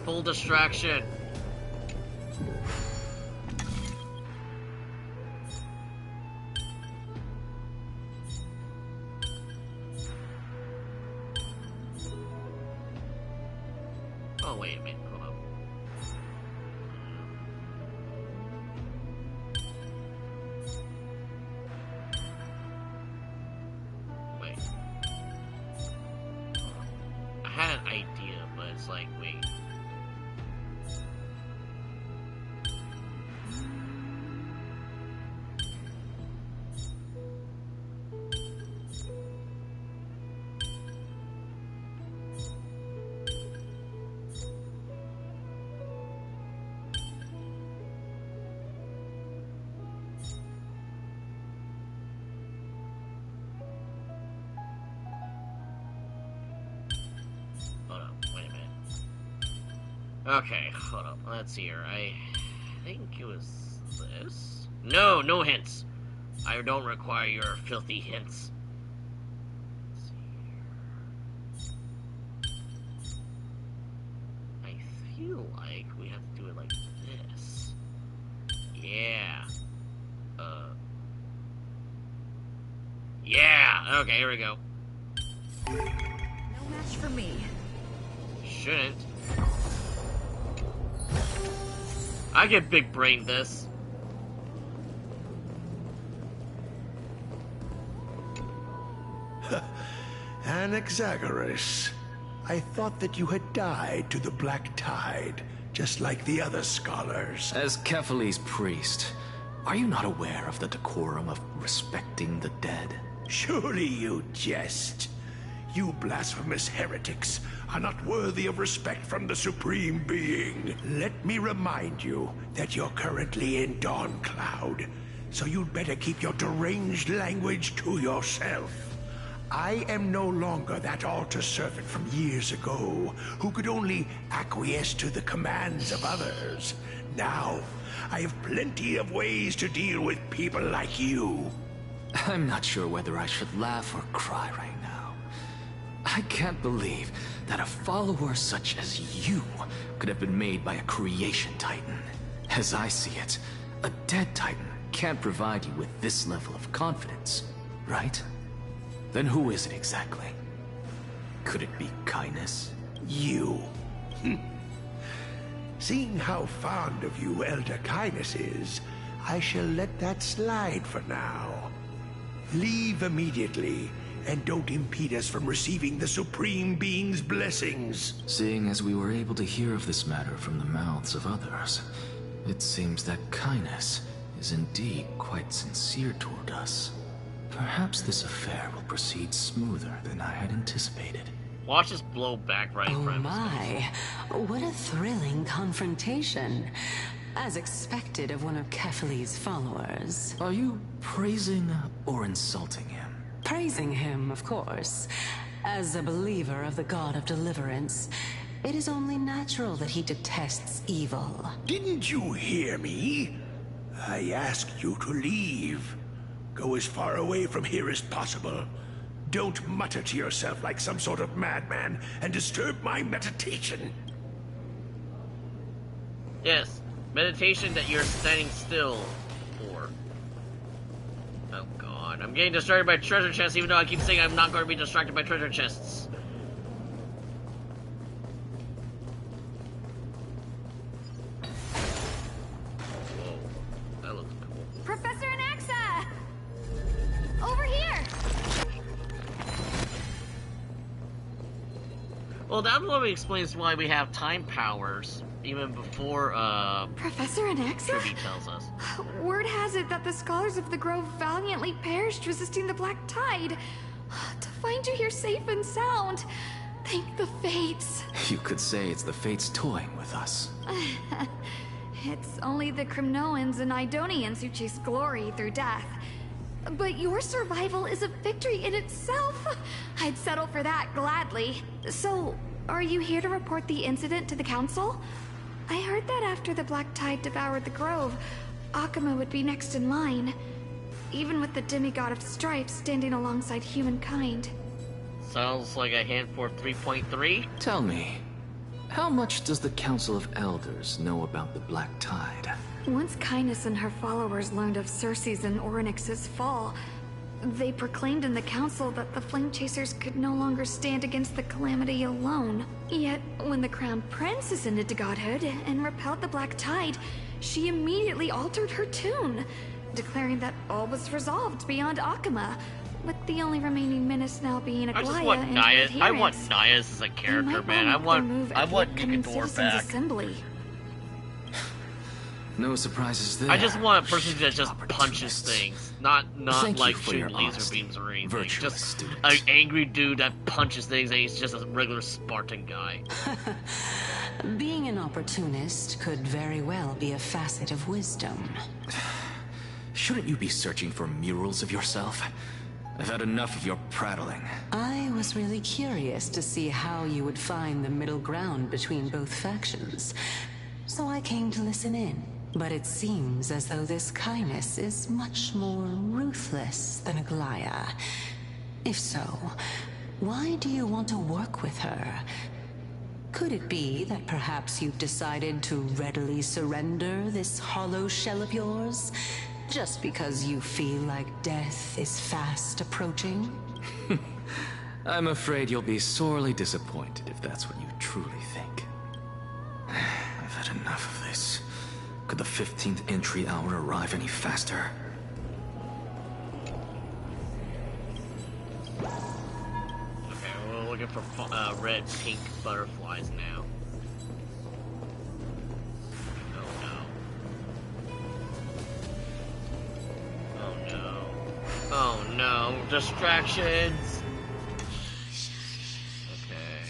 Full distraction. Oh, wait a minute. Hold on. Wait. I had an idea, but it's like, wait. Okay, hold up. Let's see here. I think it was this? No, no hints. I don't require your filthy hints. Let's see here. I feel like we have to do it like this. Yeah. Yeah! Okay, here we go. No match for me. Shouldn't. I get big brain this. Anaxagoras, I thought that you had died to the Black Tide, just like the other scholars. As Kefali's priest, are you not aware of the decorum of respecting the dead? Surely you jest. You blasphemous heretics are not worthy of respect from the Supreme Being. Let me remind you that you're currently in Dawn Cloud, so you'd better keep your deranged language to yourself. I am no longer that altar servant from years ago who could only acquiesce to the commands of others. Now, I have plenty of ways to deal with people like you. I'm not sure whether I should laugh or cry right now. I can't believe that a follower such as you could have been made by a creation titan. As I see it, a dead titan can't provide you with this level of confidence, right? Then who is it exactly? Could it be kindness? You. Seeing how fond of you Elder Kindness is, I shall let that slide for now. Leave immediately, and don't impede us from receiving the Supreme Being's blessings. Seeing as we were able to hear of this matter from the mouths of others, it seems that Kindness is indeed quite sincere toward us. Perhaps this affair will proceed smoother than I had anticipated. Watch us blow back right in front of us. Oh my, what a thrilling confrontation. As expected of one of Kefali's followers. Are you praising or insulting him? Praising him, of course. As a believer of the God of Deliverance, it is only natural that he detests evil. Didn't you hear me? I asked you to leave. Go as far away from here as possible. Don't mutter to yourself like some sort of madman and disturb my meditation. Yes. Meditation that you're standing still for. Oh god. I'm getting distracted by treasure chests even though I keep saying I'm not going to be distracted by treasure chests. Whoa. That looks cool. Professor Anaxa! Over here! Well, that probably explains why we have time powers. even before Professor Anaxa? Tribute tells us. Word has it that the scholars of the Grove valiantly perished resisting the Black Tide. To find you here safe and sound, thank the Fates. You could say it's the Fates toying with us. It's only the Crimnoans and Idonians who chase glory through death. But your survival is a victory in itself. I'd settle for that gladly. So, are you here to report the incident to the Council? I heard that after the Black Tide devoured the Grove, Akuma would be next in line. Even with the demigod of strife standing alongside humankind. Sounds like a hand for 3.3? Tell me, how much does the Council of Elders know about the Black Tide? Once Kindness and her followers learned of Circe's and Orynyx's fall, they proclaimed in the council that the Flame Chasers could no longer stand against the calamity alone. Yet, when the Crown Prince ascended to godhood and repelled the Black Tide, she immediately altered her tune, declaring that all was resolved beyond Akuma, with the only remaining menace now being Aglaya. I just want Naias. I want Naias as a character, man. I want Nikador back. Assembly. No surprises there. I just want a person that just punches things, not Thank like you for shooting your laser honesty, beams or anything. virtuous Just student. an angry dude that punches things, and he's just a regular Spartan guy. Being an opportunist could very well be a facet of wisdom. Shouldn't you be searching for murals of yourself? I've had enough of your prattling. I was really curious to see how you would find the middle ground between both factions, so I came to listen in. But it seems as though this Kindness is much more ruthless than Aglaya. If so, why do you want to work with her? Could it be that perhaps you've decided to readily surrender this hollow shell of yours? Just because you feel like death is fast approaching? I'm afraid you'll be sorely disappointed if that's what you truly think. I've had enough of this. Could the 15th entry hour arrive any faster? Okay, we're looking for red, pink butterflies now. Oh no, distractions! Okay.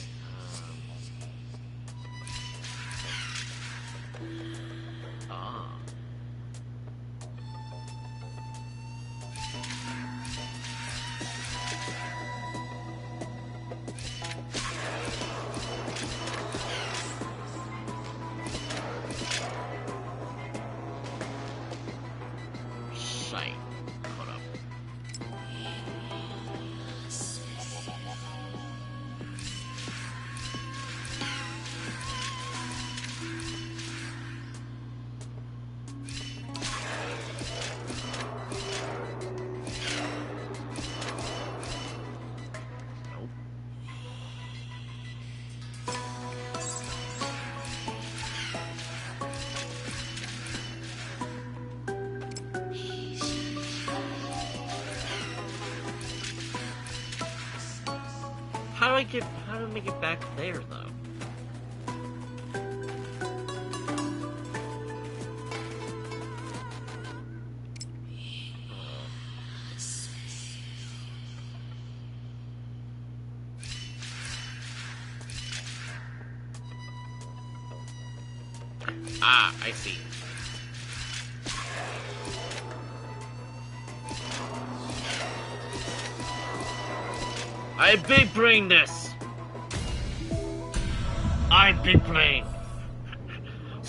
Shite. Hold up. How do I make it back there, though? Ah, I see. I big brain this. I big brain.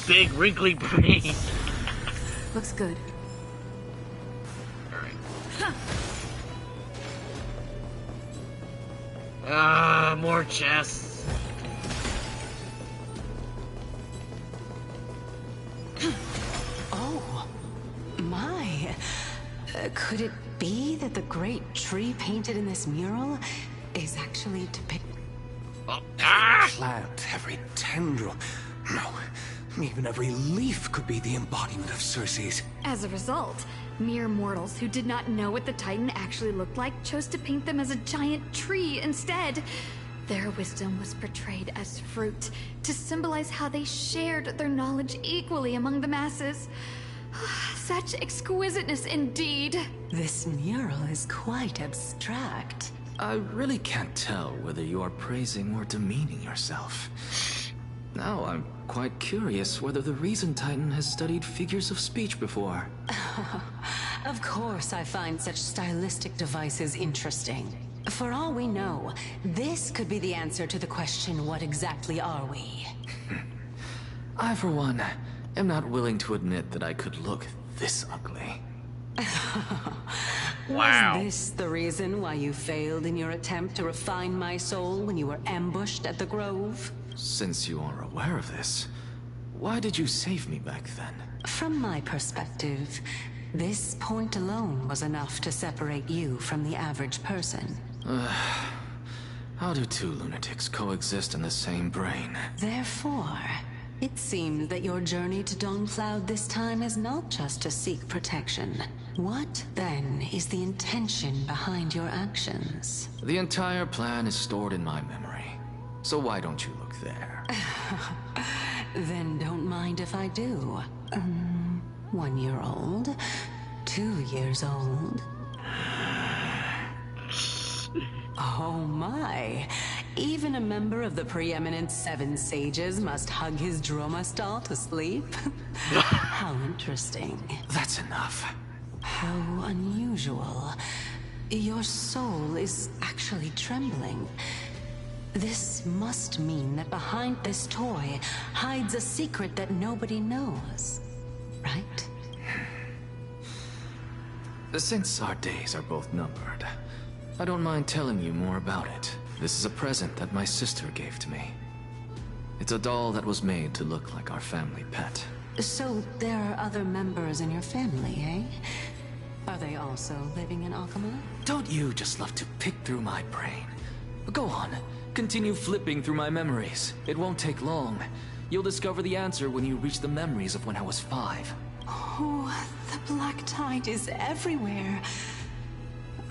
Big wrinkly brain. Looks good. Alright. Ah, more chests. Oh, my. Could it be that the great tree painted in this mural is actually depicted? Oh, ah! Plant, every tendril. No, even every leaf could be the embodiment of Circe's. As a result, mere mortals who did not know what the Titan actually looked like chose to paint them as a giant tree instead. Their wisdom was portrayed as fruit, to symbolize how they shared their knowledge equally among the masses. Such exquisiteness indeed. This mural is quite abstract. I really can't tell whether you are praising or demeaning yourself. Now I'm quite curious whether the Reason Titan has studied figures of speech before. Of course I find such stylistic devices interesting. For all we know, this could be the answer to the question, what exactly are we? I, for one, am not willing to admit that I could look this ugly. Wow. Was this the reason why you failed in your attempt to refine my soul when you were ambushed at the Grove? Since you are aware of this, why did you save me back then? From my perspective, this point alone was enough to separate you from the average person. How do two lunatics coexist in the same brain? Therefore, it seems that your journey to Dawnfloud this time is not just to seek protection. What, then, is the intention behind your actions? The entire plan is stored in my memory. So why don't you look there? Then don't mind if I do. 1 year old? 2 years old? Oh my! Even a member of the preeminent 7 sages must hug his droma stall to sleep? How interesting. That's enough. How unusual. Your soul is actually trembling. This must mean that behind this toy hides a secret that nobody knows, right? Since our days are both numbered, I don't mind telling you more about it. This is a present that my sister gave to me. It's a doll that was made to look like our family pet. So there are other members in your family, eh? Are they also living in Alchema? Don't you just love to pick through my brain? Go on, continue flipping through my memories. It won't take long. You'll discover the answer when you reach the memories of when I was 5. Oh, the black tide is everywhere.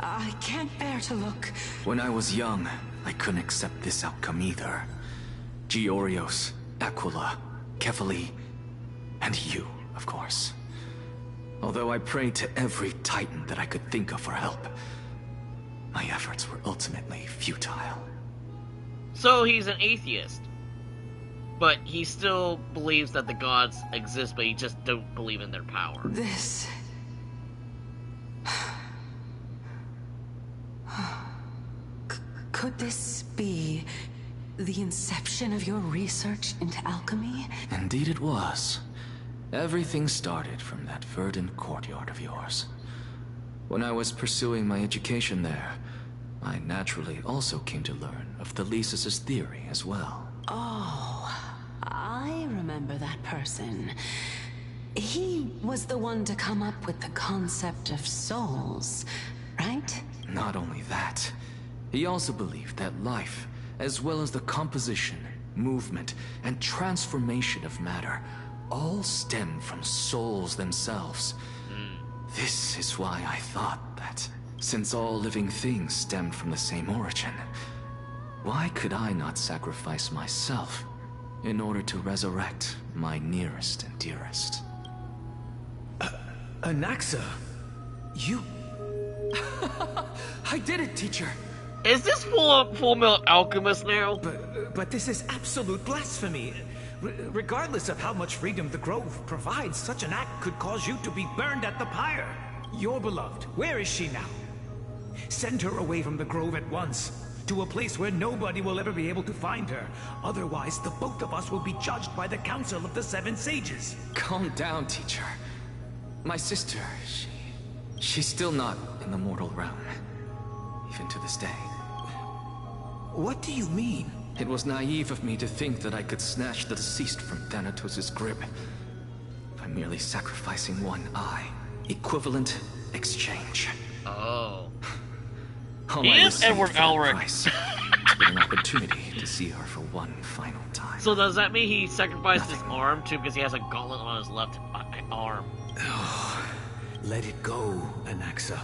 I can't bear to look. When I was young, I couldn't accept this outcome either. Georios, Aquila, Kefali, and you, of course. Although I prayed to every titan that I could think of for help, my efforts were ultimately futile. So he's an atheist. But he still believes that the gods exist, but he just don't believe in their power. This... Could this be the inception of your research into alchemy? Indeed it was. Everything started from that verdant courtyard of yours. When I was pursuing my education there, I naturally also came to learn of Thelesis' theory as well. Oh, I remember that person. He was the one to come up with the concept of souls, right? Not only that, he also believed that life, as well as the composition, movement, and transformation of matter, all stem from souls themselves. This is why I thought that, since all living things stemmed from the same origin, why could I not sacrifice myself in order to resurrect my nearest and dearest? Anaxa, you... I did it, teacher! Is this Full Metal Alchemist now? But this is absolute blasphemy. Regardless of how much freedom the Grove provides, such an act could cause you to be burned at the pyre. Your beloved, where is she now? Send her away from the Grove at once, to a place where nobody will ever be able to find her. Otherwise, the both of us will be judged by the Council of the 7 Sages. Calm down, teacher. My sister, she's still not in the mortal realm, even to this day. What do you mean? It was naive of me to think that I could snatch the deceased from Thanatos' grip by merely sacrificing one eye. Equivalent exchange. Oh. All He I is Edward received for that Elric. price was an opportunity to see her for one final time. So does that mean he sacrificed his arm too because he has a gauntlet on his left arm? Let it go, Anaxa.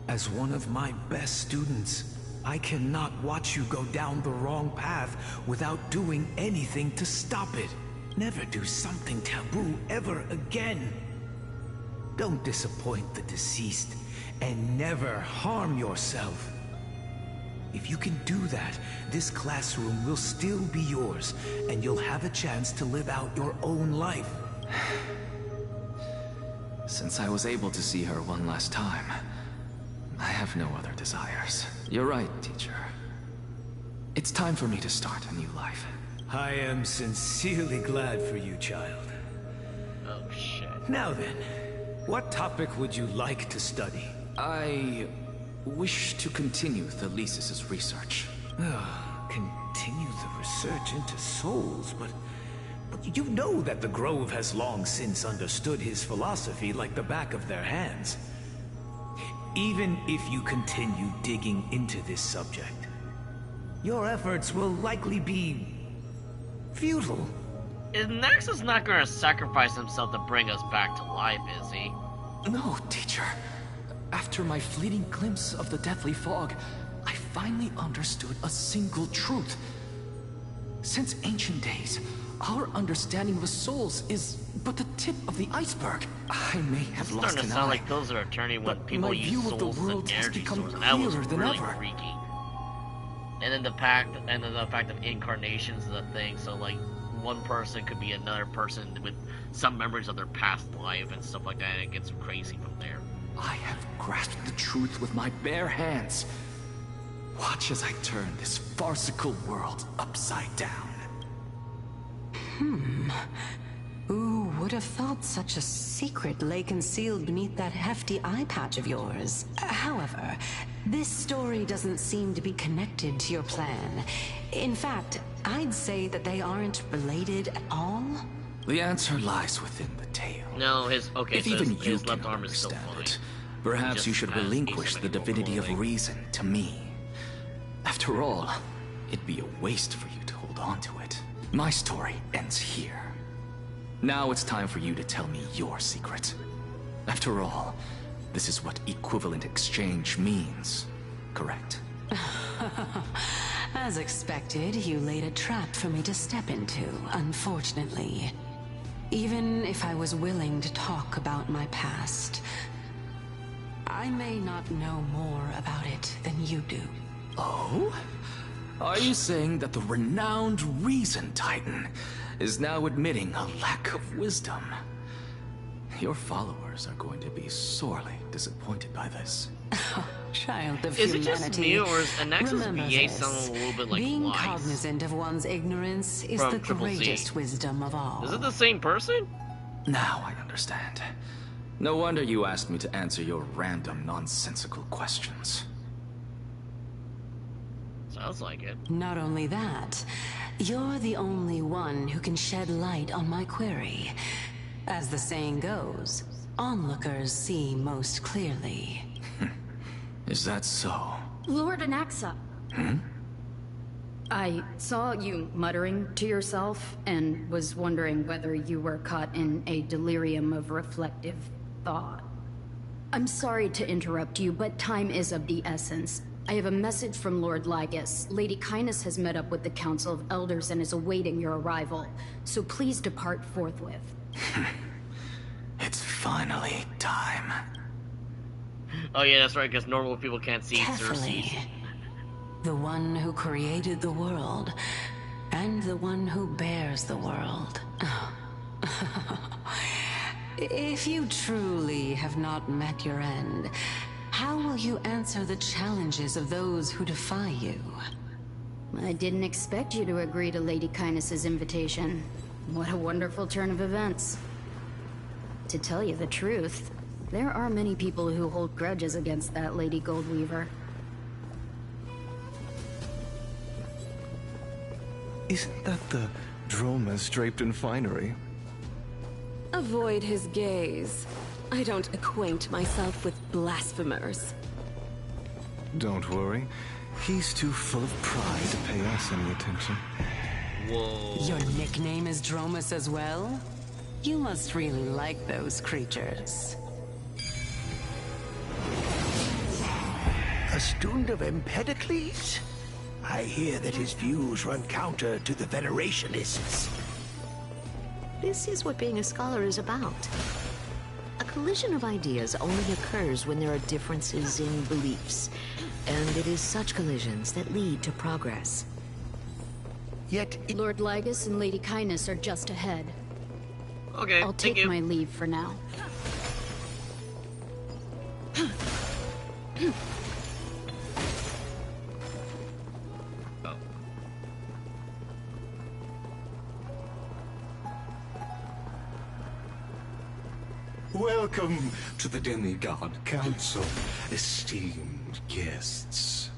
As one of my best students, I cannot watch you go down the wrong path without doing anything to stop it. Never do something taboo ever again. Don't disappoint the deceased, and never harm yourself. If you can do that, this classroom will still be yours, and you'll have a chance to live out your own life. Since I was able to see her one last time, I have no other desires. You're right, teacher. It's time for me to start a new life. I am sincerely glad for you, child. Oh, shit. Now then, what topic would you like to study? I wish to continue Thelesis' research. Continue the research into souls, but you know that the Grove has long since understood his philosophy like the back of their hands. Even if you continue digging into this subject, your efforts will likely be futile. Anaxa's not gonna sacrifice himself to bring us back to life, is he? No, teacher. After my fleeting glimpse of the deathly fog, I finally understood a single truth. Since ancient days, our understanding of the souls is but the tip of the iceberg. I may have lost starting to an sound eye, like those are turning when but people my use view of the souls world as has energy become sources, and that was clearer than really ever. freaky. And then the fact of incarnations is a thing, so like one person could be another person with some memories of their past life and stuff like that, and it gets crazy from there. I have grasped the truth with my bare hands. Watch as I turn this farcical world upside down. Who would have thought such a secret lay concealed beneath that hefty eye patch of yours? However, this story doesn't seem to be connected to your plan. In fact, I'd say that they aren't related at all. The answer lies within the tale. No, his If so even his you left can arm is still understand fine. it, perhaps Just you should has relinquish the asymmetrical divinity of rolling. reason to me. After all, it'd be a waste for you to hold on to it. My story ends here. Now it's time for you to tell me your secret. After all, this is what equivalent exchange means, correct? As expected, you laid a trap for me to step into, unfortunately. Even if I was willing to talk about my past, I may not know more about it than you do. Oh? Are you saying that the renowned Reason Titan is now admitting a lack of wisdom? Your followers are going to be sorely disappointed by this. Child of Is it humanity. just me, or is Anaxa's Remember VA this. sounding a little bit like Being lies? cognizant of one's ignorance is From the Triple Z. greatest wisdom of all. Is it the same person? Now I understand. No wonder you asked me to answer your random, nonsensical questions. Sounds like it. Not only that, you're the only one who can shed light on my query. As the saying goes, onlookers see most clearly. Is that so? Lord Anaxa. I saw you muttering to yourself and was wondering whether you were caught in a delirium of reflective thought. I'm sorry to interrupt you, but time is of the essence. I have a message from Lord Lygus. Lady Kindness has met up with the Council of Elders and is awaiting your arrival, so please depart forthwith. It's finally time. Oh yeah, that's right, because normal people can't see Carefully. Xerxes. The one who created the world, and the one who bears the world. If you truly have not met your end, how will you answer the challenges of those who defy you? I didn't expect you to agree to Lady Kindness's invitation. What a wonderful turn of events. To tell you the truth, there are many people who hold grudges against that Lady Goldweaver. Isn't that the Dromas draped in finery? Avoid his gaze. I don't acquaint myself with blasphemers. Don't worry. He's too full of pride to pay us any attention. Whoa. Your nickname is Dromas as well? You must really like those creatures. A student of Empedocles? I hear that his views run counter to the Venerationists. This is what being a scholar is about. A collision of ideas only occurs when there are differences in beliefs, and it is such collisions that lead to progress. Yet Lord Lygus and Lady Kindness are just ahead. Okay, I'll take my leave for now. Welcome to the Demigod Council, esteemed guests.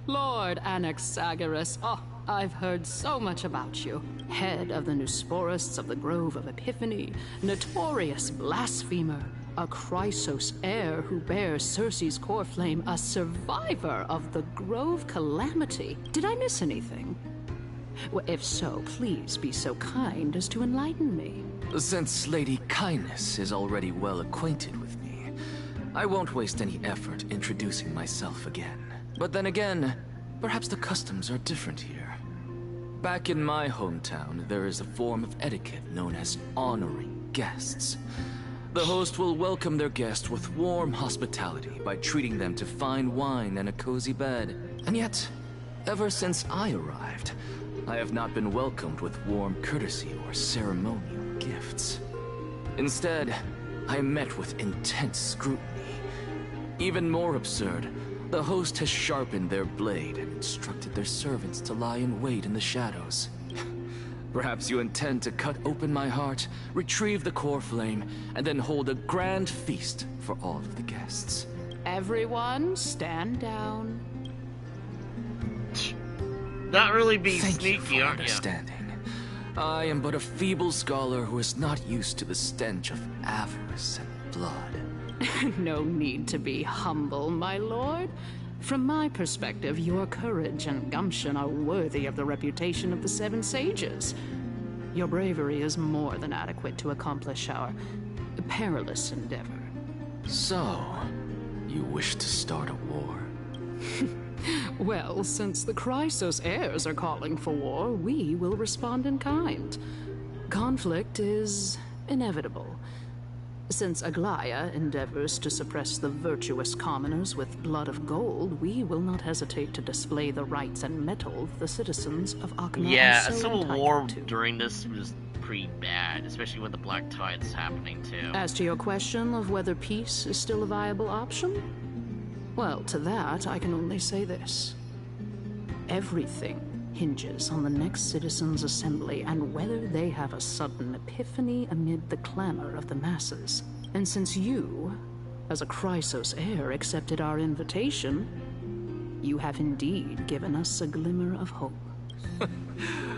Lord Anaxagoras, oh, I've heard so much about you. Head of the Nusporists of the Grove of Epiphany, notorious blasphemer, a Chrysos heir who bears Circe's core flame, a survivor of the Grove Calamity. Did I miss anything? Well, if so, please be so kind as to enlighten me. Since Lady Kindness is already well acquainted with me, I won't waste any effort introducing myself again. But then again, perhaps the customs are different here. Back in my hometown, there is a form of etiquette known as honoring guests. The host will welcome their guest with warm hospitality by treating them to fine wine and a cozy bed. And yet, ever since I arrived, I have not been welcomed with warm courtesy or ceremonial gifts. Instead, I am met with intense scrutiny. Even more absurd, the host has sharpened their blade and instructed their servants to lie in wait in the shadows. Perhaps you intend to cut open my heart, retrieve the core flame, and then hold a grand feast for all of the guests. Everyone, stand down. Not really being Thank you sneaky, for aren't you? understanding. I am but a feeble scholar who is not used to the stench of avarice and blood. No need to be humble, my lord. From my perspective, your courage and gumption are worthy of the reputation of the Seven Sages. Your bravery is more than adequate to accomplish our perilous endeavor. So, you wish to start a war? Well, since the Chrysos heirs are calling for war, we will respond in kind. Conflict is inevitable. Since Aglaya endeavors to suppress the virtuous commoners with blood of gold, we will not hesitate to display the rights and mettle the citizens of Akama Yeah, are so Civil entitled War to. during this was pretty bad, especially when the Black Tide's happening too. As to your question of whether peace is still a viable option, well, to that I can only say this. Everything hinges on the next citizens' assembly and whether they have a sudden epiphany amid the clamor of the masses. And since you, as a Chrysos heir, accepted our invitation, you have indeed given us a glimmer of hope.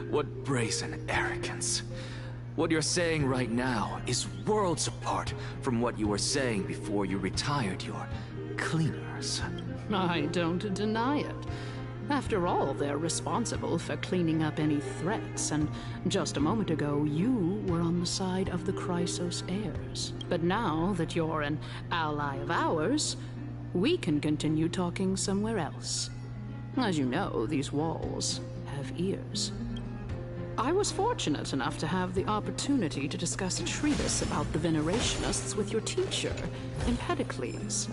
What brazen arrogance. What you're saying right now is worlds apart from what you were saying before you retired your cleaners. I don't deny it. After all, they're responsible for cleaning up any threats, and just a moment ago, you were on the side of the Chrysos heirs. But now that you're an ally of ours, we can continue talking somewhere else. As you know, these walls have ears. I was fortunate enough to have the opportunity to discuss a treatise about the Venerationists with your teacher, Empedocles.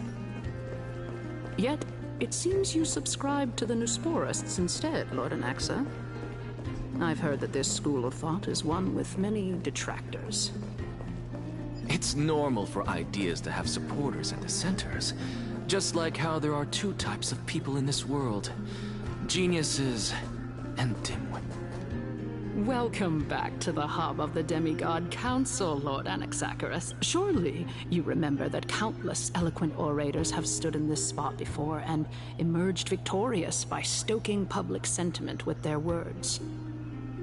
Yet, it seems you subscribe to the Nusporists instead, Lord Anaxa. I've heard that this school of thought is one with many detractors. It's normal for ideas to have supporters and dissenters, just like how there are two types of people in this world: geniuses and dimwits. Welcome back to the hub of the Demigod Council, Lord Anaxagoras. Surely you remember that countless eloquent orators have stood in this spot before and emerged victorious by stoking public sentiment with their words.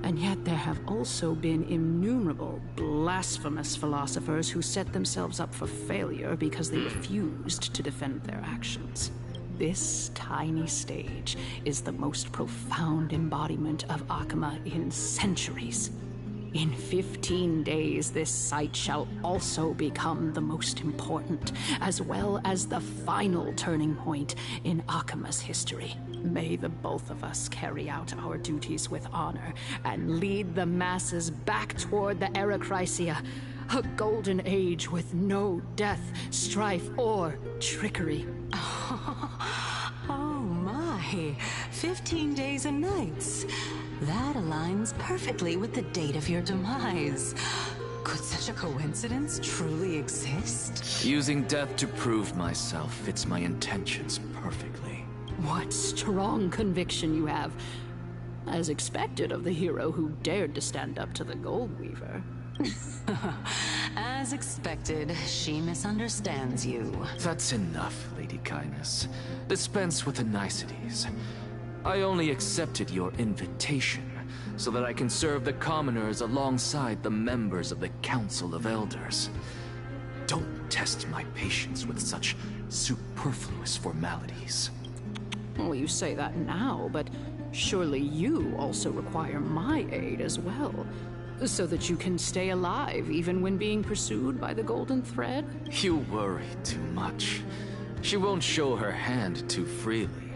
And yet there have also been innumerable blasphemous philosophers who set themselves up for failure because they refused to defend their actions. This tiny stage is the most profound embodiment of Akama in centuries. In 15 days, this site shall also become the most important, as well as the final turning point in Akima's history. May the both of us carry out our duties with honor and lead the masses back toward the Era Chrysia, a golden age with no death, strife, or trickery. Oh my, 15 days and nights. That aligns perfectly with the date of your demise. Could such a coincidence truly exist? Using death to prove myself fits my intentions perfectly. What strong conviction you have. As expected of the hero who dared to stand up to the Gold Weaver. As expected, she misunderstands you. That's enough, Lady Kindness. Dispense with the niceties. I only accepted your invitation so that I can serve the commoners alongside the members of the Council of Elders. Don't test my patience with such superfluous formalities. Well, you say that now, but surely you also require my aid as well, so that you can stay alive even when being pursued by the Golden Thread? You worry too much. She won't show her hand too freely,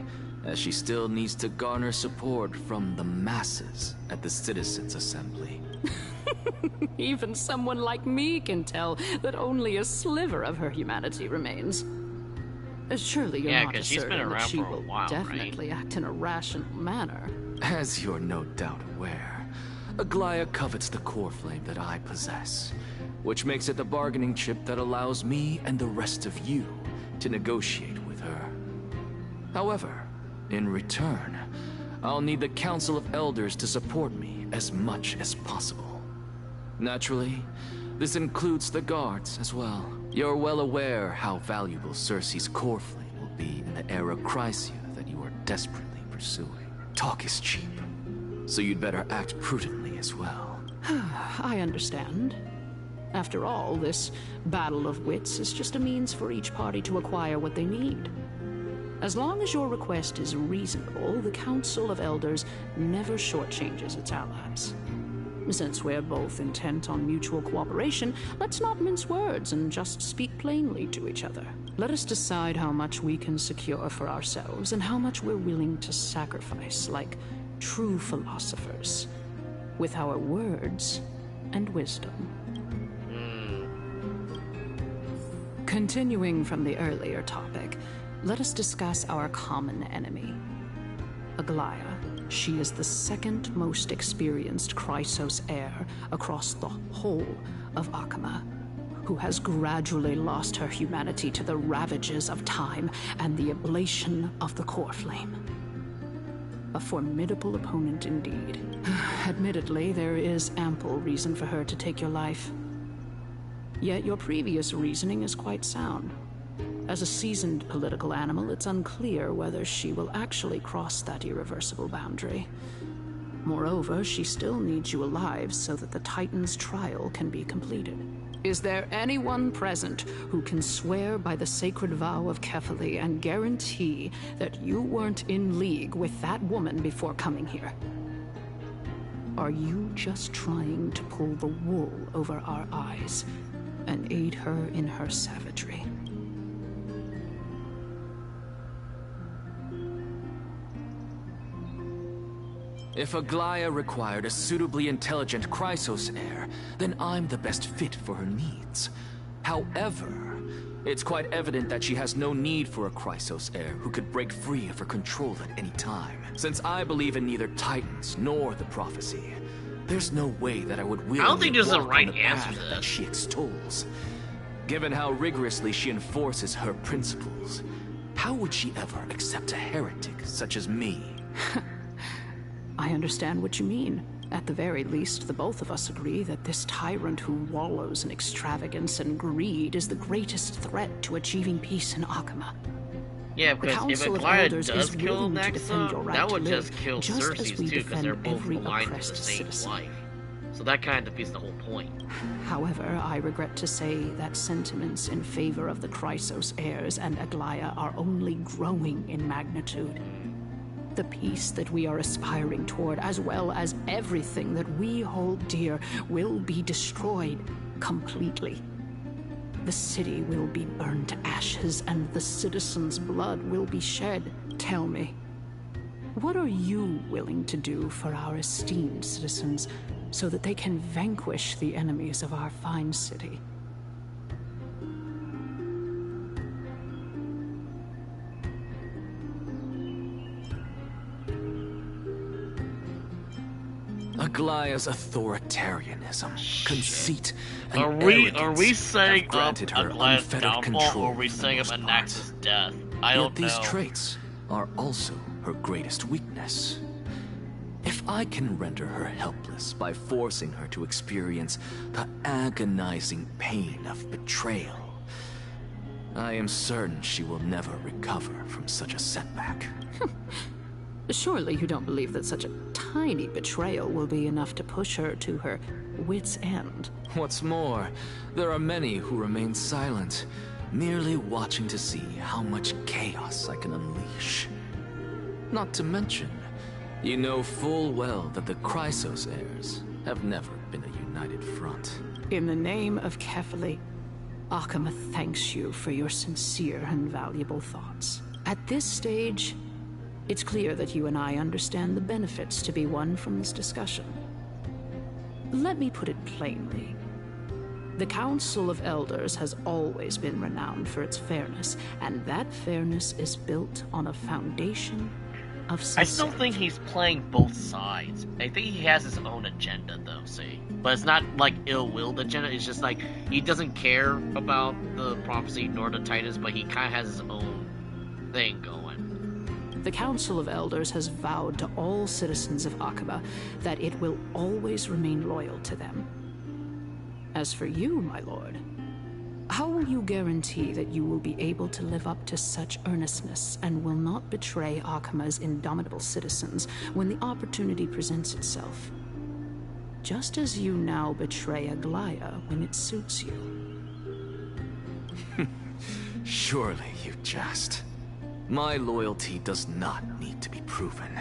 as she still needs to garner support from the masses at the Citizens' Assembly. Even someone like me can tell that only a sliver of her humanity remains. Surely you're not asserting that she will definitely act in a rational manner. As you're no doubt aware, Aglaya covets the core flame that I possess, which makes it the bargaining chip that allows me and the rest of you to negotiate with her. However, in return, I'll need the Council of Elders to support me as much as possible. Naturally, this includes the guards as well. You're well aware how valuable Cersei's core flame will be in the Era Chrysia that you are desperately pursuing. Talk is cheap, so you'd better act prudently as well. I understand. After all, this battle of wits is just a means for each party to acquire what they need. As long as your request is reasonable, the Council of Elders never shortchanges its allies. Since we're both intent on mutual cooperation, let's not mince words and just speak plainly to each other. Let us decide how much we can secure for ourselves and how much we're willing to sacrifice, like true philosophers, with our words and wisdom. Continuing from the earlier topic, let us discuss our common enemy. Aglaya. She is the second most experienced Chrysos heir across the whole of Akima, who has gradually lost her humanity to the ravages of time and the ablation of the core flame. A formidable opponent indeed. Admittedly, there is ample reason for her to take your life. Yet your previous reasoning is quite sound. As a seasoned political animal, it's unclear whether she will actually cross that irreversible boundary. Moreover, she still needs you alive so that the Titan's trial can be completed. Is there anyone present who can swear by the sacred vow of Kefali and guarantee that you weren't in league with that woman before coming here? Are you just trying to pull the wool over our eyes and aid her in her savagery? If Aglaya required a suitably intelligent Chrysos heir, then I'm the best fit for her needs. However, it's quite evident that she has no need for a Chrysos heir who could break free of her control at any time. Since I believe in neither Titans nor the prophecy, there's no way that I would willingly I don't think there's a walk right on the answer path to that this. she extols. Given how rigorously she enforces her principles, how would she ever accept a heretic such as me? I understand what you mean. At the very least, the both of us agree that this tyrant who wallows in extravagance and greed is the greatest threat to achieving peace in Akima. Yeah, The because if Council of Aglaya Elders does is kill willing to defend your Anaxa, right that to would live, just kill just as Cersei's we too, because they're defend both every aligned to the oppressed same citizen. life. So that kind of defeats the whole point. However, I regret to say that sentiments in favor of the Chrysos heirs and Aglaya are only growing in magnitude. the peace that we are aspiring toward, as well as everything that we hold dear, will be destroyed completely. The city will be burned to ashes, and the citizens' blood will be shed. Tell me, what are you willing to do for our esteemed citizens so that they can vanquish the enemies of our fine city? Aglaya's authoritarianism, conceit, and Are we setting have granted up her Aglaya's unfettered downfall, control or are we for the setting up most part. Anaxa's death? I Yet don't these know. traits are also her greatest weakness. If I can render her helpless by forcing her to experience the agonizing pain of betrayal, I am certain she will never recover from such a setback. Surely you don't believe that such a tiny betrayal will be enough to push her to her wit's end. What's more, there are many who remain silent, merely watching to see how much chaos I can unleash. Not to mention, you know full well that the Chrysos heirs have never been a united front. In the name of Kefali, Akama thanks you for your sincere and valuable thoughts. At this stage, it's clear that you and I understand the benefits to be won from this discussion. Let me put it plainly. The Council of Elders has always been renowned for its fairness, and that fairness is built on a foundation of sincerity. I still think he's playing both sides. I think he has his own agenda, though, see? But it's not, like, ill-willed agenda. It's just, like, he doesn't care about the prophecy nor the Titans, but he kind of has his own thing going. The Council of Elders has vowed to all citizens of Akaba that it will always remain loyal to them. As for you, my lord, how will you guarantee that you will be able to live up to such earnestness and will not betray Akama's indomitable citizens when the opportunity presents itself? Just as you now betray Aglaya when it suits you. Surely you jest. My loyalty does not need to be proven.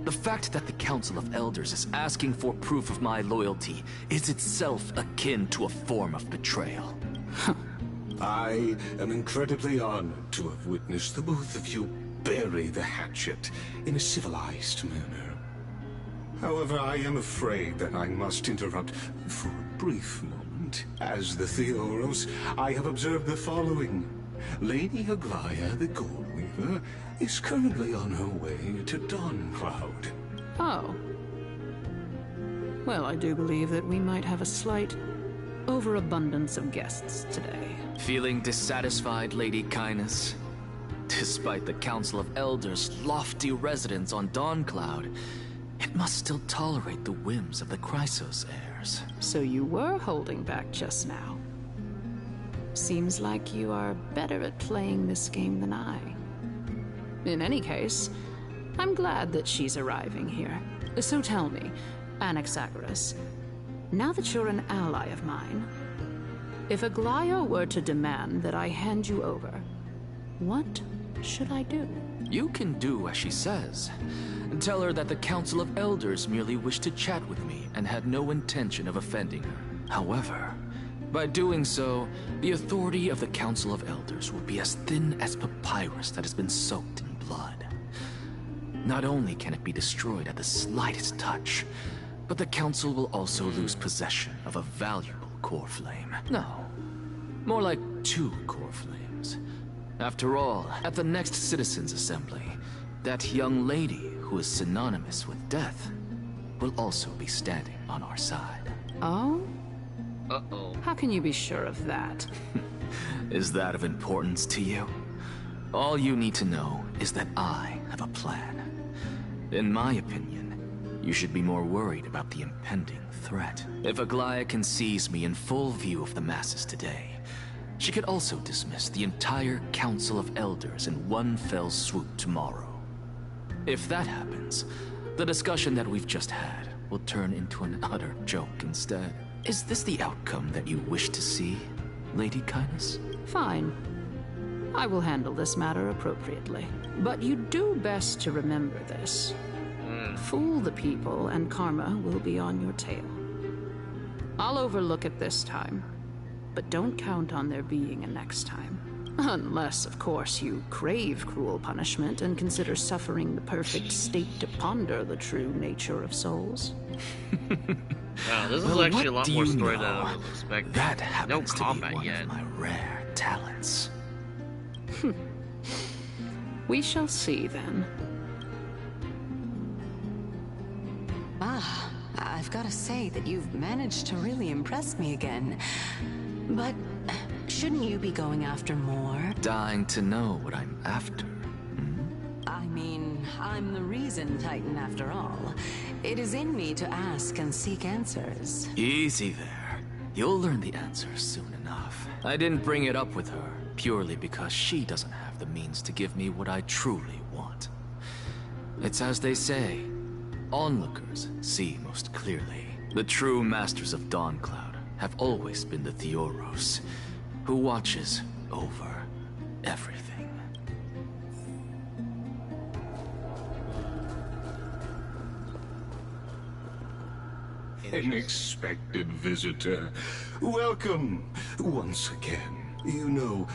The fact that the Council of Elders is asking for proof of my loyalty is itself akin to a form of betrayal. I am incredibly honored to have witnessed the both of you bury the hatchet in a civilized manner. However, I am afraid that I must interrupt for a brief moment. As the Theoros, I have observed the following. Lady Aglaya, the Gold Weaver, is currently on her way to Dawncloud. Oh. Well, I do believe that we might have a slight overabundance of guests today. Feeling dissatisfied, Lady Kindness? Despite the Council of Elders' lofty residence on Dawncloud, it must still tolerate the whims of the Chrysos heirs. So you were holding back just now. Seems like you are better at playing this game than I. In any case, I'm glad that she's arriving here. So tell me, Anaxagoras, now that you're an ally of mine, if Aglaya were to demand that I hand you over, what should I do? You can do as she says. Tell her that the Council of Elders merely wished to chat with me and had no intention of offending her. However, by doing so, the authority of the Council of Elders will be as thin as papyrus that has been soaked in blood. Not only can it be destroyed at the slightest touch, but the Council will also lose possession of a valuable core flame. No, more like 2 core flames. After all, at the next Citizens' Assembly, that young lady who is synonymous with death will also be standing on our side. Oh? Uh-oh. How can you be sure of that? Is that of importance to you? All you need to know is that I have a plan. In my opinion, you should be more worried about the impending threat. If Aglaya can seize me in full view of the masses today, she could also dismiss the entire Council of Elders in one fell swoop tomorrow. If that happens, the discussion that we've just had will turn into an utter joke instead. Is this the outcome that you wish to see, Lady Kindness? Fine. I will handle this matter appropriately. But you do best to remember this. Fool the people, and karma will be on your tail. I'll overlook it this time, but don't count on there being a next time. Unless, of course, you crave cruel punishment and consider suffering the perfect state to ponder the true nature of souls. Wow, this is actually a lot more story than I was expecting. That happens no combat to be one yet. of my rare talents. We shall see then. Ah, I've got to say that you've managed to really impress me again. But shouldn't you be going after more? Dying to know what I'm after. I mean, I'm the reason Titan after all. It is in me to ask and seek answers. Easy there. You'll learn the answers soon enough. I didn't bring it up with her purely because she doesn't have the means to give me what I truly want. It's as they say, onlookers see most clearly. The true masters of Dawncloud have always been the Theoros, who watches over everything. Unexpected visitor. Welcome once again. You know,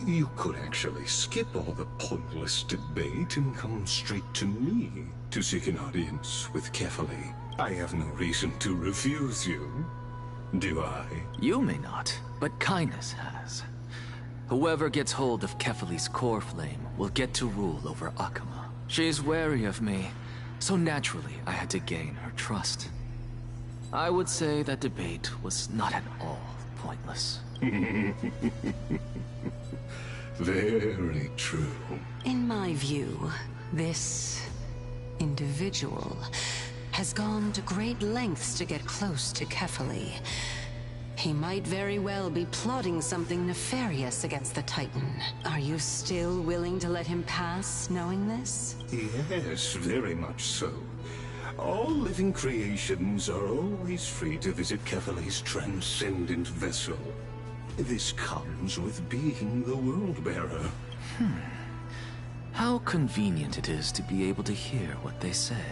you could actually skip all the pointless debate and come straight to me to seek an audience with Kefali. I have no reason to refuse you, do I? You may not, but kindness has. Whoever gets hold of Kefali's core flame will get to rule over Akama. She's wary of me, so naturally I had to gain her trust. I would say that debate was not at all pointless. Very true. In my view, this individual has gone to great lengths to get close to Kefali. He might very well be plotting something nefarious against the Titan. Are you still willing to let him pass, knowing this? Yes, very much so. All living creations are always free to visit Kefali's transcendent vessel. This comes with being the World-Bearer. How convenient it is to be able to hear what they say.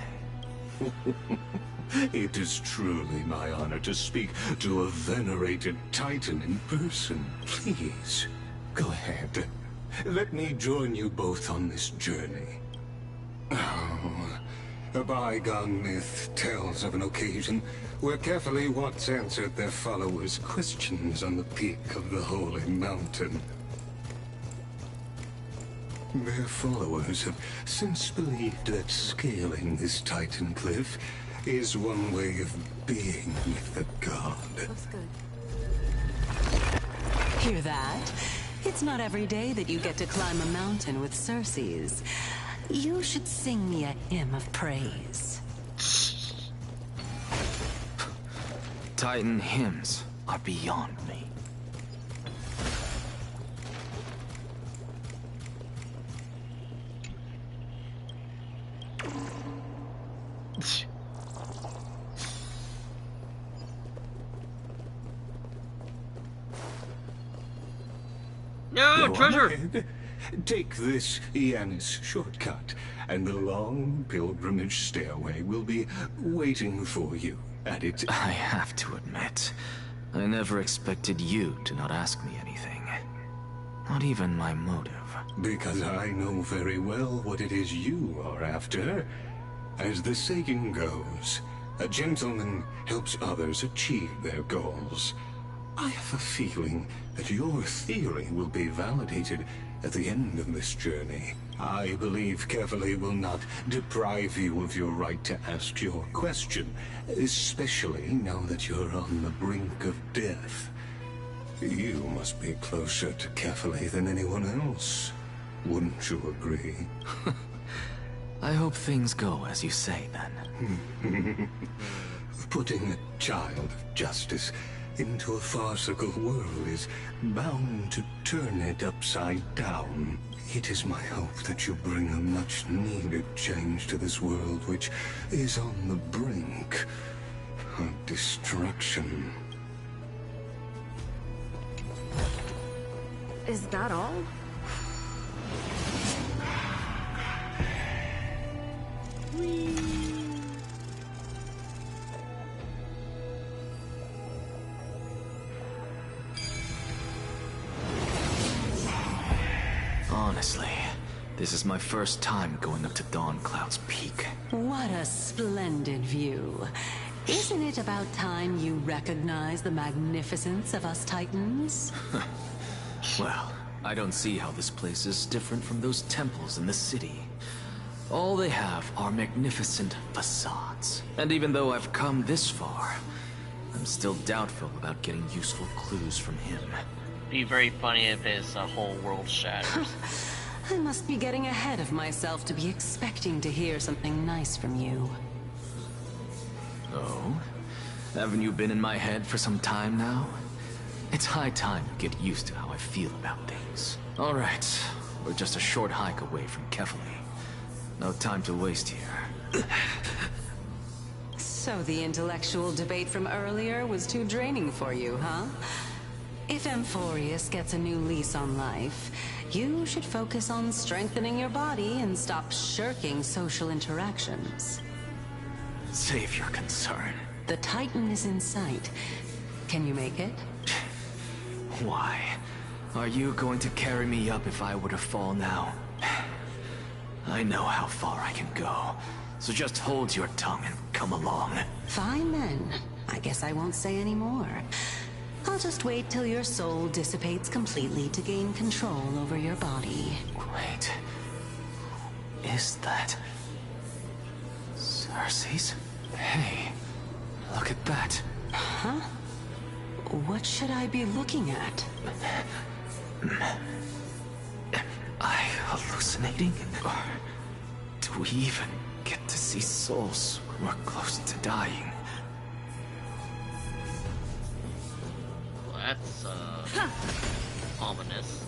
It is truly my honor to speak to a venerated Titan in person. Please, go ahead. Let me join you both on this journey. Oh, a bygone myth tells of an occasion where Kefali once answered their followers' questions on the peak of the Holy Mountain. Their followers have since believed that scaling this Titan cliff is one way of being with the god. That's good. Hear that? It's not every day that you get to climb a mountain with Circes. You should sing me a hymn of praise. Titan hymns are beyond me. No, treasure! Take this Yanis shortcut, and the long pilgrimage stairway will be waiting for you at its... I have to admit, I never expected you to not ask me anything. Not even my motive. Because I know very well what it is you are after. As the saying goes, a gentleman helps others achieve their goals. I have a feeling that your theory will be validated at the end of this journey. I believe Kefali will not deprive you of your right to ask your question, especially now that you're on the brink of death. You must be closer to Kefali than anyone else. Wouldn't you agree? I hope things go as you say, then. Putting a child of justice into a farcical world is bound to turn it upside down. It is my hope that you bring a much-needed change to this world, which is on the brink of destruction. Is that all? Honestly, this is my first time going up to Dawn Cloud's peak. What a splendid view. Isn't it about time you recognize the magnificence of us Titans? Well, I don't see how this place is different from those temples in the city. All they have are magnificent facades. And even though I've come this far, I'm still doubtful about getting useful clues from him. Be very funny if his whole world shatters. I must be getting ahead of myself to be expecting to hear something nice from you. Oh? Haven't you been in my head for some time now? It's high time you get used to how I feel about things. Alright, we're just a short hike away from Kefali. No time to waste here. So the intellectual debate from earlier was too draining for you, huh? If Amphorius gets a new lease on life, you should focus on strengthening your body and stop shirking social interactions. Save your concern. The Titan is in sight. Can you make it? Why? Are you going to carry me up if I were to fall now? I know how far I can go, so just hold your tongue and come along. Fine then. I guess I won't say any more. I'll just wait till your soul dissipates completely to gain control over your body. Wait. Is that... Circe's? Hey, look at that. Huh? What should I be looking at? Am I hallucinating? Or do we even get to see souls when we're close to dying? Well, that's, ominous.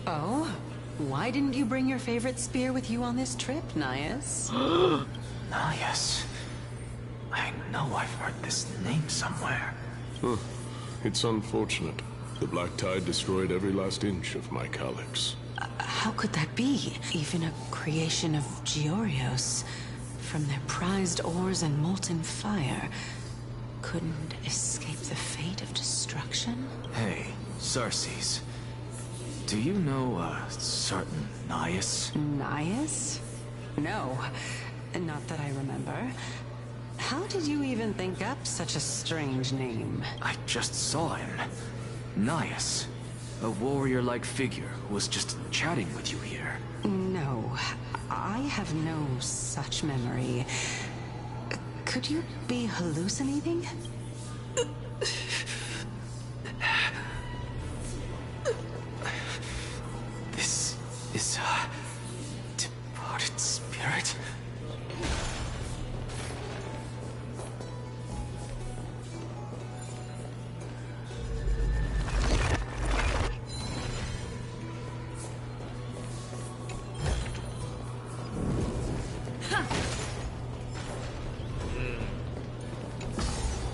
Oh? Why didn't you bring your favorite spear with you on this trip, Nias? Nias? I know I've heard this name somewhere. Huh. It's unfortunate. The Black Tide destroyed every last inch of my calyx. How could that be? Even a creation of Georios, from their prized ores and molten fire, couldn't escape the fate of destruction? Hey, Circe's. Do you know a certain Nias? Nias? No, not that I remember. How did you even think up such a strange name? I just saw him. Nias. A warrior-like figure who was just chatting with you here. No, I have no such memory. Could you be hallucinating? This is a departed spirit.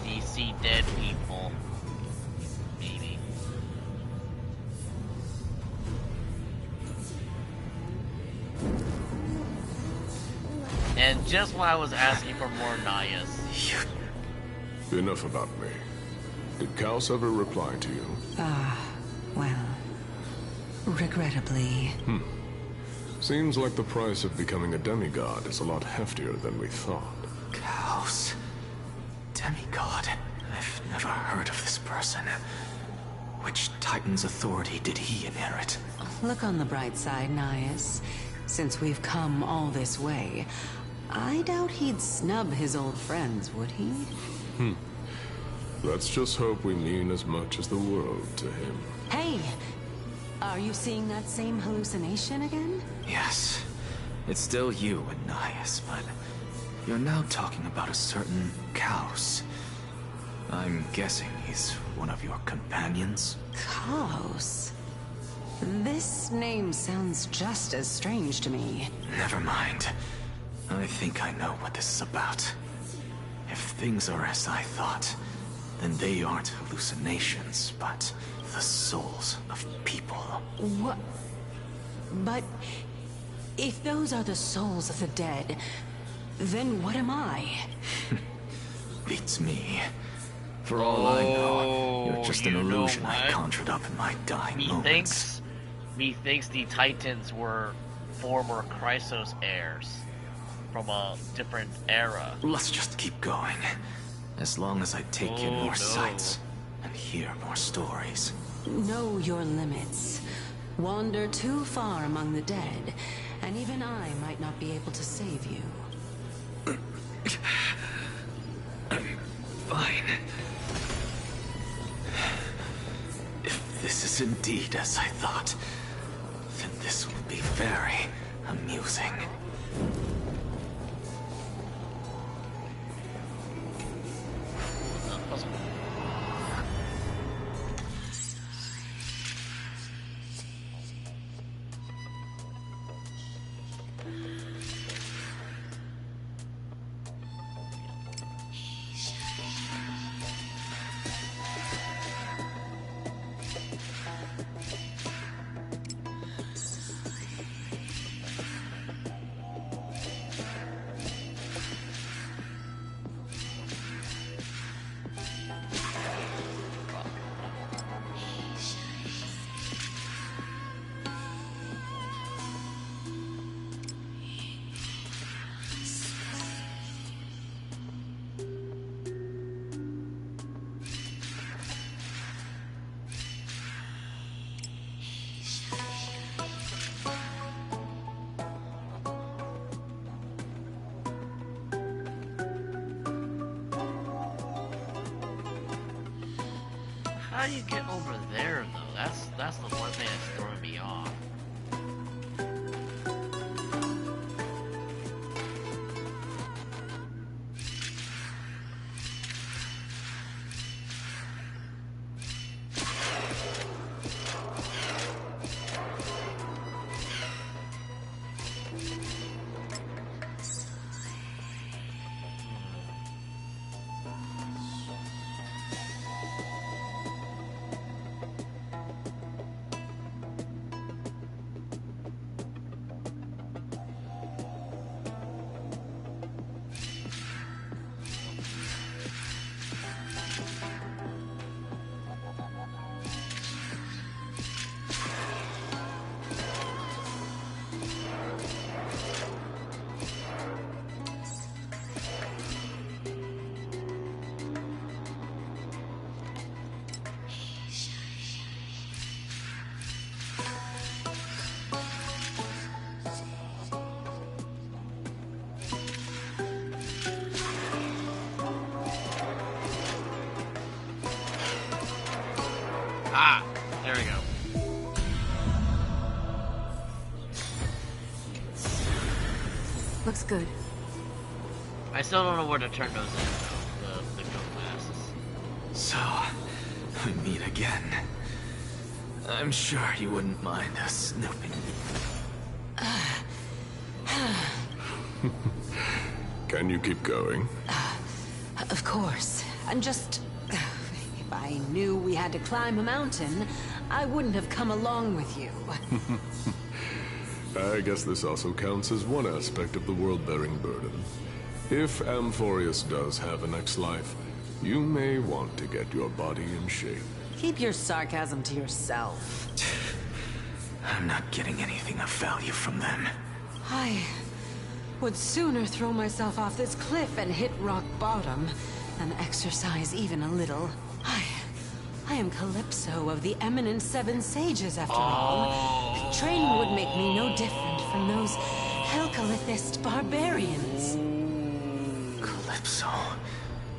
DC dead people. Maybe. And just when I was asking for more Nias. Enough about me. Did Kaos ever reply to you? Well, regrettably. Seems like the price of becoming a demigod is a lot heftier than we thought. Kaos. Demigod. I've never heard of this person. Which Titan's authority did he inherit? Look on the bright side, Nias. Since we've come all this way, I doubt he'd snub his old friends, would he? Let's just hope we mean as much as the world to him. Hey! Are you seeing that same hallucination again? Yes. It's still you and Nias, but you're now talking about a certain Kaos. I'm guessing he's one of your companions? Kaos? This name sounds just as strange to me. Never mind. I think I know what this is about. If things are as I thought, then they aren't hallucinations, but the souls of people. What? But if those are the souls of the dead, then what am I? Beats me. For all I know, you're just an illusion I conjured up in my dying moments. Methinks the Titans were former Chrysos heirs from a different era. Let's just keep going. As long as I take in more sights and hear more stories. Know your limits. Wander too far among the dead, and even I might not be able to save you. Fine. If this is indeed as I thought, then this will be very amusing. How do you get over there, though? That's the one thing that's throwing me off. Ah, there we go. Looks good. I still don't know where to turn those in, though, the go glasses. So, we meet again. I'm sure you wouldn't mind us snooping. Can you keep going? Of course. I'm just... If I knew we had to climb a mountain, I wouldn't have come along with you. I guess this also counts as one aspect of the world-bearing burden. If Amphorius does have a next life, you may want to get your body in shape. Keep your sarcasm to yourself. I'm not getting anything of value from them. I would sooner throw myself off this cliff and hit rock bottom than exercise even a little. I am Calypso of the eminent Seven Sages, after all. Training would make me no different from those Helcalithist barbarians. Calypso.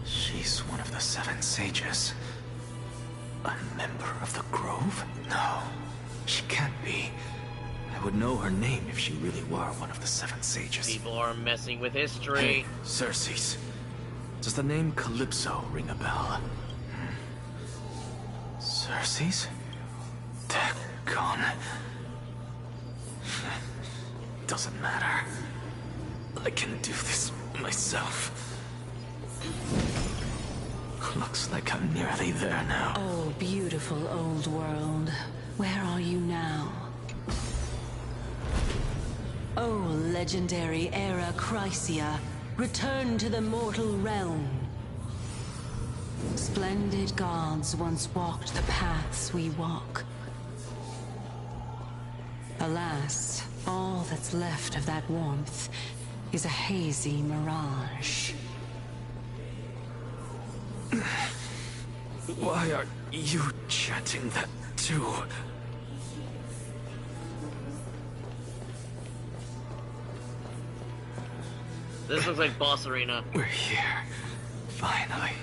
She's one of the Seven Sages. A member of the Grove? No, she can't be. I would know her name if she really were one of the Seven Sages. People are messing with history. Hey, Circes. Does the name Calypso ring a bell? Circes? Dagon. Doesn't matter. I can do this myself. Looks like I'm nearly there now. Oh, beautiful old world. Where are you now? Oh, legendary era Chrysia, return to the mortal realm. Splendid gods once walked the paths we walk. Alas, all that's left of that warmth is a hazy mirage. Why are you chanting that too? This looks like boss arena. We're here, finally.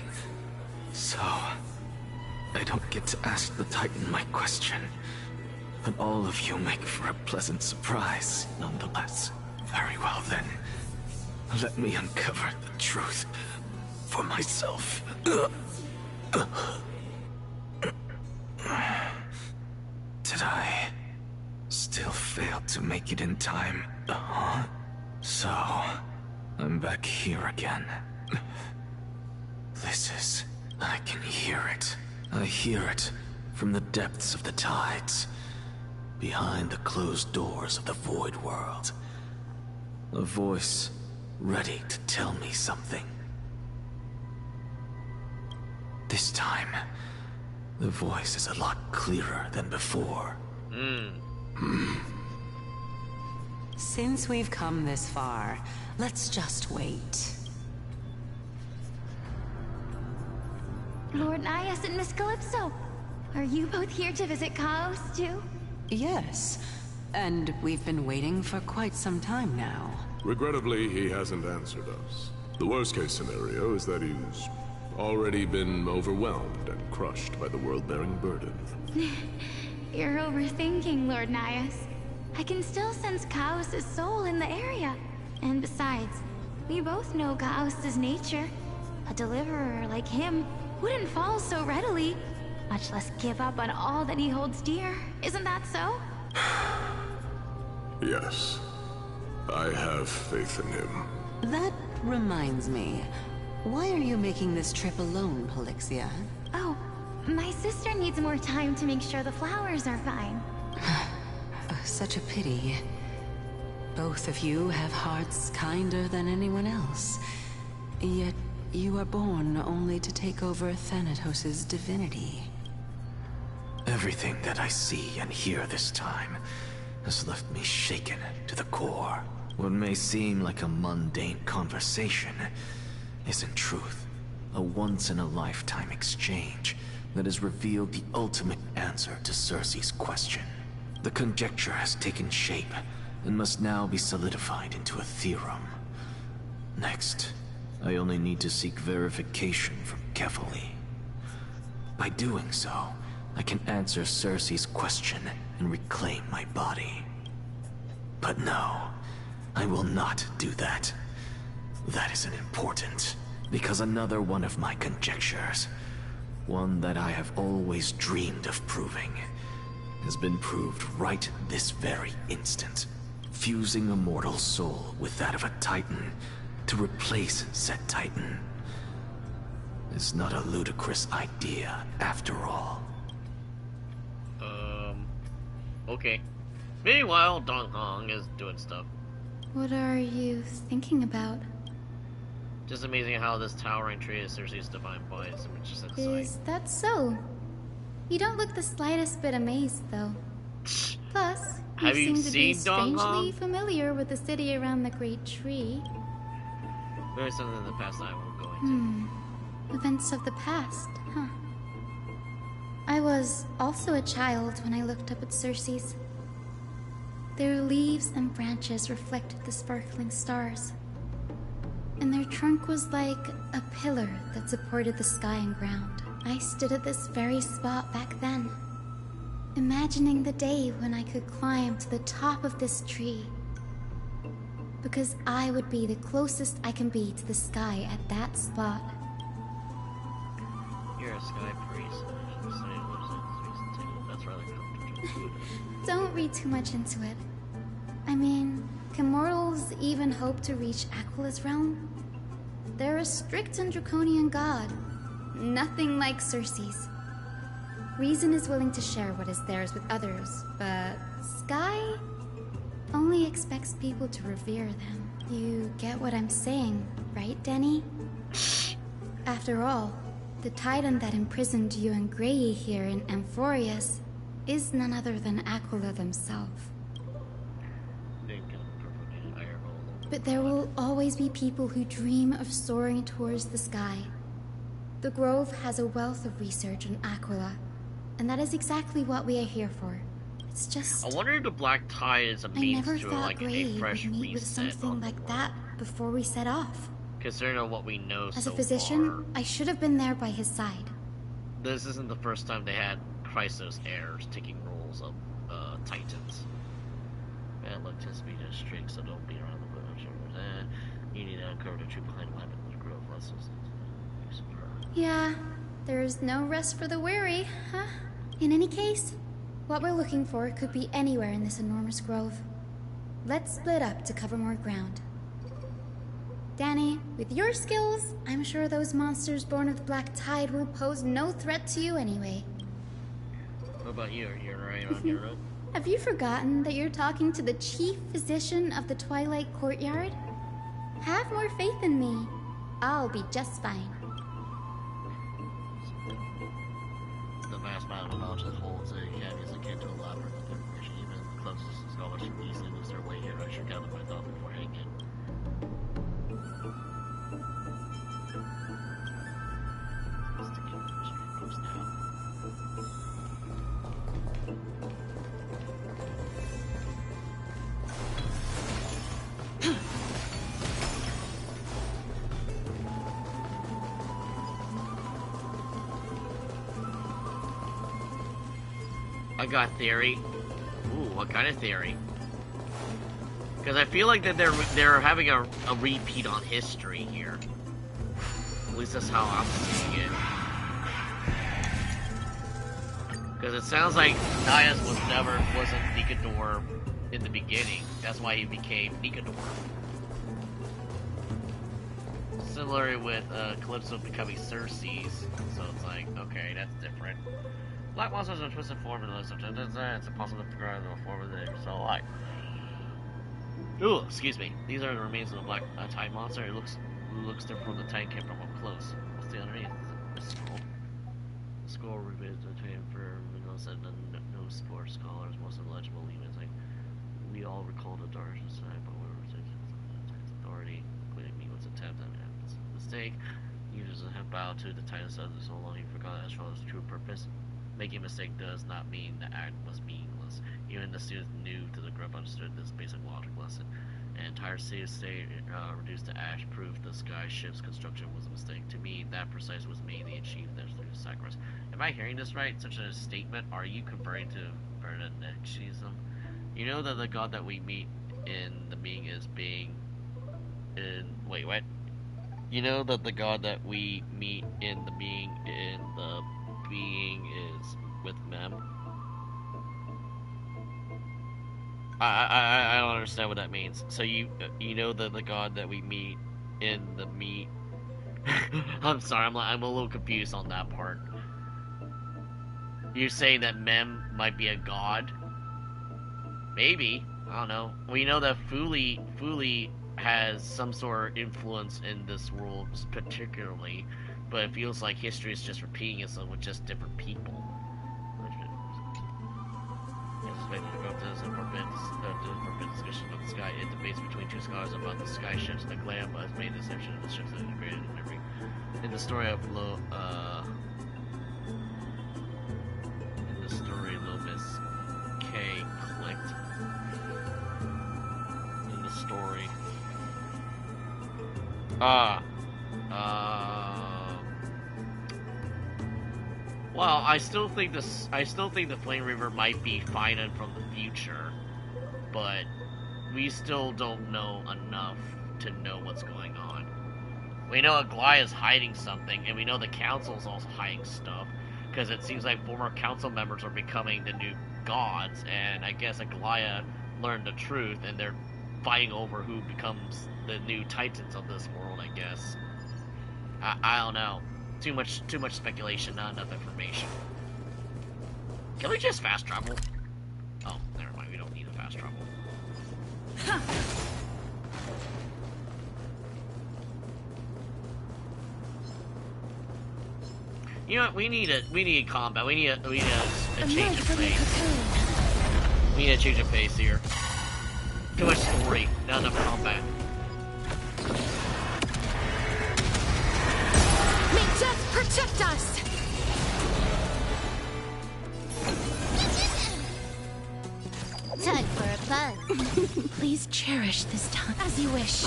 So, I don't get to ask the Titan my question, but all of you make for a pleasant surprise, nonetheless. Very well then. Let me uncover the truth for myself. Did I still fail to make it in time? So, I'm back here again. I can hear it. I hear it from the depths of the tides, behind the closed doors of the void world. A voice ready to tell me something. This time, the voice is a lot clearer than before. Since we've come this far, let's just wait. Lord Nias and Miss Calypso, are you both here to visit Chaos too? Yes, and we've been waiting for quite some time now. Regrettably, he hasn't answered us. The worst-case scenario is that he's already been overwhelmed and crushed by the world-bearing burden. You're overthinking, Lord Nias. I can still sense Chaos' soul in the area. And besides, we both know Chaos' nature. A deliverer like him wouldn't fall so readily, much less give up on all that he holds dear. Isn't that so? Yes. I have faith in him. That reminds me. Why are you making this trip alone, Polixia? Oh, my sister needs more time to make sure the flowers are fine. Such a pity. Both of you have hearts kinder than anyone else. Yet you are born only to take over Thanatos' divinity. Everything that I see and hear this time has left me shaken to the core. What may seem like a mundane conversation is in truth a once-in-a-lifetime exchange that has revealed the ultimate answer to Circe's question. The conjecture has taken shape and must now be solidified into a theorem. Next, I only need to seek verification from Kefali. By doing so, I can answer Circe's question and reclaim my body. But no, I will not do that. That isn't important, because another one of my conjectures, one that I have always dreamed of proving, has been proved right this very instant. Fusing a mortal soul with that of a Titan to replace said Titan is not a ludicrous idea after all. Okay. Meanwhile, Dong Hong is doing stuff. What are you thinking about? Just amazing how this towering tree is Circe's divine body. It's just like Is that so? You don't look the slightest bit amazed, though. Plus, Have you seem to be seen Dong strangely Hong? familiar with the city around the great tree. There is something in the past I won't go into. Events of the past, huh? I was also a child when I looked up at Circe's. Their leaves and branches reflected the sparkling stars. And their trunk was like a pillar that supported the sky and ground. I stood at this very spot back then, imagining the day when I could climb to the top of this tree. Because I would be the closest I can be to the sky at that spot. You're a sky priest. That's rather complicated. Don't read too much into it. I mean, can mortals even hope to reach Aquilus' realm? They're a strict and draconian god, Nothing like Circe's. Reason is willing to share what is theirs with others, but Sky only expects people to revere them. You get what I'm saying, right, Denny? After all, the Titan that imprisoned you and Grey here in Amphorius is none other than Aquila themselves. But there will always be people who dream of soaring towards the sky. The Grove has a wealth of research on Aquila, and that is exactly what we are here for. It's just... I wonder if the Black Tide is a means to like a fresh would meet with reset something like that before we set off. considering what we know As so a physician, far. I should have been there by his side. This isn't the first time they had Chrysos heirs taking roles of Titans. Bad luck tends to be just strict, so don't be around the bush. You need to uncover the truth behind what happened in the Grove. Yeah, there's no rest for the weary, huh? In any case, what we're looking for could be anywhere in this enormous grove. Let's split up to cover more ground. Danny, with your skills, I'm sure those monsters born of the Black Tide will pose no threat to you anyway. What about you? You're right on your own? Have you forgotten that you're talking to the chief physician of the Twilight Courtyard? Have more faith in me. I'll be just fine. The vast amount of knowledge that holds the academy is akin to a labyrinth of information. Even the closest scholars can easily lose their way here. I should gather my thoughts before heading in. I got theory. Ooh, what kind of theory? Because I feel like that they're having a repeat on history here. At least that's how I'm seeing it. Because it sounds like Nias wasn't Nicanor in the beginning. That's why he became Nicanor. Similar with Calypso becoming Circe's. So it's like, okay, that's different. Black monsters are twisted form in the list of it's impossible to figure out the form of the so alike. Ooh, excuse me. These are the remains of the Black Tide monster. It looks different from the Titan came from up close. What's the underneath? A scroll. The scroll reveals between for minerals and no sport scholars, most illegible even like we all recall the darkness side, but we were Titan's authority, including me was attempt at a mistake. Users have bowed to the Titan's other so long he forgot Astrolo's true purpose. Making a mistake does not mean the act was meaningless. Even the students new to the group understood this basic logic lesson. An entire city state reduced to ash proved the sky ship's construction was a mistake. To me, that precise was mainly achieved there through sacrifice. Am I hearing this right? Such a statement? Are you converting to Vernaxiism? You know that the god that we meet in the being is being in... Wait, what? You know that the god that we meet in the being is with Mem. I don't understand what that means. So you know that the god that we meet in the meet. I'm sorry, I'm a little confused on that part. You're saying that Mem might be a god? Maybe. I don't know. We know that Fuli has some sort of influence in this world particularly. But it feels like history is just repeating itself with just different people. Forbidden discussion of the sky. It debates between two scholars about the sky ships. The Glam has made the section of the ships that integrated in every. In the story of Lomis K clicked. In the story. Well, I still think the Flame Reaver might be Finan from the future, but we still don't know enough to know what's going on. We know Aglaia is hiding something, and we know the council is also hiding stuff, because it seems like former council members are becoming the new gods, and I guess Aglaia learned the truth, and they're fighting over who becomes the new titans of this world, I guess. I don't know. Too much speculation, not enough information. Can we just fast travel? Oh, never mind. We don't need a fast travel. You know what? We need combat. We need a change of pace. We need a change of pace here. Too much story, not enough combat. May death protect us! Time for a buzz. Please cherish this time as you wish.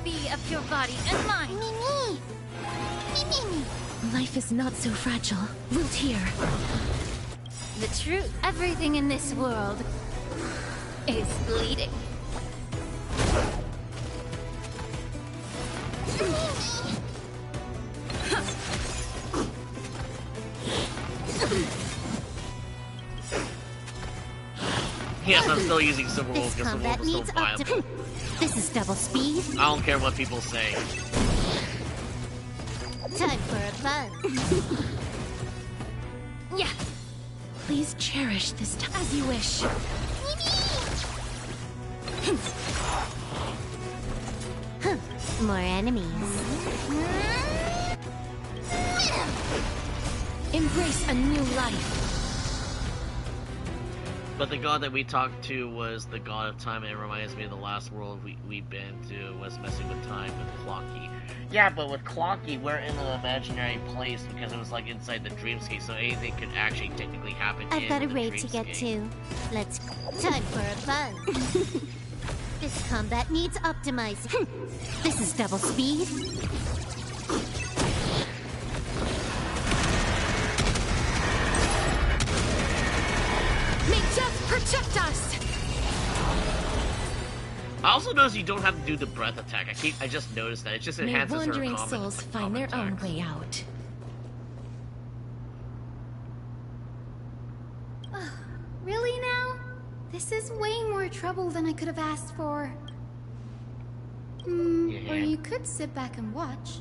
Be of your body and mine. Mimi! Mimi! Life is not so fragile. Root here. The truth, everything in this world is bleeding. Yes, I'm still using Silver Wolf This because Silver Wolf combat is still needs viable. This is double speed. I don't care what people say. Time for a buzz. Yeah. Please cherish this time as you wish. More enemies. Embrace a new life. But the god that we talked to was the god of time, and it reminds me of the last world we've been to was messing with time with Clocky. Yeah, but with Clocky, we're in an imaginary place because it was like inside the dreamscape, so anything could actually technically happen. I've got a the raid to get to. Let's. Time for a buzz. This combat needs optimizing. This is double speed. May death protect us! I also noticed you don't have to do the breath attack. I just noticed that. It just May enhances her wandering common, souls like, find their common own attacks. way out. Really now? This is way more trouble than I could have asked for. Yeah. Or you could sit back and watch.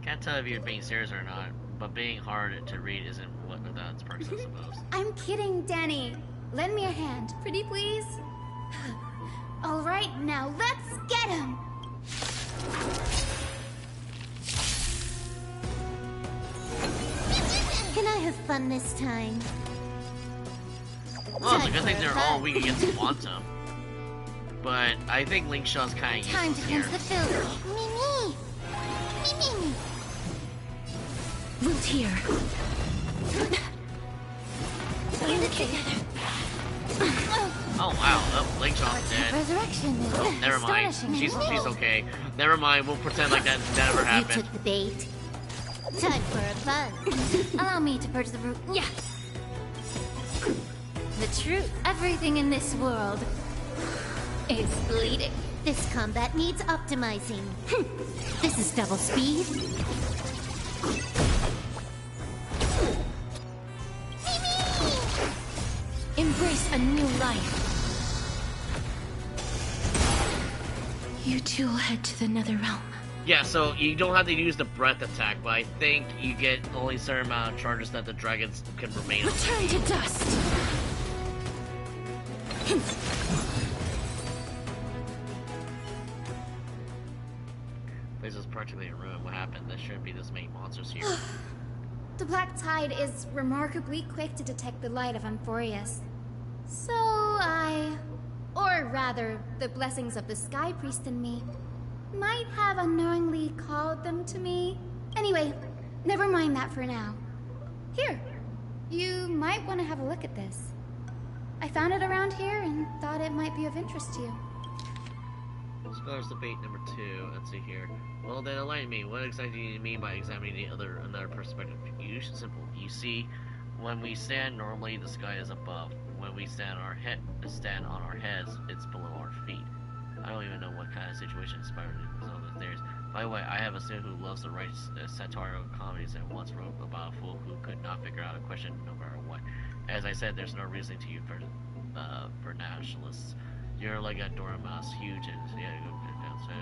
Can't tell if you're being serious or not, but being hard to read isn't what that's perks, I suppose. I'm kidding, Danny. Lend me a hand, pretty please. All right, now let's get him. Can I have fun this time? Well, it's a good thing they're all weak against Quantum. But I think Link Shaw's kind of Time to useless here. cleanse the filth. Mimi! Mimi! Root here. Oh wow, oh, Link Shaw's dead. Resurrection is Oh, never mind. astonishing. She's okay. Never mind, we'll pretend like that never You happened. took the bait. Time for a buzz. Allow me to purge the root. Yeah. The truth, everything in this world is bleeding. This combat needs optimizing. This is double speed. Embrace a new life. You two will head to the nether realm. Yeah, so you don't have to use the breath attack, but I think you get only a certain amount of charges that the dragons can remain on. Return to dust. Place is practically in ruin. What happened? There shouldn't be this many monsters here. The Black Tide is remarkably quick to detect the light of Amphorius. So or rather, the blessings of the Sky Priest in me, might have unknowingly called them to me. Anyway, never mind that for now. Here, you might want to have a look at this. I found it around here and thought it might be of interest to you. Scholar's debate number 2. Let's see here. Well, then enlighten me. What exactly do you mean by examining another perspective? Simple. You see, when we stand normally, the sky is above. When we stand on our heads, it's below our feet. I don't even know what kind of situation inspired these other theories. By the way, I have a student who loves to write satirical comedies and once wrote about a fool who could not figure out a question no matter what. As I said, there's no reason to you for nationalists. You're like a dormouse, huge and yeah, go outside,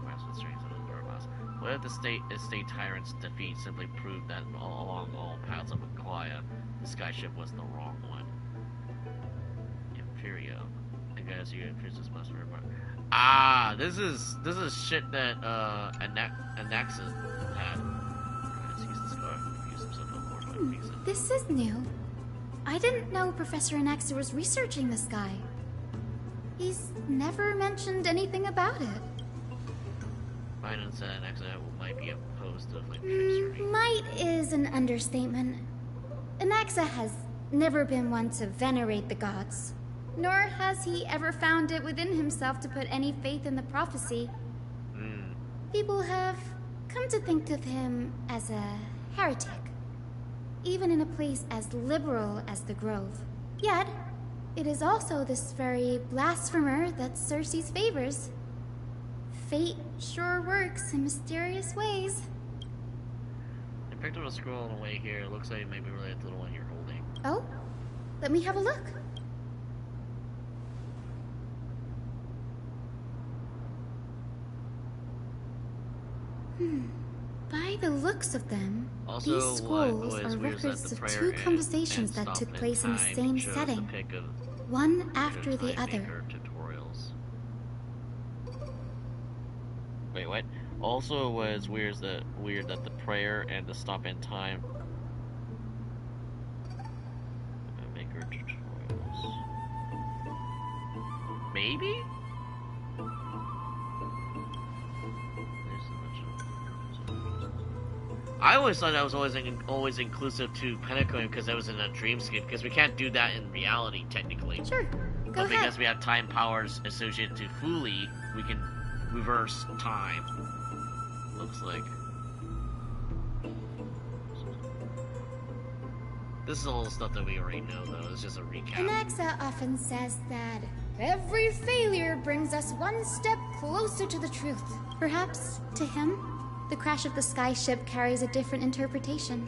massive strength of the dormouse. What if the state tyrant's defeat simply proved that along all paths of Aquia, the skyship was the wrong one? Imperio. I guess you Princess must remember. Ah, this is shit that Anaxa had. This is new. I didn't know Professor Anaxa was researching the sky. He's never mentioned anything about it. Biden said Anaxa might be opposed to flame chemistry. Might is an understatement. Anaxa has never been one to venerate the gods, nor has he ever found it within himself to put any faith in the prophecy. People have come to think of him as a heretic, even in a place as liberal as the Grove. Yet, it is also this very blasphemer that Cersei favors. Fate sure works in mysterious ways. I picked up a scroll on the way here. It looks like it may be related to the one you're holding. Oh? Let me have a look. By the looks of them, also, these scrolls are records of two conversations that took place in the same setting, one after the other. Wait, what? Also, was weird that the prayer and the stop in time maker tutorials. Maybe. I always thought that was always inclusive to Pentecoin because that was in a dreamscape, because we can't do that in reality technically. Sure, but because we have time powers associated to Fuli, we can reverse time. Looks like. This is all the stuff that we already know, though. It's just a recap. Anaxa often says that every failure brings us one step closer to the truth. Perhaps, to him, the crash of the skyship carries a different interpretation.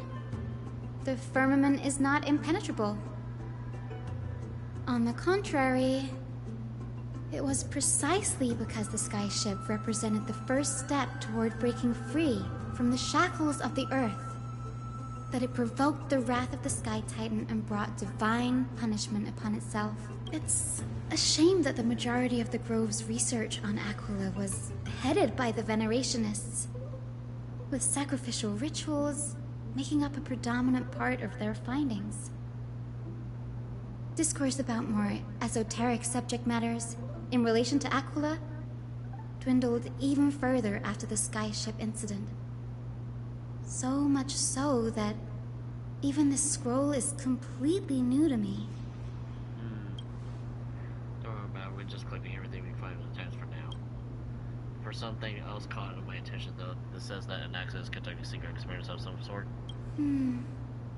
The firmament is not impenetrable. On the contrary, it was precisely because the skyship represented the first step toward breaking free from the shackles of the Earth that it provoked the wrath of the Sky Titan and brought divine punishment upon itself. It's a shame that the majority of the Grove's research on Aquila was headed by the Venerationists, with sacrificial rituals making up a predominant part of their findings. Discourse about more esoteric subject matters in relation to Aquila dwindled even further after the skyship incident. So much so that even this scroll is completely new to me. Don't worry about it. We're just collecting everything we find in the times for now. For something else caught my attention, though, this says that Anaxa is conducting secret experiments of some sort.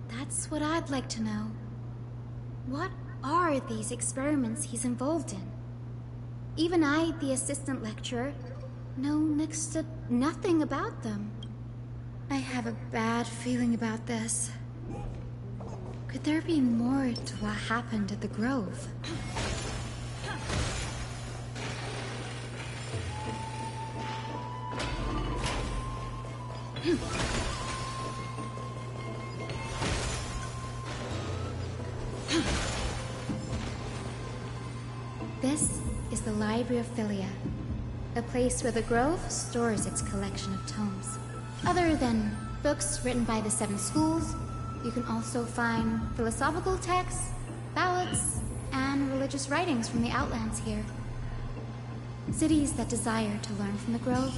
That's what I'd like to know. What are these experiments he's involved in? Even I, the assistant lecturer, know next to nothing about them. I have a bad feeling about this. Could there be more to what happened at the Grove? This is the Library of Philia, a place where the Grove stores its collection of tomes. Other than books written by the 7 schools, you can also find philosophical texts, ballads, and religious writings from the Outlands here. Cities that desire to learn from the Grove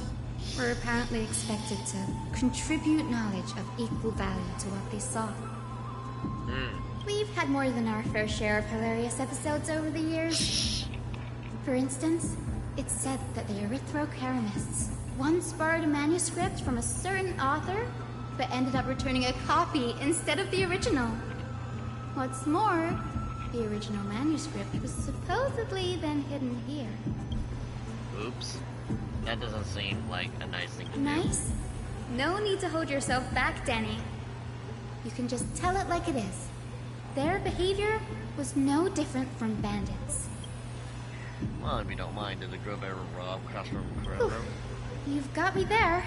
were apparently expected to contribute knowledge of equal value to what they saw. We've had more than our fair share of hilarious episodes over the years. For instance, it's said that the Erythrocheramists once borrowed a manuscript from a certain author, but ended up returning a copy instead of the original. What's more, the original manuscript was supposedly then hidden here. Oops. That doesn't seem like a nice thing to do. Nice? No need to hold yourself back, Danny. You can just tell it like it is. Their behavior was no different from bandits. Well, if you don't mind, did the grove ever rob Castrum Forever? You've got me there.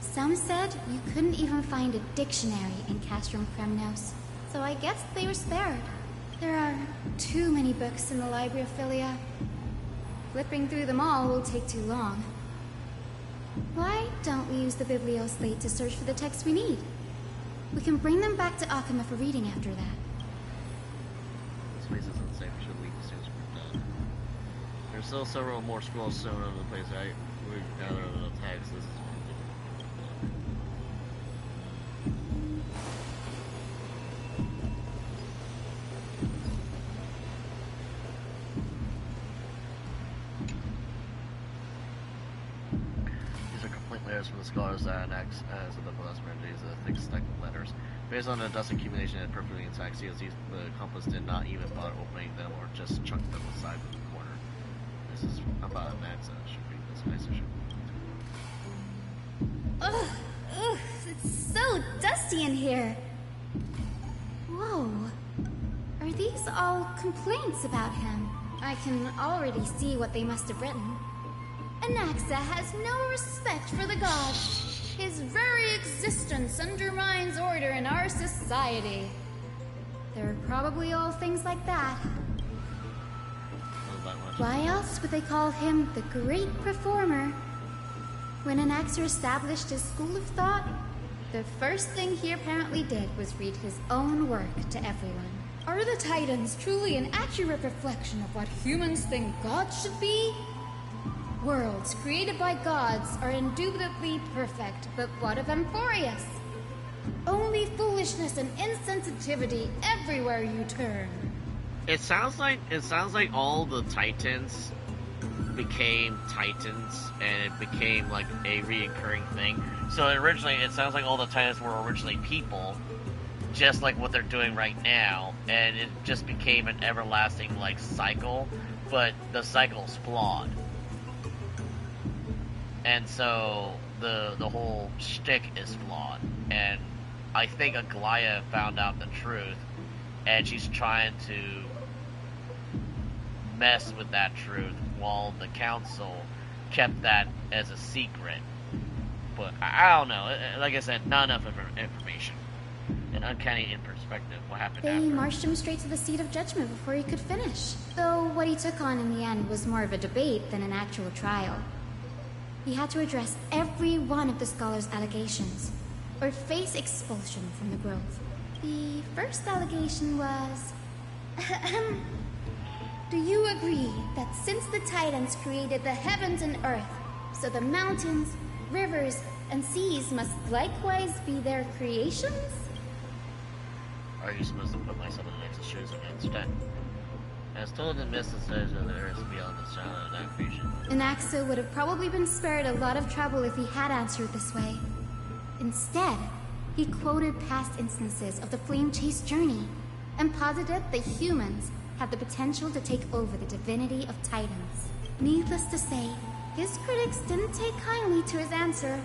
Some said you couldn't even find a dictionary in Castrum Kremnos, so I guess they were spared. There are too many books in the Library of Philia. Flipping through them all will take too long. Why don't we use the Biblioslate to search for the texts we need? We can bring them back to Akama for reading after that. This place isn't safe. We should leave as soon as we're done. There's still several more scrolls sewn over the place, right? We gather the texts. This is from the scholars that annex as of the plasma days of the thick stack of letters. Based on the dust accumulation and perfectly intact seals, the compass did not even bother opening them or just chucked them aside from the corner. This is about Anaxa. Should read this nice issue. Ugh, it's so dusty in here. Whoa. Are these all complaints about him? I can already see what they must have written. Anaxa has no respect for the gods. His very existence undermines order in our society. They're probably all things like that. Why else would they call him the Great Performer? When Anaxa established his school of thought, the first thing he apparently did was read his own work to everyone. Are the Titans truly an accurate reflection of what humans think gods should be? Worlds created by gods are indubitably perfect, but what of Amphorius? Only foolishness and insensitivity everywhere you turn. It sounds like all the Titans became Titans, and it became like a reoccurring thing. So originally, it sounds like all the Titans were originally people, just like what they're doing right now, and it just became an everlasting like cycle. But the cycle's flawed. And so the whole shtick is flawed, and I think Aglaya found out the truth, and she's trying to mess with that truth while the council kept that as a secret. But I don't know. Like I said, not enough information. And uncanny in perspective. What happened They after? marched him straight to the seat of judgment before he could finish. Though what he took on in the end was more of a debate than an actual trial. He had to address every one of the scholar's allegations, or face expulsion from the grove. The first allegation was... Do you agree that since the Titans created the heavens and earth, so the mountains, rivers, and seas must likewise be their creations? Are you supposed to put myself in the next shoes against that? As told in Mist, says that there is beyond the sound of that creation. Anaxa would have probably been spared a lot of trouble if he had answered this way. Instead, he quoted past instances of the flame-chased journey, and posited the humans have the potential to take over the divinity of Titans. Needless to say, his critics didn't take kindly to his answer,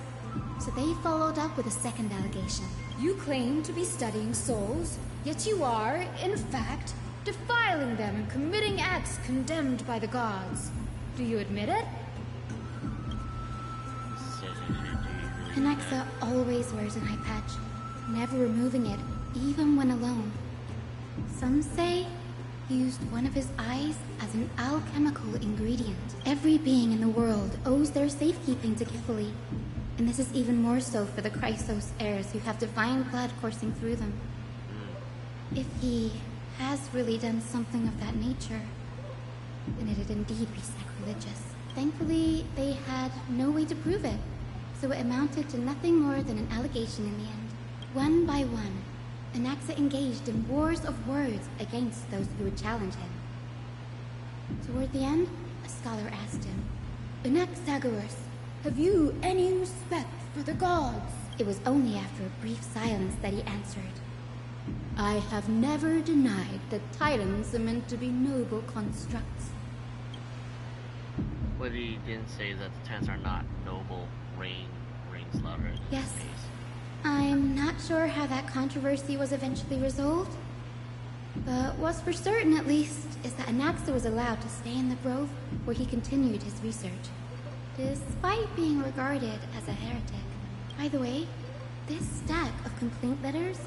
so they followed up with a second allegation. You claim to be studying souls, yet you are, in fact, defiling them and committing acts condemned by the gods. Do you admit it? Anaxa always wears an eye patch, never removing it, even when alone. Some say he used one of his eyes as an alchemical ingredient. Every being in the world owes their safekeeping to Kifili, and this is even more so for the Chrysos heirs who have divine blood coursing through them. If he has really done something of that nature, then it'd indeed be sacrilegious. Thankfully, they had no way to prove it, so it amounted to nothing more than an allegation in the end. One by one, Anaxa engaged in wars of words against those who would challenge him. Toward the end, a scholar asked him, Anaxagoras, have you any respect for the gods? It was only after a brief silence that he answered, I have never denied that Titans are meant to be noble constructs. But he didn't say that the Titans are not noble, rain-slaughtered. Yes. I'm not sure how that controversy was eventually resolved, But what's for certain, at least, is that Anaxa was allowed to stay in the grove where he continued his research, despite being regarded as a heretic. By the way, this stack of complaint letters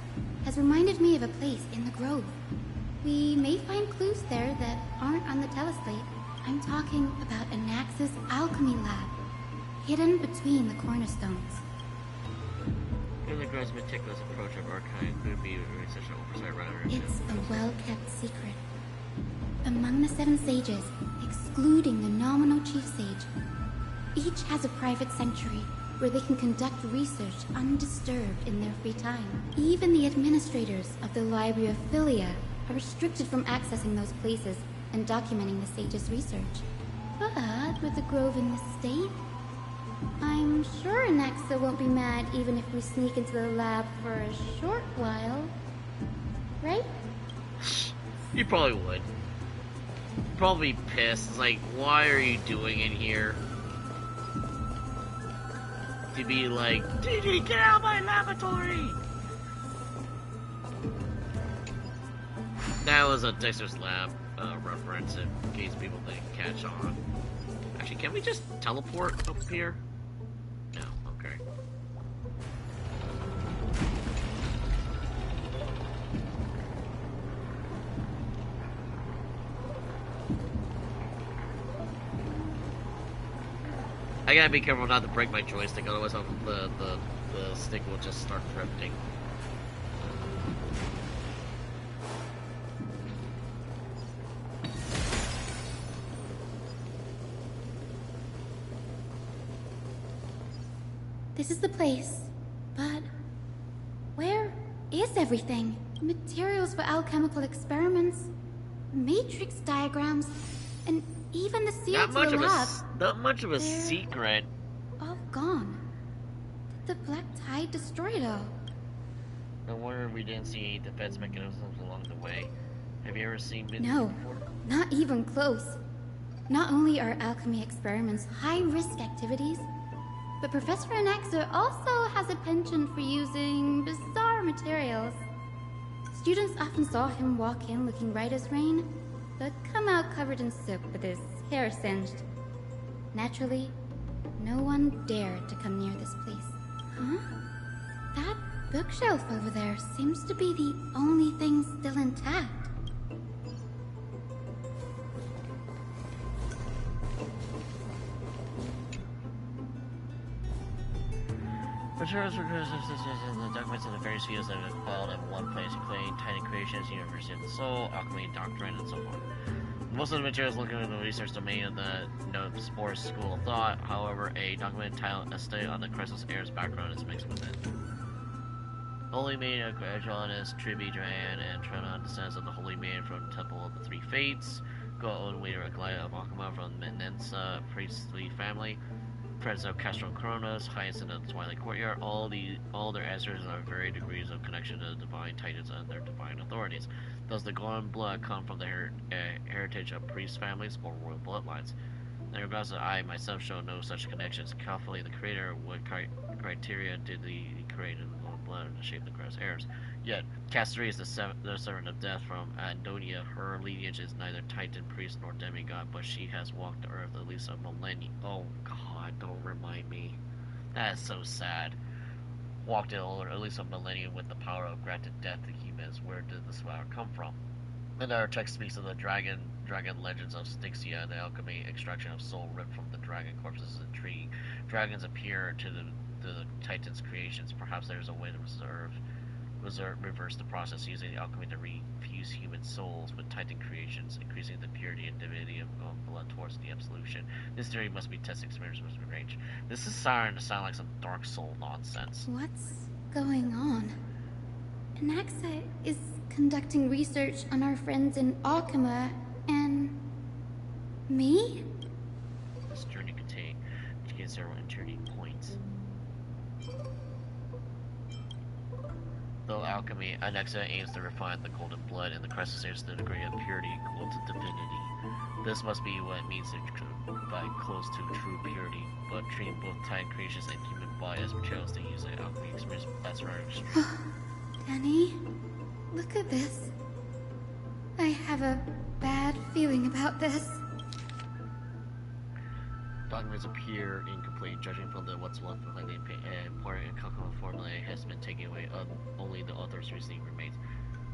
has reminded me of a place in the grove. We may find clues there that aren't on the teleslate. I'm talking about Anaxa's alchemy lab, hidden between the cornerstones. Given the grove's meticulous approach of archive, could be such an oversight rather than It's a well-kept secret. Among the 7 sages, excluding the nominal chief sage, each has a private sanctuary where they can conduct research undisturbed in their free time. Even the administrators of the Library of Philia are restricted from accessing those places and documenting the sage's research. But with the grove in this state, I'm sure Anaxa won't be mad even if we sneak into the lab for a short while. Right? You probably would. Probably pissed. It's like, why are you doing it here? To be like, DD, get out of my laboratory! That was a Dexter's Lab reference in case people didn't catch on. Actually, can we just teleport up here? No, okay. I gotta be careful not to break my joystick, otherwise the stick will just start drifting. This is the place, but where is everything? Materials for alchemical experiments, matrix diagrams, and even the seal to the lab. Not much of a secret. All gone. Did the Black Tide destroy it all? No wonder we didn't see any defense mechanisms along the way. Have you ever seen Mydei No, before? not even close. Not only are alchemy experiments high-risk activities, but Professor Anaxa also has a penchant for using bizarre materials. Students often saw him walk in looking right as rain, but come out covered in soot with his hair singed. Naturally, no one dared to come near this place. Huh? That bookshelf over there seems to be the only thing still intact. The documents of the various fields that have been filed in one place, including tiny creations, University of the Soul, alchemy, doctrine, and so forth. Most of the materials located in the research domain of the Spore School of Thought. However, a document titled "A Study on the Crisis Heir's Background" is mixed with it. Holy Maiden of Edgelord, Tribi, Joanne, and Trona, descendants of the Holy Maiden from the Temple of the Three Fates. Go-Own Waiter Aglaya of Akuma from the Menensa priestly family. Friends of Castorice, Hyacinth of the Twilight Courtyard, all their ancestors are varied degrees of connection to the divine titans and their divine authorities. Does the golden blood come from the heritage of priest families or royal bloodlines? In regards to I myself show no such connections. Calculating the creator, what criteria did he create in the golden blood to shape the cross heirs? Yet, Castorice is the servant of death from Andonia. Her lineage is neither titan, priest, nor demigod, but she has walked the earth at least a millennium. Oh god, don't remind me. That is so sad. Walked it at least a millennium with the power of granted death to humans. Where did this power come from? Another text speaks of the dragon legends of Styxia, the alchemy extraction of soul ripped from the dragon corpses is intriguing. Dragons appear to the Titan's creations. Perhaps there's a way to reverse the process using the alchemy to refuse human souls with Titan creations, increasing the purity and divinity of blood towards the absolution. This theory must be tested, experiments must be arranged. This is starting to sound like some Dark Soul nonsense. What's going on? Anaxa is conducting research on our friends in Akuma, and me? This journey contains several turning points. Though alchemy, Anaxa aims to refine the golden blood and the chrysoprase to the degree of purity equal to divinity. This must be what it means by close to true purity, but treating both Titan creations and human body as materials to use in alchemy experience. That's very extreme. Danny, look at this. have a bad feeling about this. Documents appear incomplete, judging from what's left behind the important and calculated formulae has been taken away. Only the author's reasoning remains.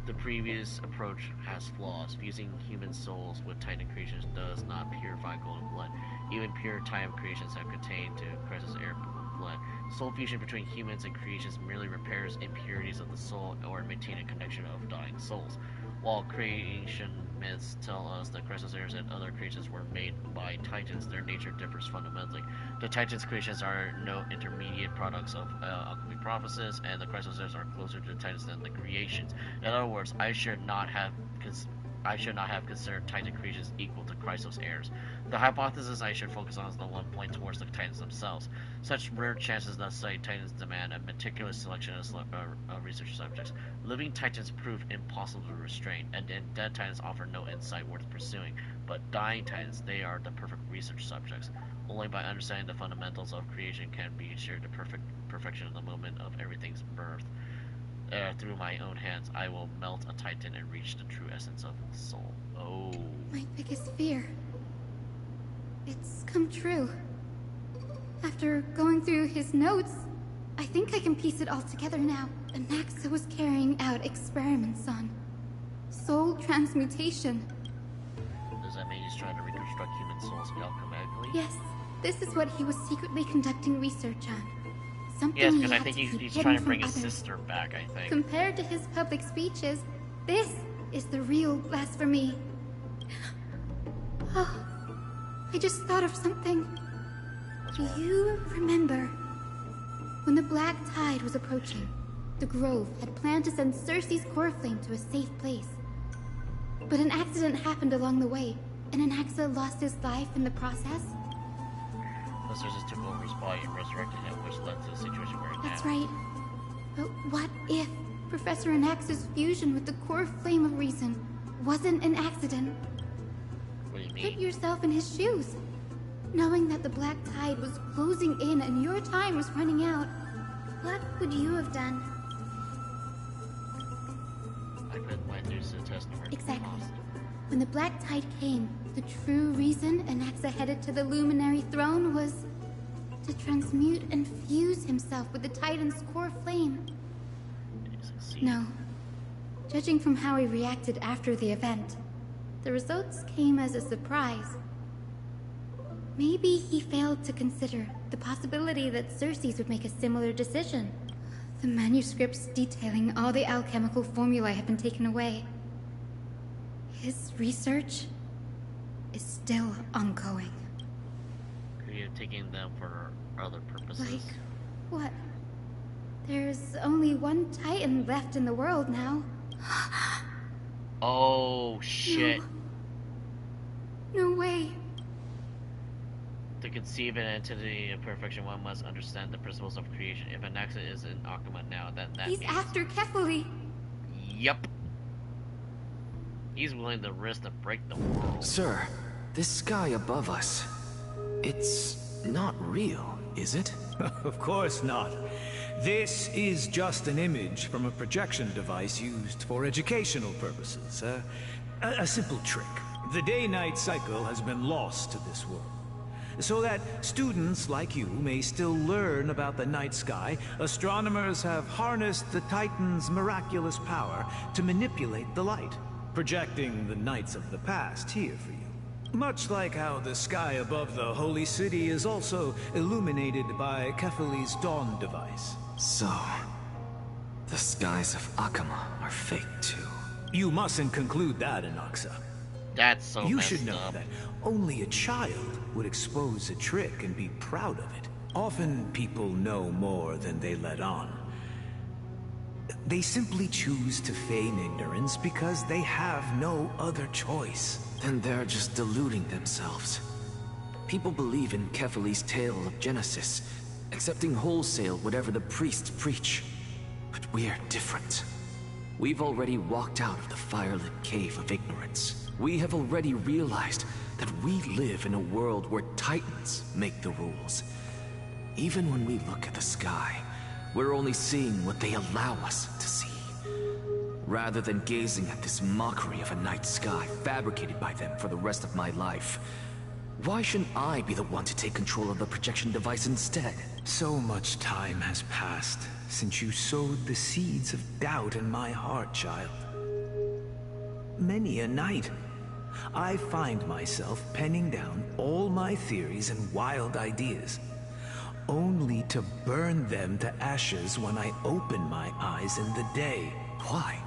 The previous approach has flaws. Fusing human souls with Titan creatures does not purify golden blood. Even pure Titan creations have contained to Crisis air blood. Soul fusion between humans and creations merely repairs impurities of the soul or maintain a connection of dying souls. While creation myths tell us that Chrysosaurs and other creatures were made by Titans, their nature differs fundamentally. The Titans' creations are no intermediate products of alchemy processes, and the Chrysosaurs are closer to the Titans than the creations. In other words, I should not have considered Titan creations equal to Chrysos heirs. The hypothesis I should focus on is the one point towards the Titans themselves. Such rare chances that study Titans demand a meticulous selection of research subjects. Living Titans prove impossible to restrain, and dead Titans offer no insight worth pursuing. But dying Titans, they are the perfect research subjects. Only by understanding the fundamentals of creation can be ensured the perfection of the moment of everything's birth. Through my own hands, I will melt a Titan and reach the true essence of the soul. Oh. My biggest fear. It's come true. After going through his notes, I think I can piece it all together now. Anaxa was carrying out experiments on soul transmutation. Does that mean he's trying to reconstruct human souls alchemically? Yes, this is what he was secretly conducting research on. Something yes, because I had think to keep he's hidden trying to from bring his others. sister back, I think. Compared to his public speeches, this is the real blasphemy. Oh, I just thought of something. Do you remember when the Black Tide was approaching? The Grove had planned to send Circe's core flame to a safe place. But an accident happened along the way, and Anaxa lost his life in the process. The Circe took over his body and resurrected him, which led to the situation we're in That's now. right. But what if Professor Anaxa's fusion with the core flame of reason wasn't an accident? What do you mean? Put yourself in his shoes. Knowing that the Black Tide was closing in and your time was running out, what would you have done? I could went through the test and Exactly. When the Black Tide came, the true reason Anaxa headed to the Luminary Throne was to transmute and fuse himself with the Titan's core flame. No. Judging from how he reacted after the event, the results came as a surprise. Maybe he failed to consider the possibility that Circe's would make a similar decision. The manuscripts detailing all the alchemical formulae have been taken away. His research is still ongoing. Are you taking them for other purposes? Like, what? There's only one Titan left in the world now. Oh, shit. No way. To conceive an entity of perfection, one must understand the principles of creation. If Anaxa is an Akuma now, then that He's means... after Kefali. Yup. He's willing to risk to break the world. Sir, this sky above us, it's not real, is it? Of course not. This is just an image from a projection device used for educational purposes. A simple trick. The day-night cycle has been lost to this world. So that students like you may still learn about the night sky, astronomers have harnessed the Titan's miraculous power to manipulate the light, projecting the nights of the past here for you. Much like how the sky above the holy city is also illuminated by Kefali's dawn device. So, the skies of Akama are fake too. You mustn't conclude that, Anaxa. That's so You messed should know up. that only a child would expose a trick and be proud of it. Often people know more than they let on. They simply choose to feign ignorance because they have no other choice. Then they're just deluding themselves. People believe in Kefali's tale of Genesis, accepting wholesale whatever the priests preach. But we're different. We've already walked out of the firelit cave of ignorance. We have already realized that we live in a world where Titans make the rules. Even when we look at the sky, we're only seeing what they allow us to see. rather than gazing at this mockery of a night sky fabricated by them for the rest of my life. Why shouldn't I be the one to take control of the projection device instead? So much time has passed since you sowed the seeds of doubt in my heart, child. Many a night, I find myself penning down all my theories and wild ideas, only to burn them to ashes when I open my eyes in the day. Why?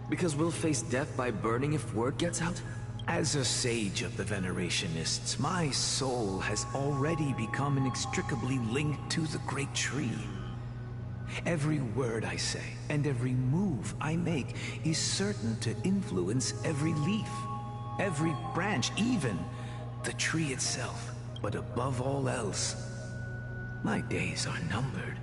Because we'll face death by burning if word gets out? As a sage of the Venerationists, my soul has already become inextricably linked to the great tree. Every word I say and every move I make is certain to influence every leaf, every branch, even the tree itself. But above all else, my days are numbered.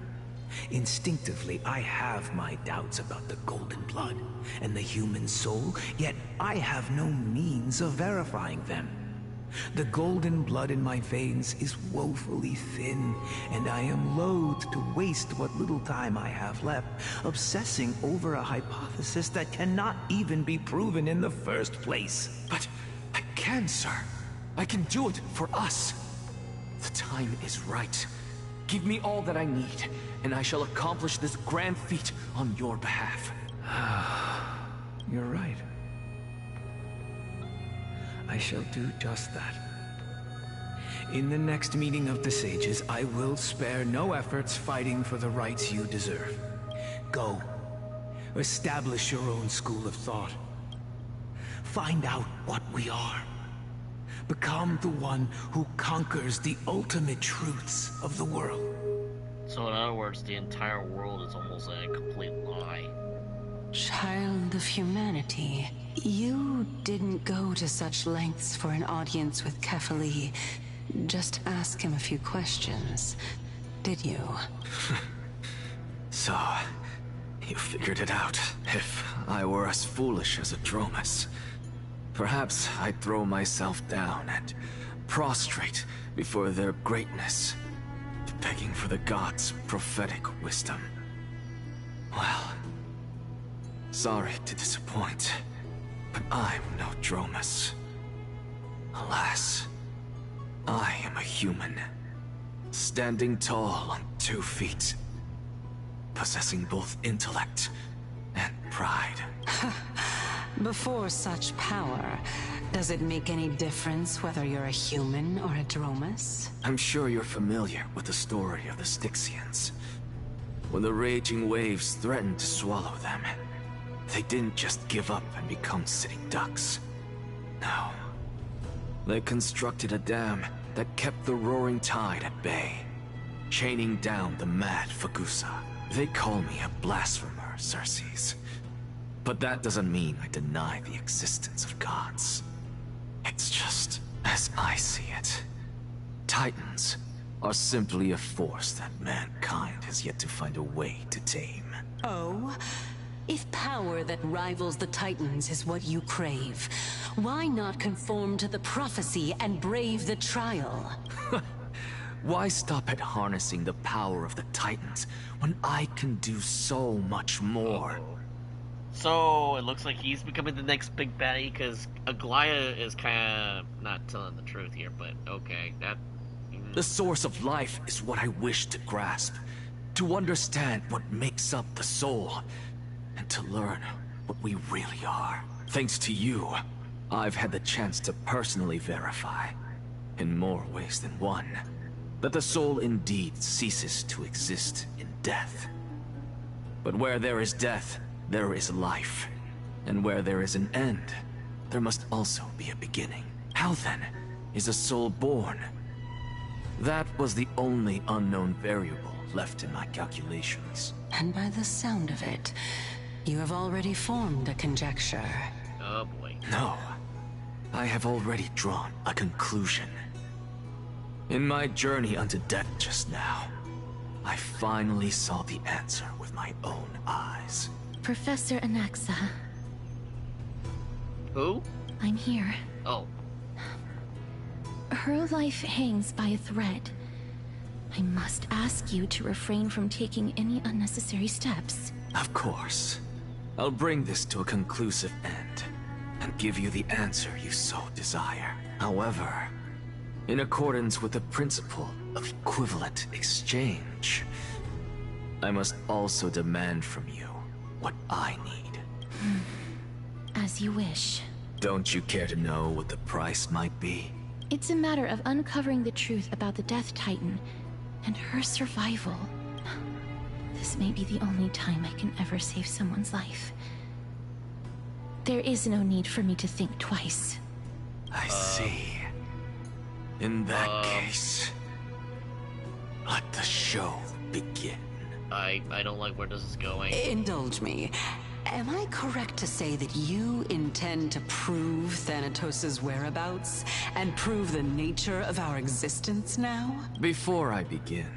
Instinctively, I have my doubts about the golden blood and the human soul, yet I have no means of verifying them. The golden blood in my veins is woefully thin, and I am loath to waste what little time I have left obsessing over a hypothesis that cannot even be proven in the first place. But I can, sir. I can do it for us. The time is right. Give me all that I need, and I shall accomplish this grand feat on your behalf. You're right. I shall do just that. In the next meeting of the sages, I will spare no efforts fighting for the rights you deserve. Go. Establish your own school of thought. Find out what we are. Become the one who conquers the ultimate truths of the world. So in other words, the entire world is almost a complete lie. Child of humanity, you didn't go to such lengths for an audience with Kefali. Just ask him a few questions, did you? So, you figured it out. If I were as foolish as a Dromus, perhaps I'd throw myself down and prostrate before their greatness, begging for the gods' prophetic wisdom. Well, sorry to disappoint, but I'm no Dromus. Alas, I am a human, standing tall on 2 feet, possessing both intellect and pride. Before such power, does it make any difference whether you're a human or a Dromus? I'm sure you're familiar with the story of the Styxians. When the raging waves threatened to swallow them, they didn't just give up and become sitting ducks. No. They constructed a dam that kept the roaring tide at bay, chaining down the mad Fagusa. They call me a blasphemer, Xerxes. But that doesn't mean I deny the existence of gods. It's just, as I see it, Titans are simply a force that mankind has yet to find a way to tame. Oh? If power that rivals the Titans is what you crave, why not conform to the prophecy and brave the trial? Why stop at harnessing the power of the Titans when I can do so much more? So it looks like he's becoming the next big baddie, because Aglaya is kind of not telling the truth here, but okay, that... The source of life is what I wish to grasp, to understand what makes up the soul, and to learn what we really are. Thanks to you, I've had the chance to personally verify, in more ways than one, that the soul indeed ceases to exist in death. But where there is death, there is life. And where there is an end, there must also be a beginning. How then is a soul born? That was the only unknown variable left in my calculations. And by the sound of it, you have already formed a conjecture. Oh boy. No. I have already drawn a conclusion. In my journey unto death just now, I finally saw the answer with my own eyes. Professor Anaxa. Who? I'm here. Oh. Her life hangs by a thread. I must ask you to refrain from taking any unnecessary steps. Of course. I'll bring this to a conclusive end, and give you the answer you so desire. However, in accordance with the principle of equivalent exchange, I must also demand from you what I need. As you wish. Don't you care to know what the price might be? It's a matter of uncovering the truth about the Death Titan and her survival. This may be the only time I can ever save someone's life. There is no need for me to think twice. I see. In that case, let the show begin. I don't like where this is going. Indulge me. Am I correct to say that you intend to prove Thanatos' whereabouts and prove the nature of our existence now? Before I begin,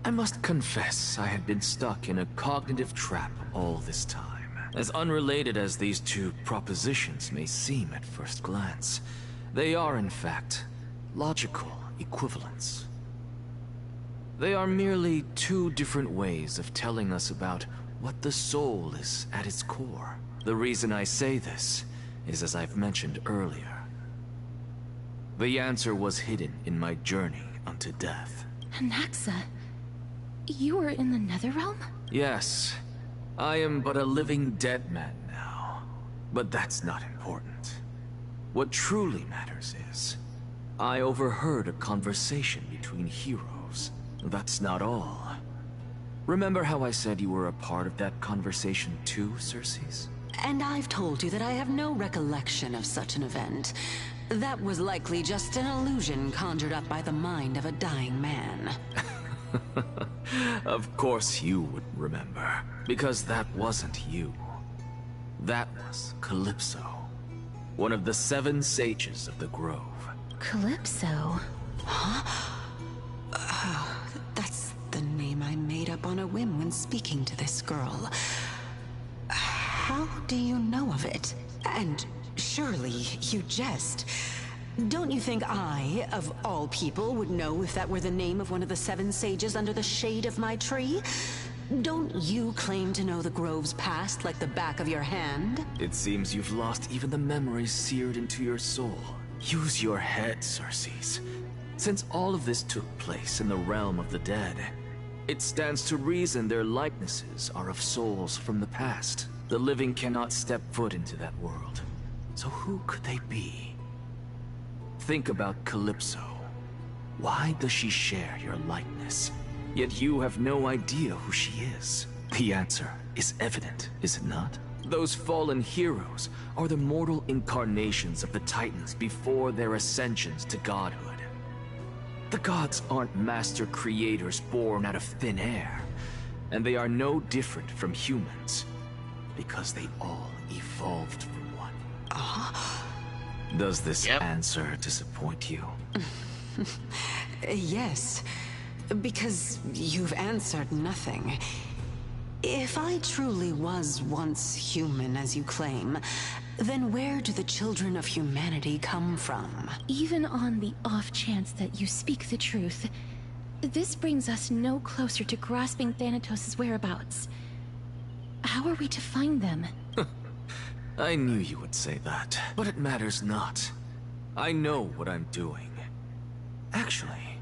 I must confess I had been stuck in a cognitive trap all this time. As unrelated as these two propositions may seem at first glance, they are in fact logical equivalents. They are merely two different ways of telling us about what the soul is at its core. The reason I say this is, as I've mentioned earlier, the answer was hidden in my journey unto death. Anaxa, you were in the Netherrealm? Yes, I am but a living dead man now, but that's not important. What truly matters is, I overheard a conversation between heroes. That's not all. Remember how I said you were a part of that conversation too, Circes? And I've told you that I have no recollection of such an event. That was likely just an illusion conjured up by the mind of a dying man. Of course you would remember, because that wasn't you. That was Calypso, one of the 7 sages of the Grove. Calypso? Huh? That's the name I made up on a whim when speaking to this girl. How do you know of it? And surely you jest. Don't you think I, of all people, would know if that were the name of one of the 7 sages under the shade of my tree? Don't you claim to know the Grove's past like the back of your hand? It seems you've lost even the memories seared into your soul. Use your head, Circes. Since all of this took place in the realm of the dead, it stands to reason their likenesses are of souls from the past. The living cannot step foot into that world. So who could they be? Think about Calypso. Why does she share your likeness? Yet you have no idea who she is. The answer is evident, is it not? Those fallen heroes are the mortal incarnations of the Titans before their ascensions to godhood. The gods aren't master creators born out of thin air, and they are no different from humans, because they all evolved from one. Does this answer disappoint you? Yes, because you've answered nothing. If I truly was once human, as you claim, then where do the children of humanity come from? Even on the off chance that you speak the truth, this brings us no closer to grasping Thanatos' whereabouts. How are we to find them? I knew you would say that, but it matters not. I know what I'm doing. Actually,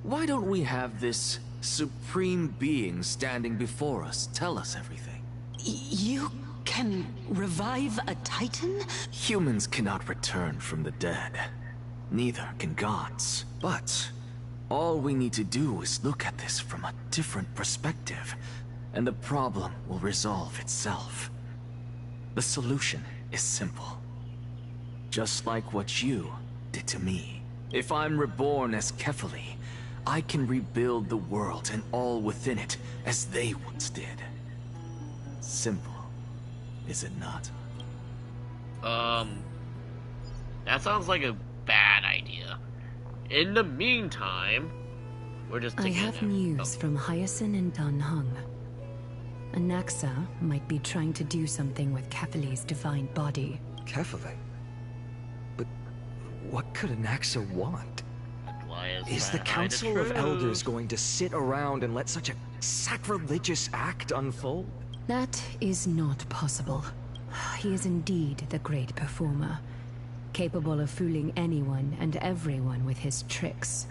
why don't we have this supreme being standing before us tell us everything? You can revive a Titan? Humans cannot return from the dead. Neither can gods. But all we need to do is look at this from a different perspective, and the problem will resolve itself. The solution is simple. Just like what you did to me. If I'm reborn as Kefali, I can rebuild the world and all within it as they once did. Simple, is it not? That sounds like a bad idea. In the meantime, we're just I have news from Hyacinth and Dan Hung. Anaxa might be trying to do something with Kefali's divine body. Kefali? But what could Anaxa want? Is the Council of Elders going to sit around and let such a sacrilegious act unfold? That is not possible. He is indeed the great performer, capable of fooling anyone and everyone with his tricks.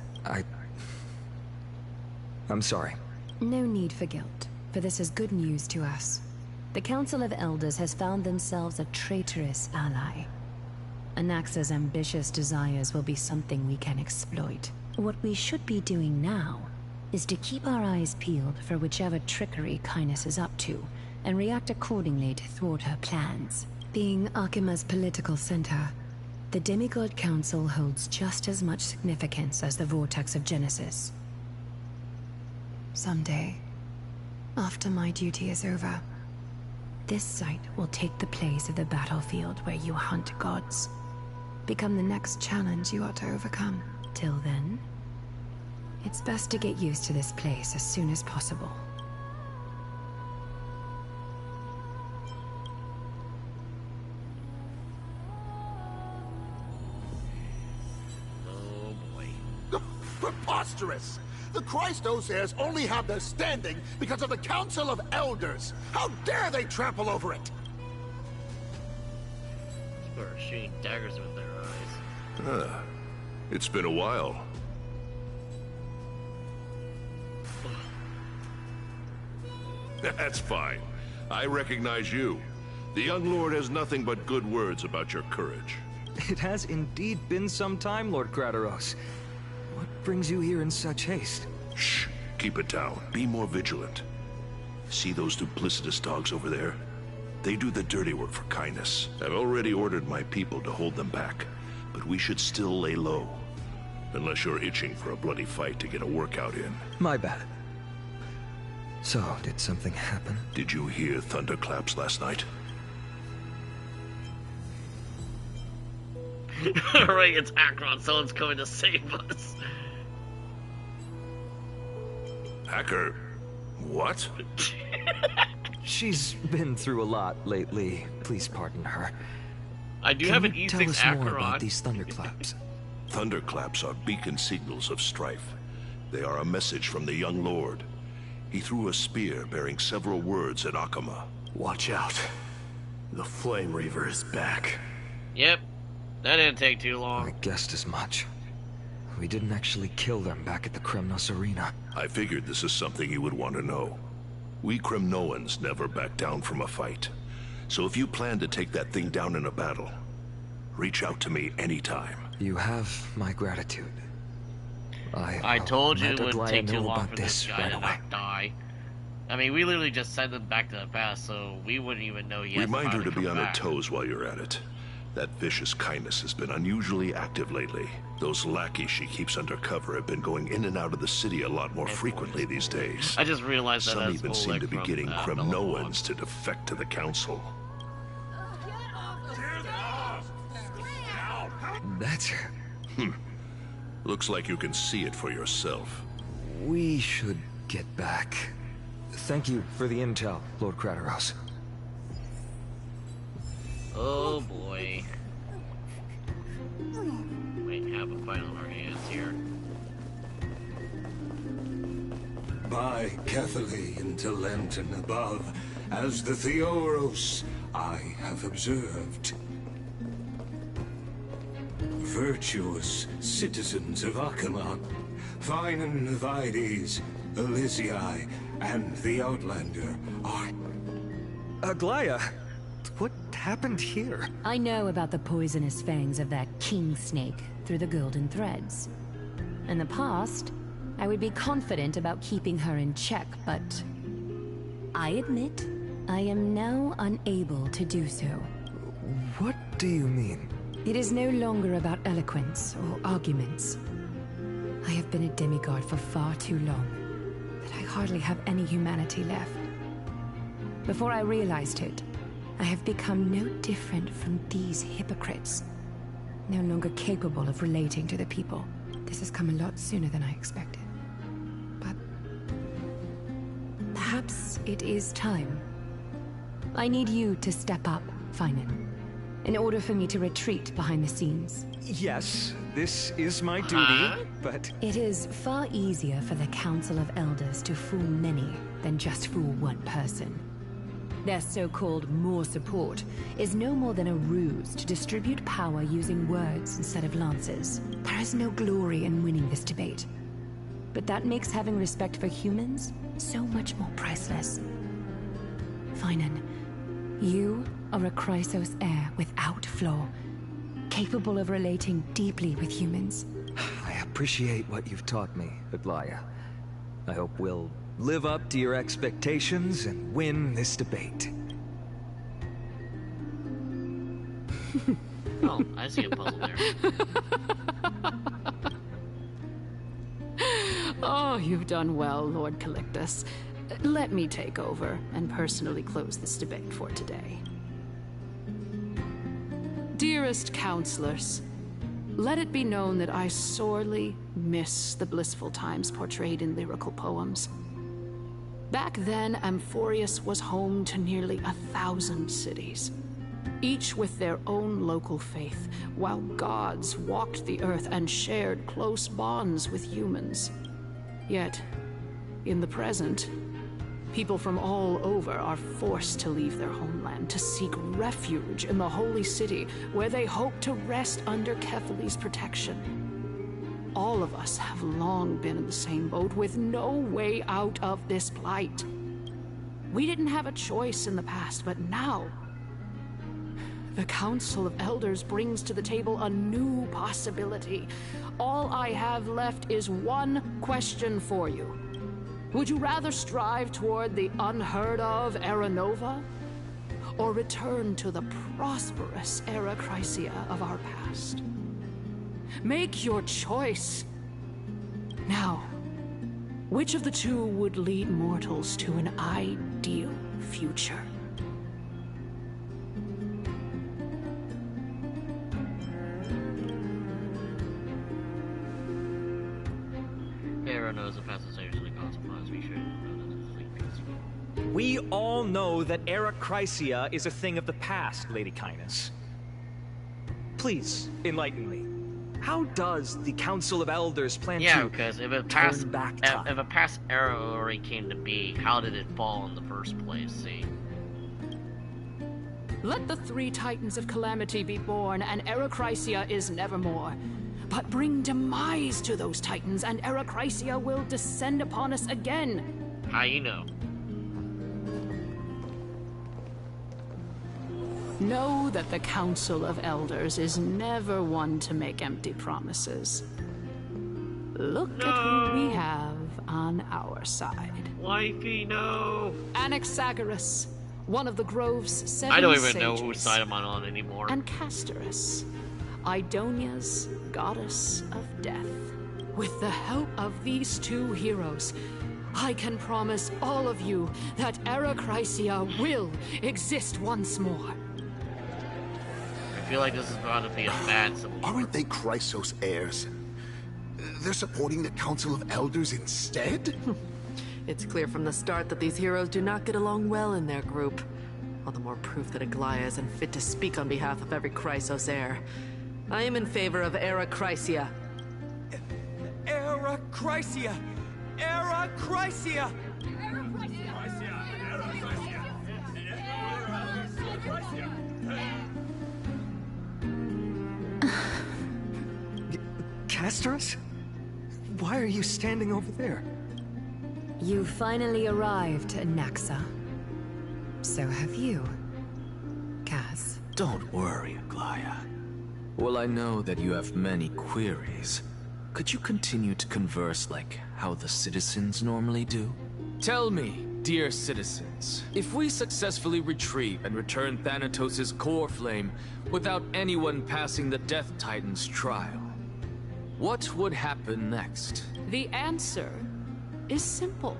I'm sorry. No need for guilt, for this is good news to us. The Council of Elders has found themselves a traitorous ally. Anaxa's ambitious desires will be something we can exploit. What we should be doing now is to keep our eyes peeled for whichever trickery Kindness is up to, and react accordingly to thwart her plans. Being Akima's political center, the Demigod Council holds just as much significance as the Vortex of Genesis. Someday, after my duty is over, this site will take the place of the battlefield where you hunt gods. Become the next challenge you ought to overcome. Till then, it's best to get used to this place as soon as possible. Oh boy. Preposterous! The Christos heirs only have their standing because of the Council of Elders! How dare they trample over it! People are shooting daggers with their eyes. It's been a while. That's fine. I recognize you. The young lord has nothing but good words about your courage. It has indeed been some time, Lord Crateros. What brings you here in such haste? Shh. Keep it down. Be more vigilant. See those duplicitous dogs over there? They do the dirty work for Kindness. I've already ordered my people to hold them back, but we should still lay low. Unless you're itching for a bloody fight to get a workout in. My bad. So, did something happen? Did you hear thunderclaps last night? Right, it's Akron. Someone's coming to save us. Hacker? What? She's been through a lot lately. Please pardon her. I do have an Can you E6 tell us more Acheron. about these thunderclaps? Thunderclaps are beacon signals of strife. They are a message from the young lord. He threw a spear bearing several words at Akama. Watch out. The Flame Reaver is back. Yep. That didn't take too long. I guessed as much. We didn't actually kill them back at the Kremnos Arena. I figured this is something you would want to know. We Kremnoans never back down from a fight. So if you plan to take that thing down in a battle, reach out to me anytime. You have my gratitude. I told you it wouldn't take too long about for this guy to not die. I mean, we literally just sent them back to the past, so we wouldn't even know yet. Remind her to be on her toes while you're at it. That vicious Kindness has been unusually active lately. Those lackeys she keeps under cover have been going in and out of the city a lot more frequently these days. I just realized that some even seem to be getting Kremnoans to defect to the council. That's her. Looks like you can see it for yourself. We should get back. Thank you for the intel, Lord Crateros. Oh boy. We have a fight on our hands here. By Catholic into Lenten above, as the Theoros I have observed. Virtuous citizens of Akama, fine and Vides, Elysiae, and the Outlander are... Aglaya, what happened here? I know about the poisonous fangs of that king snake through the golden threads. In the past, I would be confident about keeping her in check, but I admit I am now unable to do so. What do you mean? It is no longer about eloquence or arguments. I have been a demigod for far too long that I hardly have any humanity left. Before I realized it, I have become no different from these hypocrites. No longer capable of relating to the people. This has come a lot sooner than I expected. But perhaps it is time. I need you to step up, Finan, in order for me to retreat behind the scenes. Yes, this is my duty, but... It is far easier for the Council of Elders to fool many than just fool one person. Their so-called more support is no more than a ruse to distribute power using words instead of lances. There is no glory in winning this debate. But that makes having respect for humans so much more priceless. Finan, you are a Chrysos heir without flaw, capable of relating deeply with humans. I appreciate what you've taught me, Aglaya. I hope we'll live up to your expectations and win this debate. Oh, I see a puzzle there. Oh, you've done well, Lord Calictus. Let me take over and personally close this debate for today. Dearest counselors, let it be known that I sorely miss the blissful times portrayed in lyrical poems. Back then, Amphorius was home to nearly 1,000 cities, each with their own local faith, while gods walked the earth and shared close bonds with humans. Yet, in the present, people from all over are forced to leave their homeland to seek refuge in the holy city, where they hope to rest under Kefali's protection. All of us have long been in the same boat, with no way out of this plight. We didn't have a choice in the past, but now, the Council of Elders brings to the table a new possibility. All I have left is one question for you. Would you rather strive toward the unheard of Era Nova, or return to the prosperous Era Chrysia of our past? Make your choice. Now, which of the two would lead mortals to an ideal future? Era knows the fastest usually consequence. We should think peaceful. We all know that Era Chrysia is a thing of the past, Lady Kindness. Please, enlighten me. How does the Council of Elders plan yeah, to because if a past era already came to be, how did it fall in the first place? See. Let the 3 Titans of Calamity be born, and Era Chrysia is nevermore. But bring demise to those Titans, and Era Chrysia will descend upon us again. How you know? Know that the Council of Elders is never one to make empty promises. Look at who we have on our side. Wifey, no! Anaxagoras, one of the Grove's 7 I don't even sages, know whose side I'm on anymore. And Castorice, Idonia's goddess of death. With the help of these 2 heroes, I can promise all of you that Era Chrysia will exist once more. I feel like this is about to be a bad civil war. Aren't they Chrysos heirs? They're supporting the Council of Elders instead? It's clear from the start that these heroes do not get along well in their group. All the more proof that Aglaya isn't fit to speak on behalf of every Chrysos heir. I am in favor of Era Chrysia. Era Chrysia! Era Chrysia! Castorice? Why are you standing over there? You finally arrived, Anaxa. So have you, Cass. Don't worry, Aglaya. Well, I know that you have many queries. Could you continue to converse like how the citizens normally do? Tell me, dear citizens, if we successfully retrieve and return Thanatos' core flame without anyone passing the Death Titan's trial, what would happen next? The answer is simple.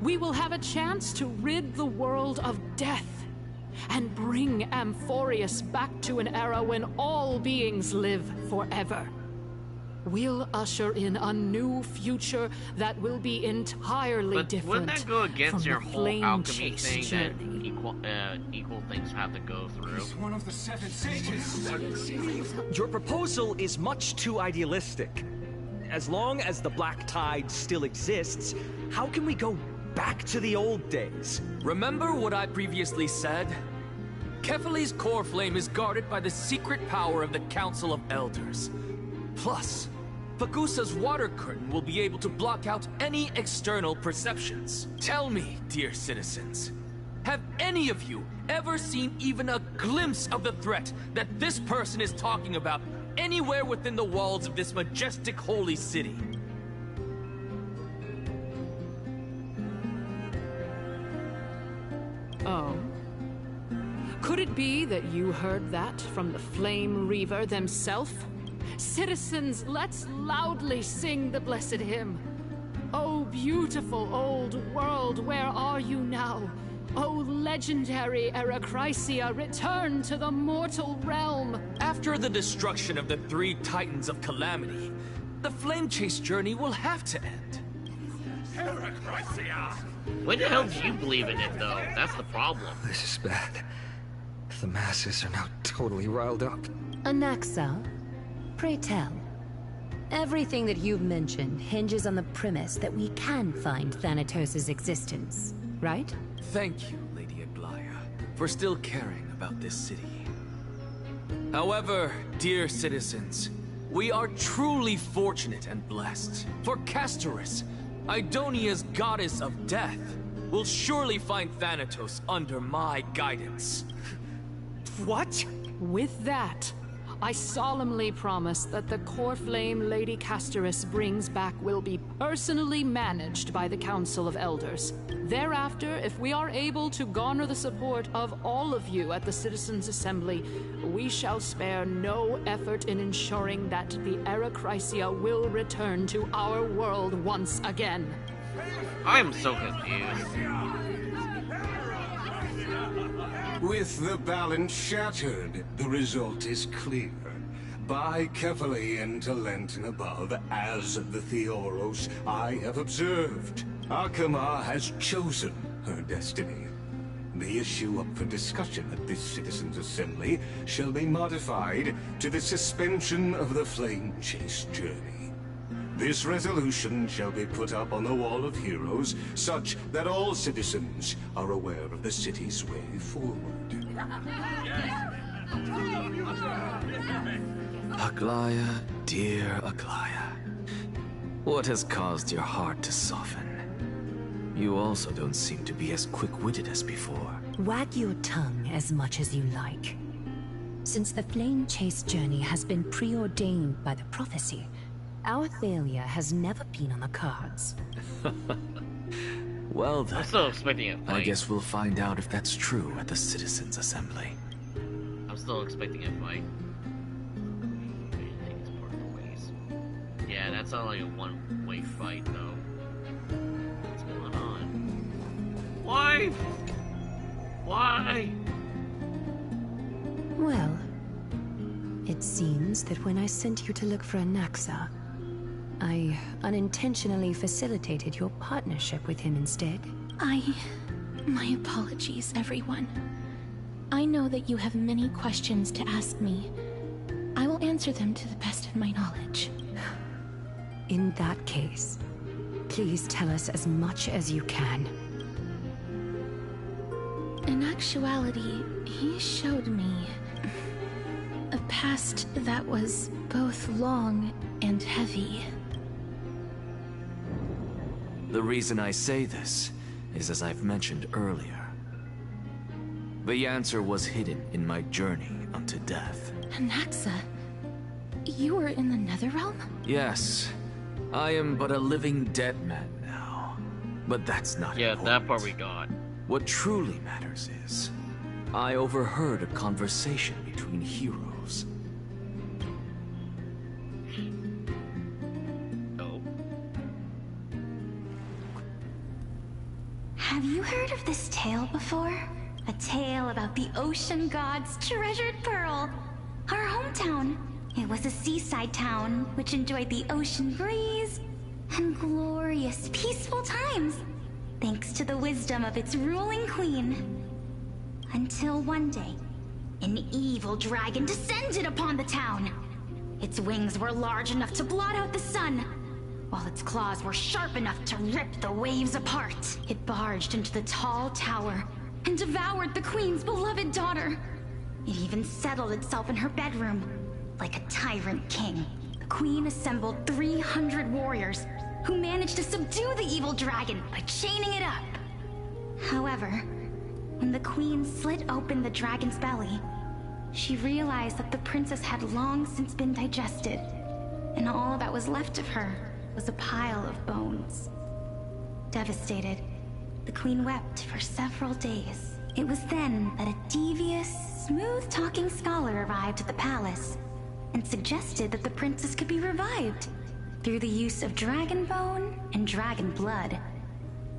We will have a chance to rid the world of death and bring Amphorius back to an era when all beings live forever. We'll usher in a new future that will be entirely different. Wouldn't that go against your whole alchemy thing journey. that equal things have to go through? He's one of the 7 sages. Your proposal is much too idealistic. As long as the Black Tide still exists, how can we go back to the old days. Remember what I previously said? Kefali's core flame is guarded by the secret power of the Council of Elders. Plus, Pagusa's water curtain will be able to block out any external perceptions. Tell me, dear citizens, have any of you ever seen even a glimpse of the threat that this person is talking about anywhere within the walls of this majestic holy city? Oh. Could it be that you heard that from the Flame Reaver themselves? Citizens, let's loudly sing the blessed hymn. Oh, beautiful old world, where are you now? Oh, legendary Eracrycia, return to the mortal realm! After the destruction of the 3 Titans of Calamity, the Flame Chase journey will have to end. Eracrycia! When the hell do you believe in it, though? That's the problem. This is bad. The masses are now totally riled up. Anaxa, pray tell. Everything that you've mentioned hinges on the premise that we can find Thanatos' existence, right? Thank you, Lady Aglaya, for still caring about this city. However, dear citizens, we are truly fortunate and blessed. For Castorice, Idonia's goddess of death, will surely find Thanatos under my guidance. What? With that, I solemnly promise that the core flame Lady Castorice brings back will be personally managed by the Council of Elders. Thereafter, if we are able to garner the support of all of you at the Citizens' Assembly, we shall spare no effort in ensuring that the Eracrycia will return to our world once again. I'm so confused. With the balance shattered, the result is clear. By Kefali and Talent and above, as the Theoros I have observed, Akama has chosen her destiny. The issue up for discussion at this Citizens' Assembly shall be modified to the suspension of the Flame Chase journey. This resolution shall be put up on the Wall of Heroes, such that all citizens are aware of the city's way forward. Aglaya, dear Aglaya, what has caused your heart to soften? You also don't seem to be as quick-witted as before. Wag your tongue as much as you like. Since the Flame Chase journey has been preordained by the prophecy, our failure has never been on the cards. Well then, I'm still expecting a fight. I guess we'll find out if that's true at the Citizens' Assembly. I'm still expecting a fight. Yeah, that's not like a one-way fight, though. What's going on? Why? Why? Well, it seems that when I sent you to look for Anaxa, I unintentionally facilitated your partnership with him instead. My apologies, everyone. I know that you have many questions to ask me. I will answer them to the best of my knowledge. In that case, please tell us as much as you can. In actuality, he showed me a past that was both long and heavy. The reason I say this is as I've mentioned earlier. The answer was hidden in my journey unto death. Anaxa, you were in the Netherrealm? Yes, I am but a living dead man now. But that's not important. That part we got. What truly matters is, I overheard a conversation between heroes. Oh. Have you heard of this tale before? A tale about the ocean god's treasured pearl. Our hometown. It was a seaside town which enjoyed the ocean breeze and glorious, peaceful times, thanks to the wisdom of its ruling queen. Until one day, an evil dragon descended upon the town. Its wings were large enough to blot out the sun, while its claws were sharp enough to rip the waves apart. It barged into the tall tower and devoured the queen's beloved daughter. It even settled itself in her bedroom, like a tyrant king. The queen assembled 300 warriors who managed to subdue the evil dragon by chaining it up. However, when the queen slit open the dragon's belly, she realized that the princess had long since been digested, and all that was left of her was a pile of bones. Devastated, the queen wept for several days. It was then that a devious, smooth-talking scholar arrived at the palace and suggested that the princess could be revived through the use of dragon bone and dragon blood.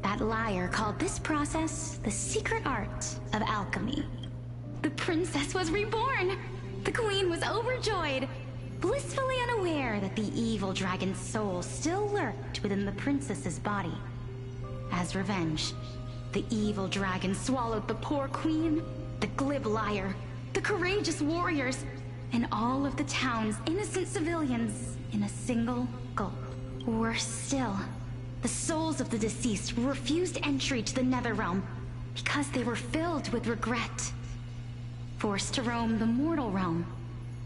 That liar called this process the secret art of alchemy. The princess was reborn! The queen was overjoyed, blissfully unaware that the evil dragon's soul still lurked within the princess's body. As revenge, the evil dragon swallowed the poor queen, the glib liar, the courageous warriors, and all of the town's innocent civilians in a single gulp. Worse still, the souls of the deceased refused entry to the Netherrealm because they were filled with regret. Forced to roam the mortal realm,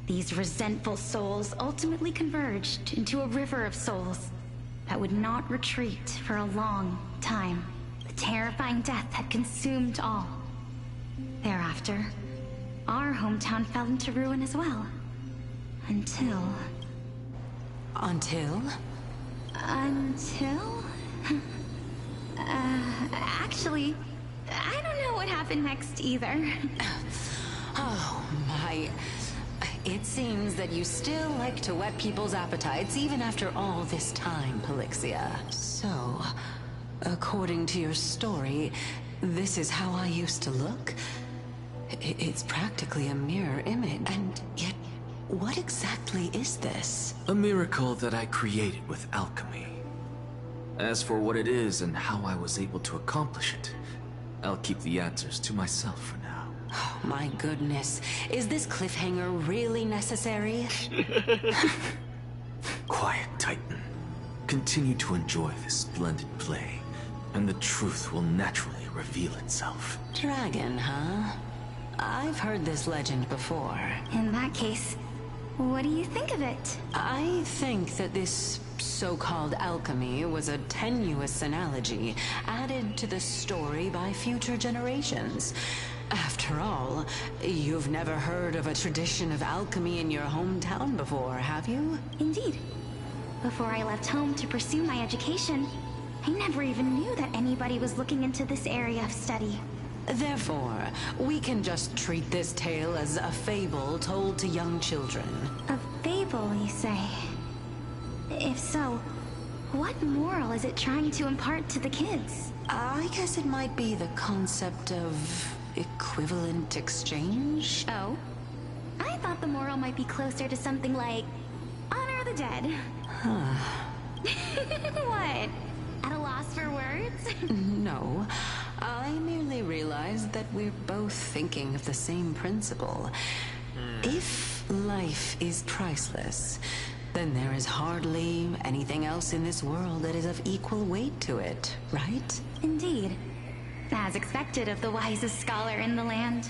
these resentful souls ultimately converged into a river of souls that would not retreat for a long time. The terrifying death had consumed all. Thereafter, our hometown fell into ruin as well. Until... Until? Actually, I don't know what happened next either. Oh my... It seems that you still like to whet people's appetites even after all this time, Pelixia. So, according to your story, this is how I used to look? It's practically a mirror image. And yet, what exactly is this? A miracle that I created with alchemy. As for what it is and how I was able to accomplish it, I'll keep the answers to myself for now. Oh, my goodness. Is this cliffhanger really necessary? Quiet, Titan. Continue to enjoy this splendid play, and the truth will naturally reveal itself. Dragon, huh? I've heard this legend before. In that case, what do you think of it? I think that this so-called alchemy was a tenuous analogy added to the story by future generations. After all, you've never heard of a tradition of alchemy in your hometown before, have you? Indeed. Before I left home to pursue my education, I never even knew that anybody was looking into this area of study. Therefore, we can just treat this tale as a fable told to young children. A fable, you say? If so, what moral is it trying to impart to the kids? I guess it might be the concept of equivalent exchange? Oh? I thought the moral might be closer to something like honor the dead. Huh. What? At a loss for words? No. I merely realized that we're both thinking of the same principle. If life is priceless, then there is hardly anything else in this world that is of equal weight to it, right? Indeed. As expected of the wisest scholar in the land.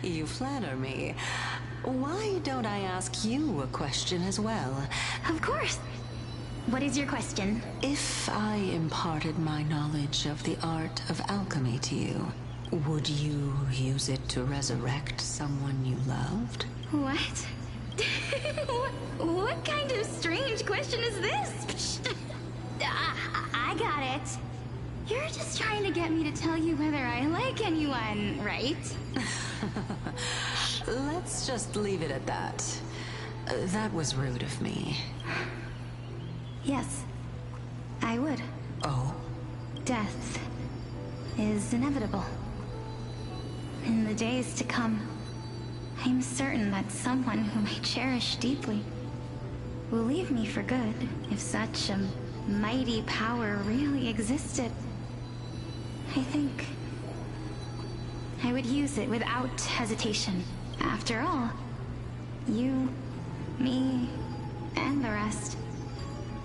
You flatter me. Why don't I ask you a question as well? Of course. What is your question? If I imparted my knowledge of the art of alchemy to you, would you use it to resurrect someone you loved? What? What kind of strange question is this? I got it. You're just trying to get me to tell you whether I like anyone, right? Let's just leave it at that. That was rude of me. Yes, I would. Oh? Death is inevitable. In the days to come, I'm certain that someone whom I cherish deeply will leave me for good if such a mighty power really existed. I think I would use it without hesitation. After all, you, me, and the rest,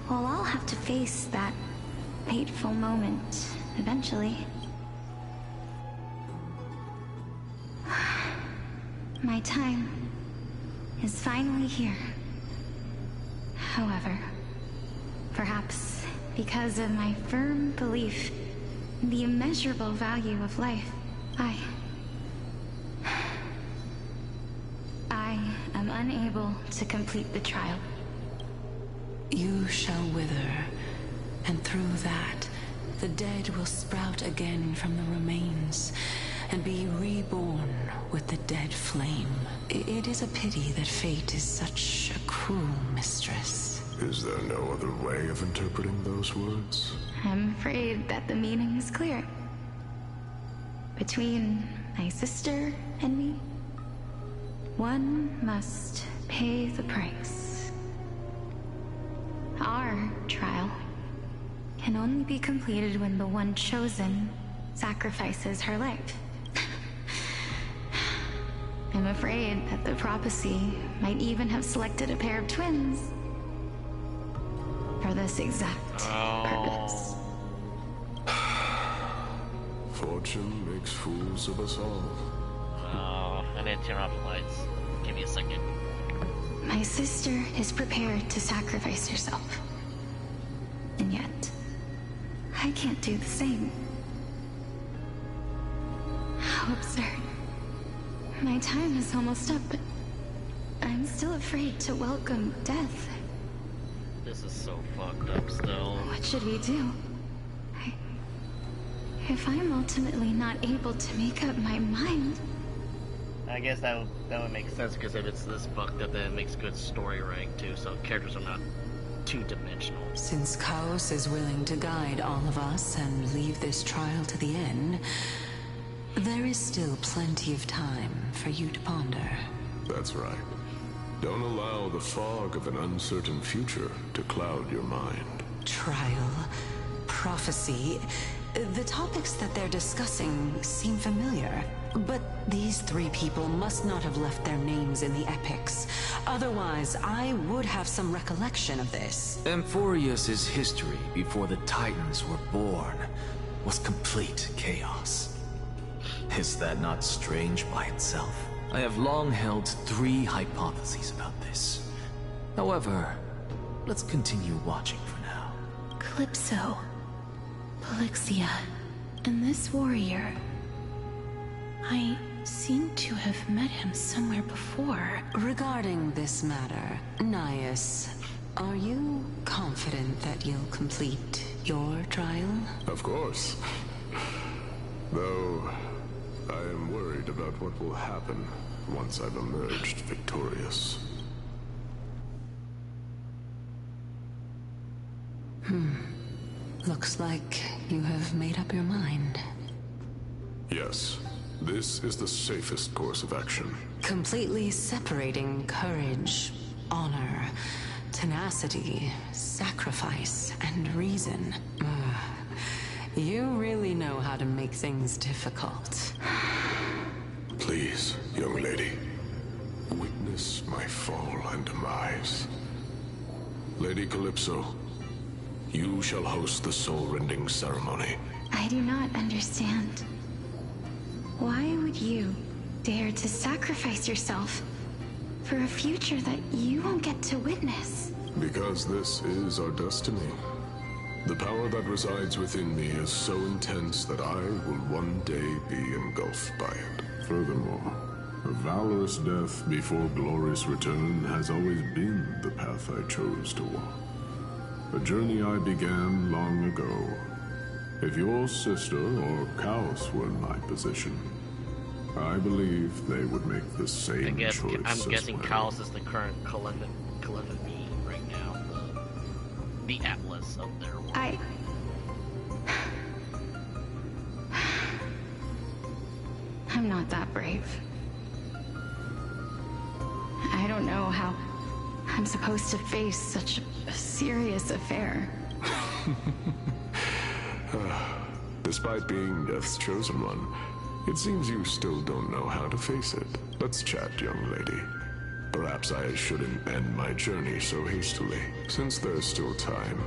Well, I'll have to face that fateful moment eventually. My time is finally here. However, perhaps because of my firm belief in the immeasurable value of life, I am unable to complete the trial. You shall wither, and through that, the dead will sprout again from the remains, and be reborn with the dead flame. It is a pity that fate is such a cruel mistress. Is there no other way of interpreting those words? I'm afraid that the meaning is clear. Between my sister and me, one must pay the price. Our trial can only be completed when the one chosen sacrifices her life. I'm afraid that the prophecy might even have selected a pair of twins for this exact purpose. Fortune makes fools of us all. Oh, I didn't turn off the lights. Give me a second. My sister is prepared to sacrifice herself. And yet, I can't do the same. How absurd. My time is almost up, but I'm still afraid to welcome death. This is so fucked up still. What should we do? If I'm ultimately not able to make up my mind... I guess that would make sense, because if it's this fucked up, then it makes good story writing too, so characters are not two-dimensional. Since Chaos is willing to guide all of us and leave this trial to the end, there is still plenty of time for you to ponder. That's right. Don't allow the fog of an uncertain future to cloud your mind. Trial, prophecy, the topics that they're discussing seem familiar. But these three people must not have left their names in the epics. Otherwise, I would have some recollection of this. Amphorius' history before the Titans were born was complete chaos. Is that not strange by itself? I have long held 3 hypotheses about this. However, let's continue watching for now. Calypso, Polixia, and this warrior. I seem to have met him somewhere before. Regarding this matter, Nias, are you confident that you'll complete your trial? Of course. Though, I am worried about what will happen once I've emerged victorious. Looks like you have made up your mind. Yes. This is the safest course of action. Completely separating courage, honor, tenacity, sacrifice, and reason. You really know how to make things difficult. Please, young lady, witness my fall and demise. Lady Calypso, you shall host the soul-rending ceremony. I do not understand. Why would you dare to sacrifice yourself for a future that you won't get to witness? Because this is our destiny. The power that resides within me is so intense that I will one day be engulfed by it. Furthermore, a valorous death before glorious return has always been the path I chose to walk. A journey I began long ago. If your sister or Chaos were in my position, I believe they would make the same choice. I'm guessing Chaos is the current Calamity right now. The Atlas of their world. I'm not that brave. I don't know how I'm supposed to face such a serious affair. Despite being Death's chosen one, it seems you still don't know how to face it. Let's chat, young lady. Perhaps I shouldn't end my journey so hastily. Since there's still time,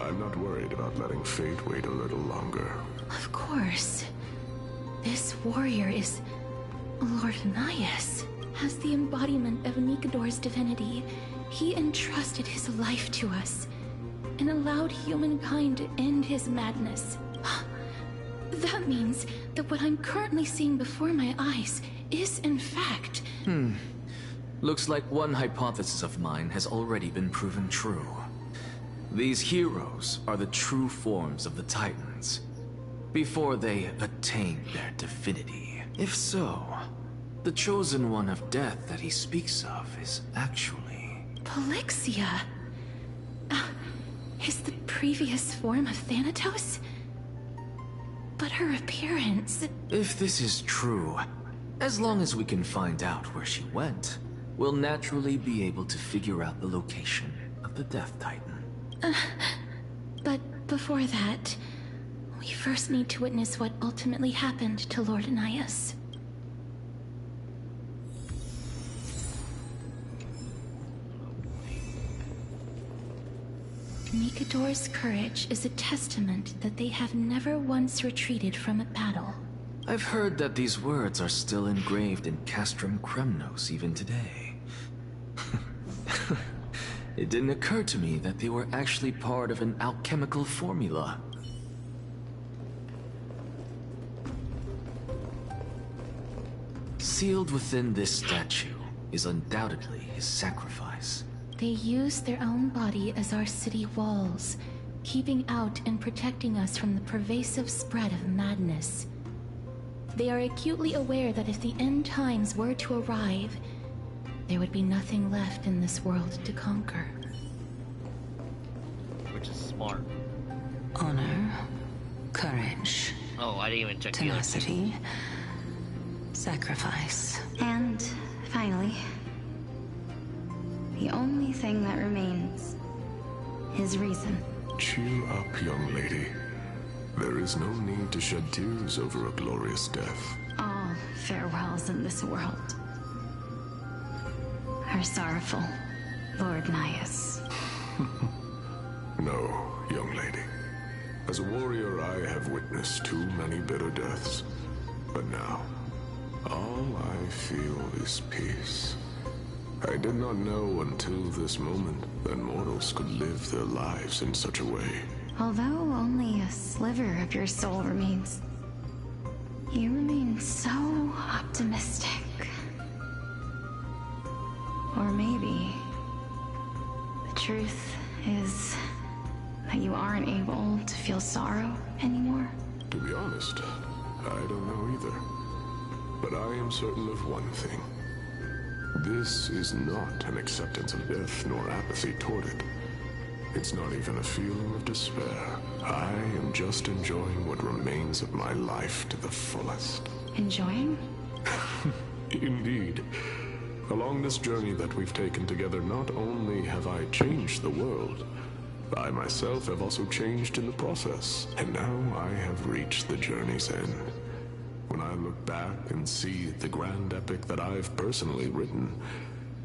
I'm not worried about letting fate wait a little longer. Of course. This warrior is Lord Anaxa. As the embodiment of Nikador's divinity, he entrusted his life to us and allowed humankind to end his madness. That means that what I'm currently seeing before my eyes is in fact... Looks like one hypothesis of mine has already been proven true. These heroes are the true forms of the Titans, before they attain their divinity. If so, the chosen one of death that he speaks of is actually... Polixia? Is the previous form of Thanatos? But her appearance... If this is true, as long as we can find out where she went, we'll naturally be able to figure out the location of the Death Titan. But before that, we first need to witness what ultimately happened to Lord Anaxa. Nikador's courage is a testament that they have never once retreated from a battle. I've heard that these words are still engraved in Castrum Kremnos even today. It didn't occur to me that they were actually part of an alchemical formula. Sealed within this statue is undoubtedly his sacrifice. They use their own body as our city walls, keeping out and protecting us from the pervasive spread of madness. They are acutely aware that if the end times were to arrive, there would be nothing left in this world to conquer. Which is smart. Honor, courage. Oh, I didn't even check tenacity, sacrifice. And finally, the only thing that remains is reason. Cheer up, young lady. There is no need to shed tears over a glorious death. All farewells in this world are sorrowful, Lord Anaxa. No, young lady. As a warrior, I have witnessed too many bitter deaths. But now, all I feel is peace. I did not know until this moment that mortals could live their lives in such a way. Although only a sliver of your soul remains, you remain so optimistic. Or maybe the truth is that you aren't able to feel sorrow anymore. To be honest, I don't know either. But I am certain of one thing. This is not an acceptance of death nor apathy toward it. It's not even a feeling of despair. I am just enjoying what remains of my life to the fullest. Enjoying? Indeed. Along this journey that we've taken together, not only have I changed the world, I myself have also changed in the process. And now I have reached the journey's end. When I look back and see the grand epic that I've personally written,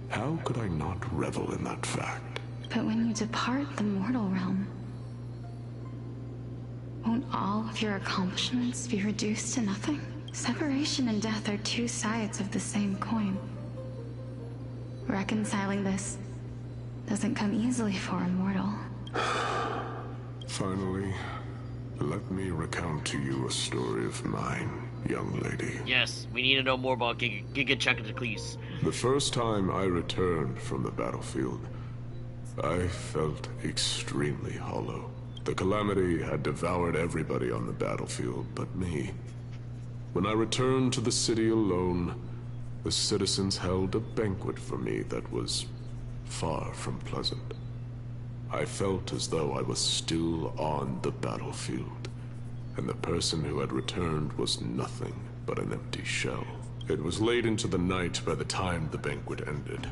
how could I not revel in that fact? But when you depart the mortal realm, won't all of your accomplishments be reduced to nothing? Separation and death are two sides of the same coin. Reconciling this doesn't come easily for a mortal. Finally, let me recount to you a story of mine, young lady. Yes, we need to know more about Giga Chakatacles. The first time I returned from the battlefield, I felt extremely hollow. The calamity had devoured everybody on the battlefield but me. When I returned to the city alone, the citizens held a banquet for me that was far from pleasant. I felt as though I was still on the battlefield, and the person who had returned was nothing but an empty shell. It was late into the night by the time the banquet ended.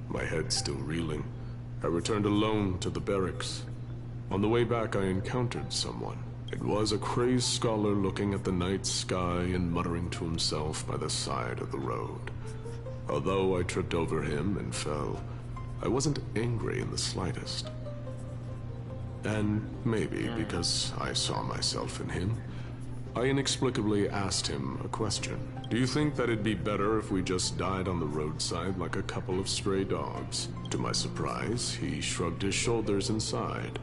My head still reeling, I returned alone to the barracks. On the way back, I encountered someone. It was a crazed scholar looking at the night sky and muttering to himself by the side of the road. Although I tripped over him and fell, I wasn't angry in the slightest. And maybe because I saw myself in him, I inexplicably asked him a question. Do you think that it'd be better if we just died on the roadside like a couple of stray dogs? To my surprise, he shrugged his shoulders and sighed.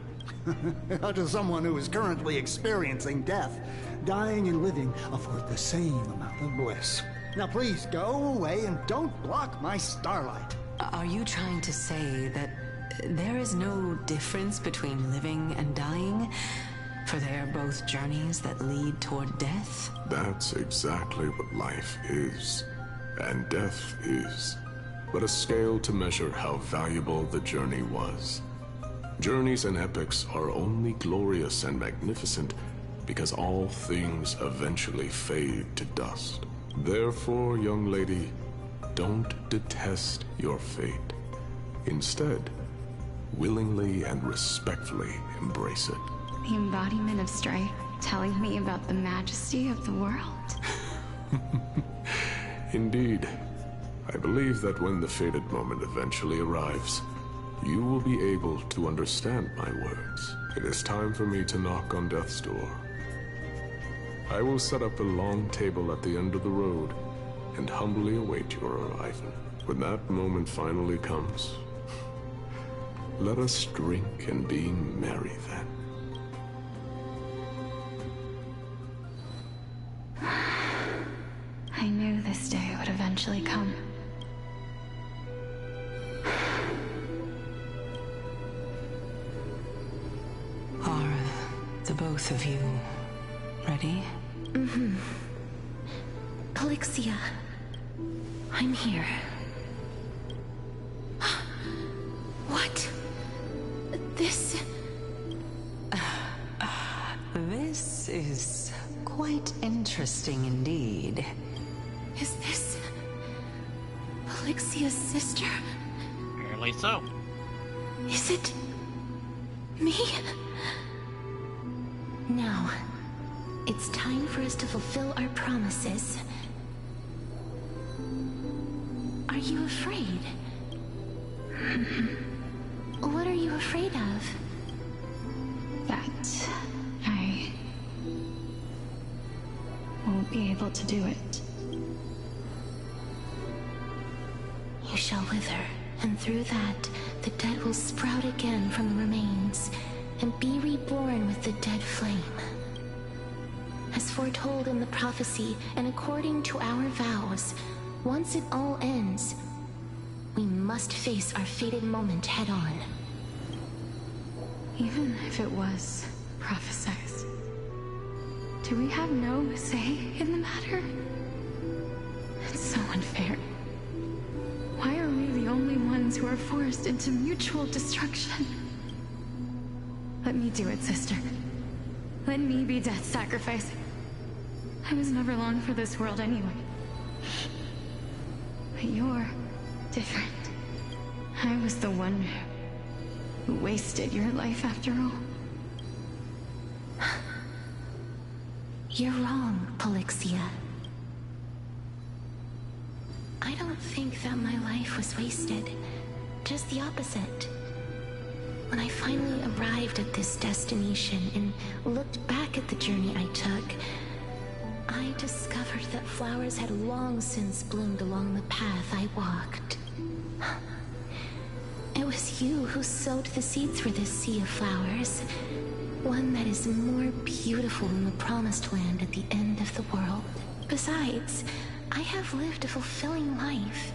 To someone who is currently experiencing death, dying and living afford the same amount of bliss. Now please go away and don't block my starlight. Are you trying to say that there is no difference between living and dying? For they are both journeys that lead toward death? That's exactly what life is. And death is. But a scale to measure how valuable the journey was. Journeys and epics are only glorious and magnificent because all things eventually fade to dust. Therefore, young lady, don't detest your fate. Instead, willingly and respectfully embrace it. The embodiment of strife, telling me about the majesty of the world. Indeed. I believe that when the fated moment eventually arrives, you will be able to understand my words. It is time for me to knock on death's door. I will set up a long table at the end of the road and humbly await your arrival. When that moment finally comes, let us drink and be merry then. I knew this day would eventually come. Are the both of you ready? Mm-hmm. Polixia, I'm here. What? This... This is quite interesting indeed. Is this... Polixia's sister? Apparently so. Is it... me? Now, it's time for us to fulfill our promises. Are you afraid? What are you afraid of? That I won't be able to do it. You shall wither, and through that, the dead will sprout again from the remains, and be reborn with the dead flame. As foretold in the prophecy, and according to our vows, once it all ends, we must face our fated moment head-on. Even if it was prophesized, do we have no say in the matter? It's so unfair. Why are we the only ones who are forced into mutual destruction? Let me do it, sister. Let me be death's sacrifice. I was never long for this world anyway. But you're different. I was the one who wasted your life after all. You're wrong, Polixia. I don't think that my life was wasted. Just the opposite. When I finally arrived at this destination and looked back at the journey I took, I discovered that flowers had long since bloomed along the path I walked. It was you who sowed the seeds for this sea of flowers. One that is more beautiful than the promised land at the end of the world. Besides, I have lived a fulfilling life.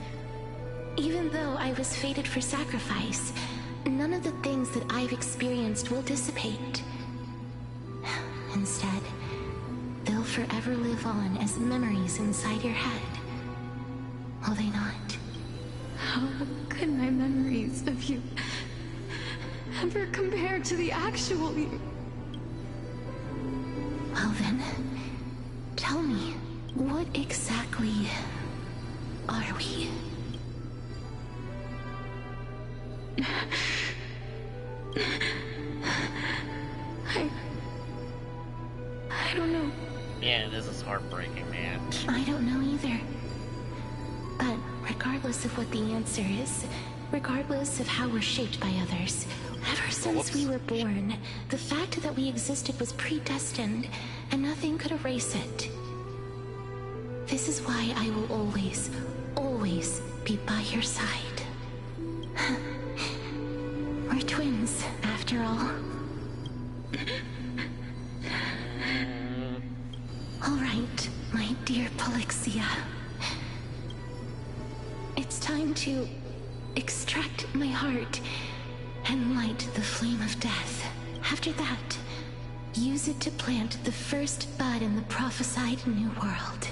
Even though I was fated for sacrifice, none of the things that I've experienced will dissipate. Instead, they'll forever live on as memories inside your head. Will they not? How could my memories of you ever compare to the actual you? Well then, tell me, what exactly are we? I don't know. Yeah, this is heartbreaking, man. I don't know either. But regardless regardless of what the answer is, regardless of how we're shaped by others, ever since we were born, the fact that we existed was predestined, and nothing could erase it. This is why I will always, always be by your side. We're twins, after all. All right, my dear Polixia. It's time to extract my heart and light the flame of death. After that, use it to plant the first bud in the prophesied new world.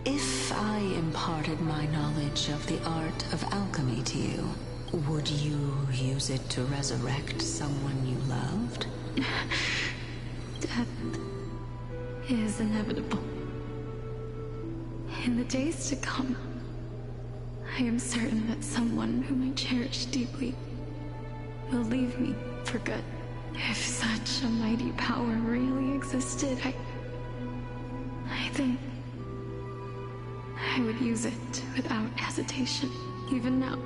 If I imparted my knowledge of the art of alchemy to you, would you use it to resurrect someone you loved? Death is inevitable. In the days to come, I am certain that someone whom I cherish deeply will leave me for good. If such a mighty power really existed, I think I would use it without hesitation. Even now,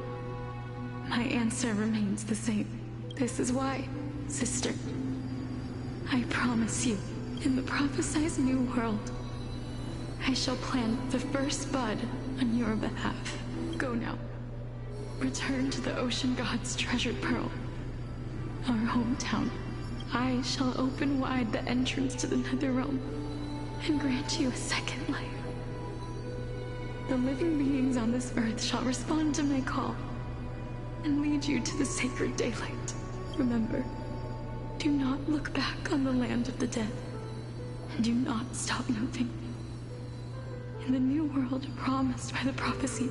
my answer remains the same. This is why, sister, I promise you, in the prophesied new world, I shall plant the first bud on your behalf. Go now. Return to the ocean god's treasured pearl, our hometown. I shall open wide the entrance to the nether realm and grant you a second life. The living beings on this earth shall respond to my call and lead you to the sacred daylight. Remember, do not look back on the land of the dead, and do not stop moving. In the new world promised by the prophecy,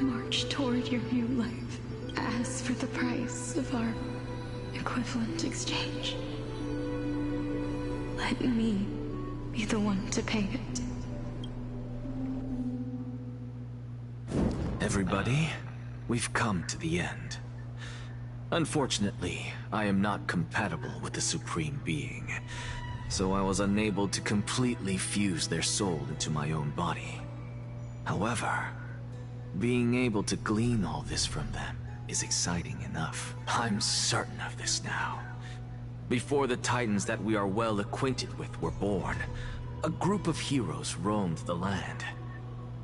march toward your new life. As for the price of our equivalent exchange, let me be the one to pay it. Everybody, we've come to the end. Unfortunately, I am not compatible with the Supreme Being, so I was unable to completely fuse their soul into my own body. However, being able to glean all this from them is exciting enough. I'm certain of this now. Before the Titans that we are well acquainted with were born, a group of heroes roamed the land.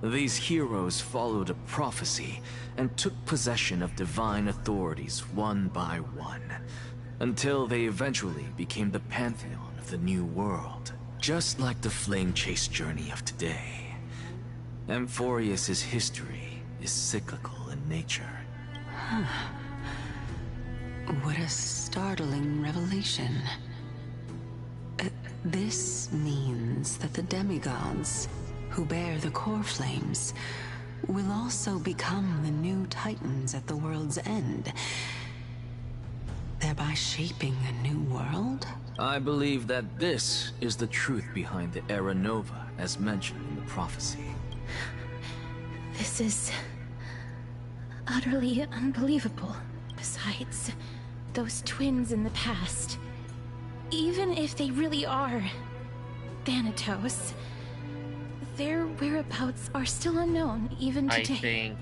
These heroes followed a prophecy and took possession of divine authorities one by one, until they eventually became the pantheon of the new world. Just like the flame chase journey of today, Amphorius's history is cyclical in nature. What a startling revelation. This means that the demigods, who bear the core flames, will also become the new Titans at the world's end, thereby shaping a new world? I believe that this is the truth behind the Era Nova, as mentioned in the prophecy. This is utterly unbelievable. Besides, those twins in the past, even if they really are Thanatos, their whereabouts are still unknown, even today.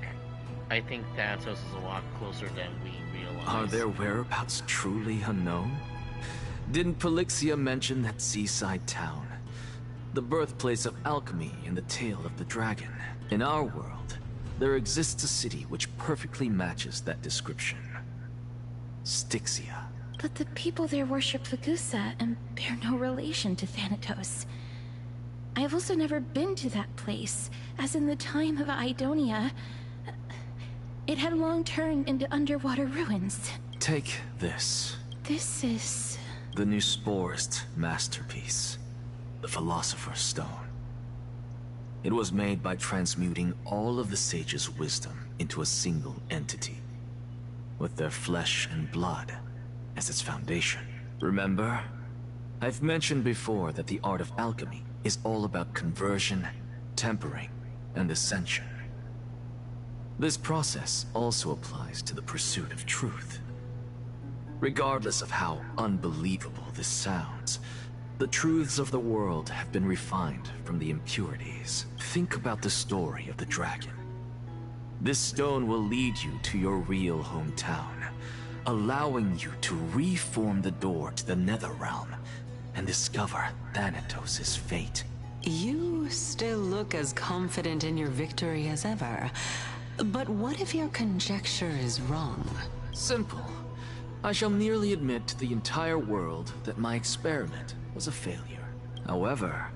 I think Thanatos is a lot closer than we realize. Are their whereabouts truly unknown? Didn't Polixia mention that seaside town? The birthplace of alchemy and the tale of the dragon. In our world, there exists a city which perfectly matches that description. Styxia. But the people there worship Vagusa and bear no relation to Thanatos. I have also never been to that place, as in the time of Idonia, it had long turned into underwater ruins. Take this. This is... the new Sporist masterpiece, the Philosopher's Stone. It was made by transmuting all of the sage's wisdom into a single entity, with their flesh and blood as its foundation. Remember? I've mentioned before that the art of alchemy is all about conversion, tempering, and ascension. This process also applies to the pursuit of truth. Regardless of how unbelievable this sounds, the truths of the world have been refined from the impurities. Think about the story of the dragon. This stone will lead you to your real hometown, allowing you to reform the door to the Netherrealm and discover Thanatos' fate. You still look as confident in your victory as ever. But what if your conjecture is wrong? Simple. I shall merely admit to the entire world that my experiment was a failure. However,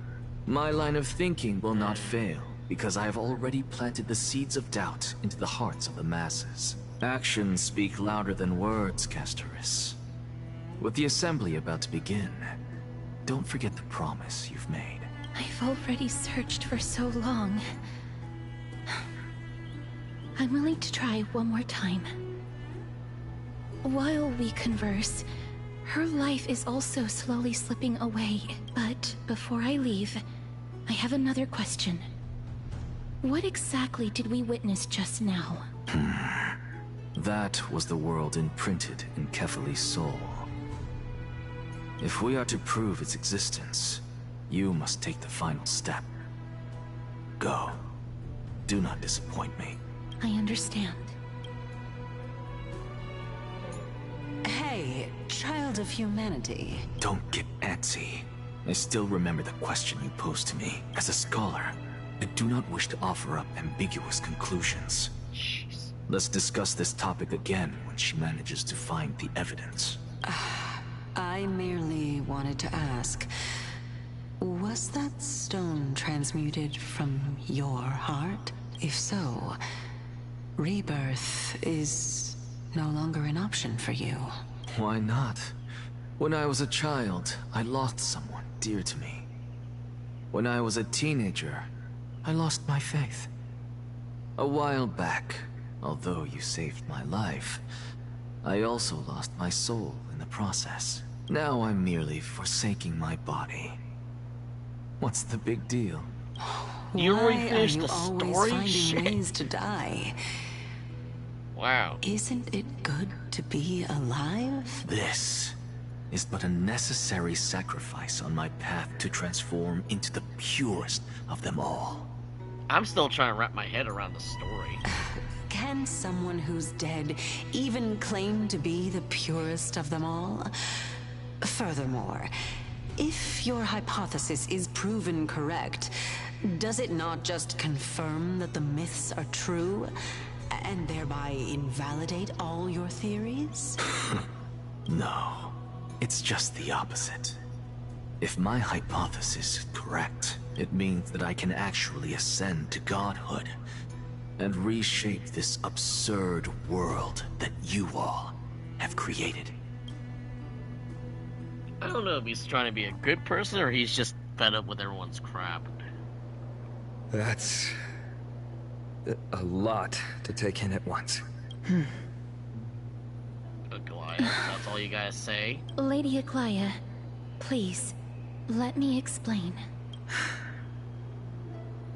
my line of thinking will not fail, because I have already planted the seeds of doubt into the hearts of the masses. Actions speak louder than words, Castorice. With the assembly about to begin, don't forget the promise you've made. I've already searched for so long. I'm willing to try one more time. While we converse, her life is also slowly slipping away. But before I leave, I have another question. What exactly did we witness just now? That was the world imprinted in Kefali's soul. If we are to prove its existence, you must take the final step. Go. Do not disappoint me. I understand. Hey, child of humanity. Don't get antsy. I still remember the question you posed to me. As a scholar, I do not wish to offer up ambiguous conclusions. Jeez. Let's discuss this topic again when she manages to find the evidence. I merely wanted to ask, was that stone transmuted from your heart? If so, rebirth is no longer an option for you. Why not? When I was a child, I lost someone dear to me. When I was a teenager, I lost my faith. A while back, although you saved my life, I also lost my soul in the process. Now I'm merely forsaking my body. What's the big deal? You already Why finished are you the always story? finding Shit. ways to die? Wow. Isn't it good to be alive? This is but a necessary sacrifice on my path to transform into the purest of them all. I'm still trying to wrap my head around the story. Can someone who's dead even claim to be the purest of them all? Furthermore, if your hypothesis is proven correct, does it not just confirm that the myths are true, and thereby invalidate all your theories? No, it's just the opposite. If my hypothesis is correct, it means that I can actually ascend to godhood and reshape this absurd world that you all have created. I don't know if he's trying to be a good person or he's just fed up with everyone's crap. That's a lot to take in at once. Goliath, that's all you guys say? Lady Aglaya, please, let me explain.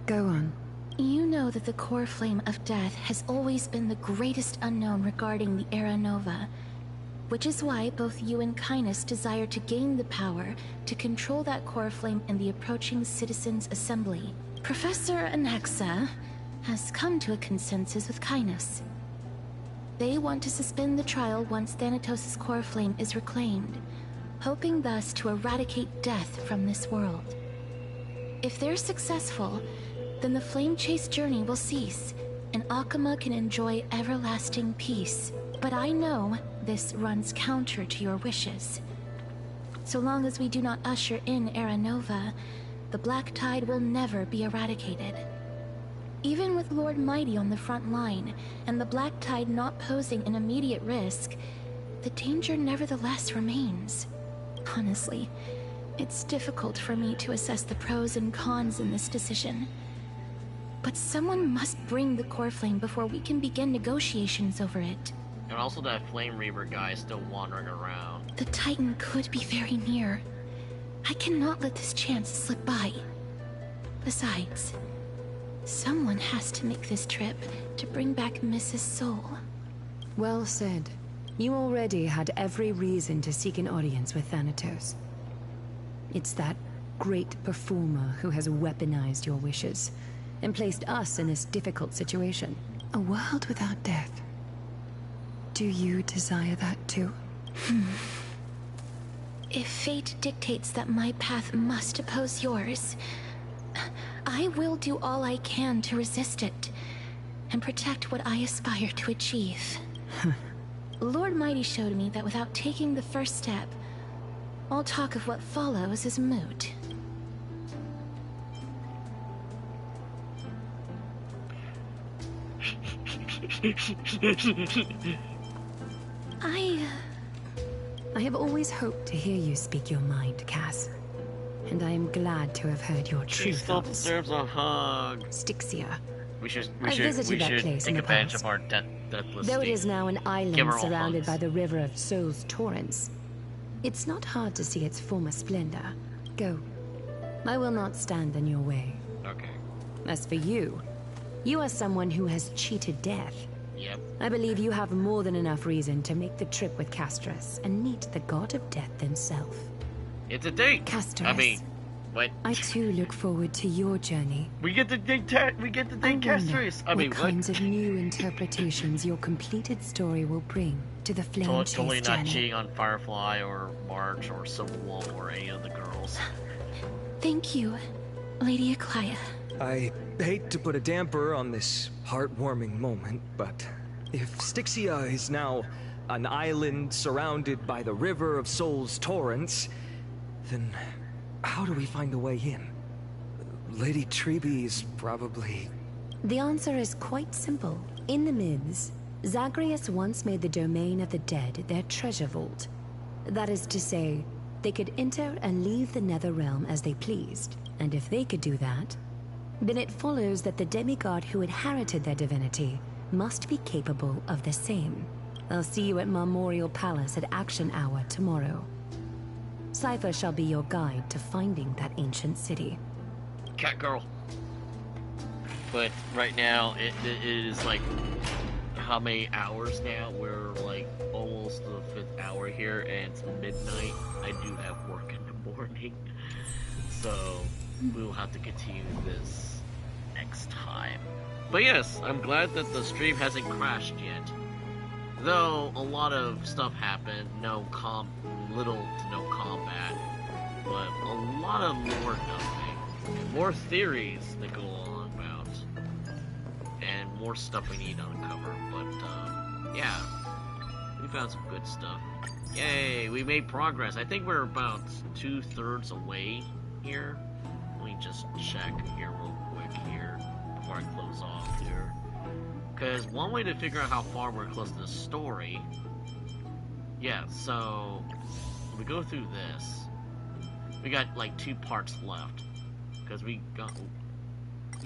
Go on. You know that the core flame of death has always been the greatest unknown regarding the Era Nova, which is why both you and Cainus desire to gain the power to control that core flame in the approaching Citizens' Assembly. Professor Anaxa has come to a consensus with Cainus. They want to suspend the trial once Thanatos' core flame is reclaimed, hoping thus to eradicate death from this world. If they're successful, then the flame chase journey will cease, and Akama can enjoy everlasting peace. But I know this runs counter to your wishes. So long as we do not usher in Era Nova, the Black Tide will never be eradicated. Even with Lord Mydei on the front line, and the Black Tide not posing an immediate risk, the danger nevertheless remains. Honestly, it's difficult for me to assess the pros and cons in this decision. But someone must bring the core flame before we can begin negotiations over it. And also that Flame Reaver guy is still wandering around. The Titan could be very near. I cannot let this chance slip by. Besides, Someone has to make this trip to bring back Mrs. Soul. Well said. You already had every reason to seek an audience with Thanatos. It's that great performer who has weaponized your wishes and placed us in this difficult situation. A world without death. Do you desire that too? If fate dictates that my path must oppose yours, I will do all I can to resist it and protect what I aspire to achieve. Lord Mydei showed me that without taking the first step, all talk of what follows is moot. I have always hoped to hear you speak your mind, Cass. And I am glad to have heard your true She still thoughts. deserves a hug. Stixia. We should I visited that place in take the advantage past. of our deathless Though it state. is now an Give island her all surrounded hugs. by the river of Soul's torrents, it's not hard to see its former splendor. Go. I will not stand in your way. Okay. As for you, you are someone who has cheated death. Yep. I believe you have more than enough reason to make the trip with Castorice and meet the god of death himself. It's a date. Castorice. I mean, what? I too look forward to your journey. We get to date Castorice. I mean, what kinds of new interpretations your completed story will bring to the Flame Chase Totally not journey. cheating on Firefly or March or Civil War or any of the girls. Thank you, Lady Aklia. I hate to put a damper on this heartwarming moment, but if Stixia is now an island surrounded by the river of Soul's torrents, then how do we find a way in? Lady Trebe is probably... The answer is quite simple. In the myths, Zagreus once made the domain of the dead their treasure vault. That is to say, they could enter and leave the nether realm as they pleased. And if they could do that, then it follows that the demigod who inherited their divinity must be capable of the same. I'll see you at Memorial Palace at Action Hour tomorrow. Cypher shall be your guide to finding that ancient city. Cat girl. But right now, it is like, how many hours now? We're like almost the 5th hour here, and it's midnight. I do have work in the morning. So, we'll have to continue this next time. But yes, I'm glad that the stream hasn't crashed yet. Though a lot of stuff happened, little to no combat, but a lot of more nothing, and more theories that go on about, and more stuff we need to uncover. But yeah, we found some good stuff. Yay, we made progress. I think we're about 2/3 away here. Let me just check here real quick here before I close off here. Because one way to figure out how far we're close to the story, yeah, so we go through this. We got like 2 parts left because we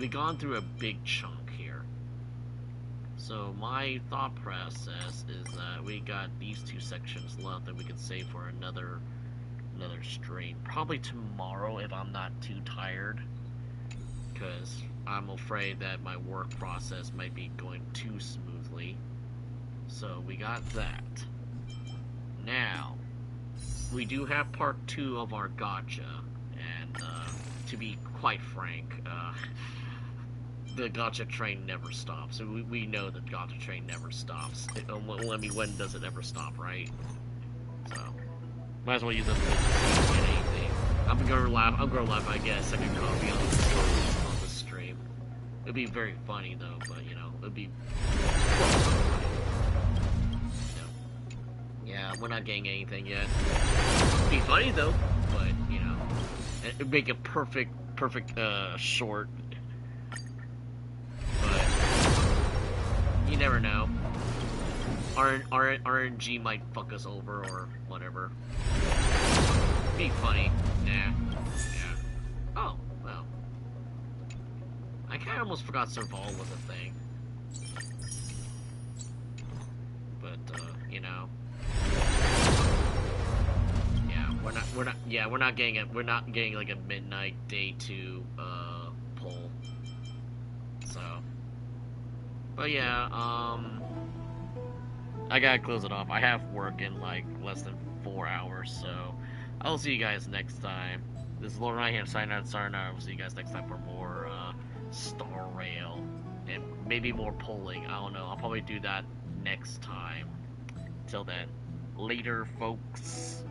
gone through a big chunk here. So my thought process is that we got these 2 sections left that we can save for another stream. Probably tomorrow if I'm not too tired, because I'm afraid that my work process might be going too smoothly. So we got that. Now, we do have part 2 of our gotcha, and to be quite frank, the gotcha train never stops. So we know that gotcha train never stops. I mean, when does it ever stop, right? So, might as well use it to get anything. I'm gonna laugh if I get a second copy on the stream. It'd be very funny though, but you know, it'd be... Yeah, we're not getting anything yet. It'd be funny though, but you know, it'd make a perfect short. But you never know. RNG might fuck us over or whatever. It'd be funny. Nah. Yeah. Oh, well. I kinda almost forgot Serval was a thing. But, you know. Yeah, we're not getting like a midnight day 2 pull. But yeah, I gotta close it off. I have work in like less than 4 hours, so I'll see you guys next time. This is Lord Ryan here, signing out. I'll see you guys next time for more Star Rail and maybe more polling. I don't know. I'll probably do that next time. Till then, later, folks.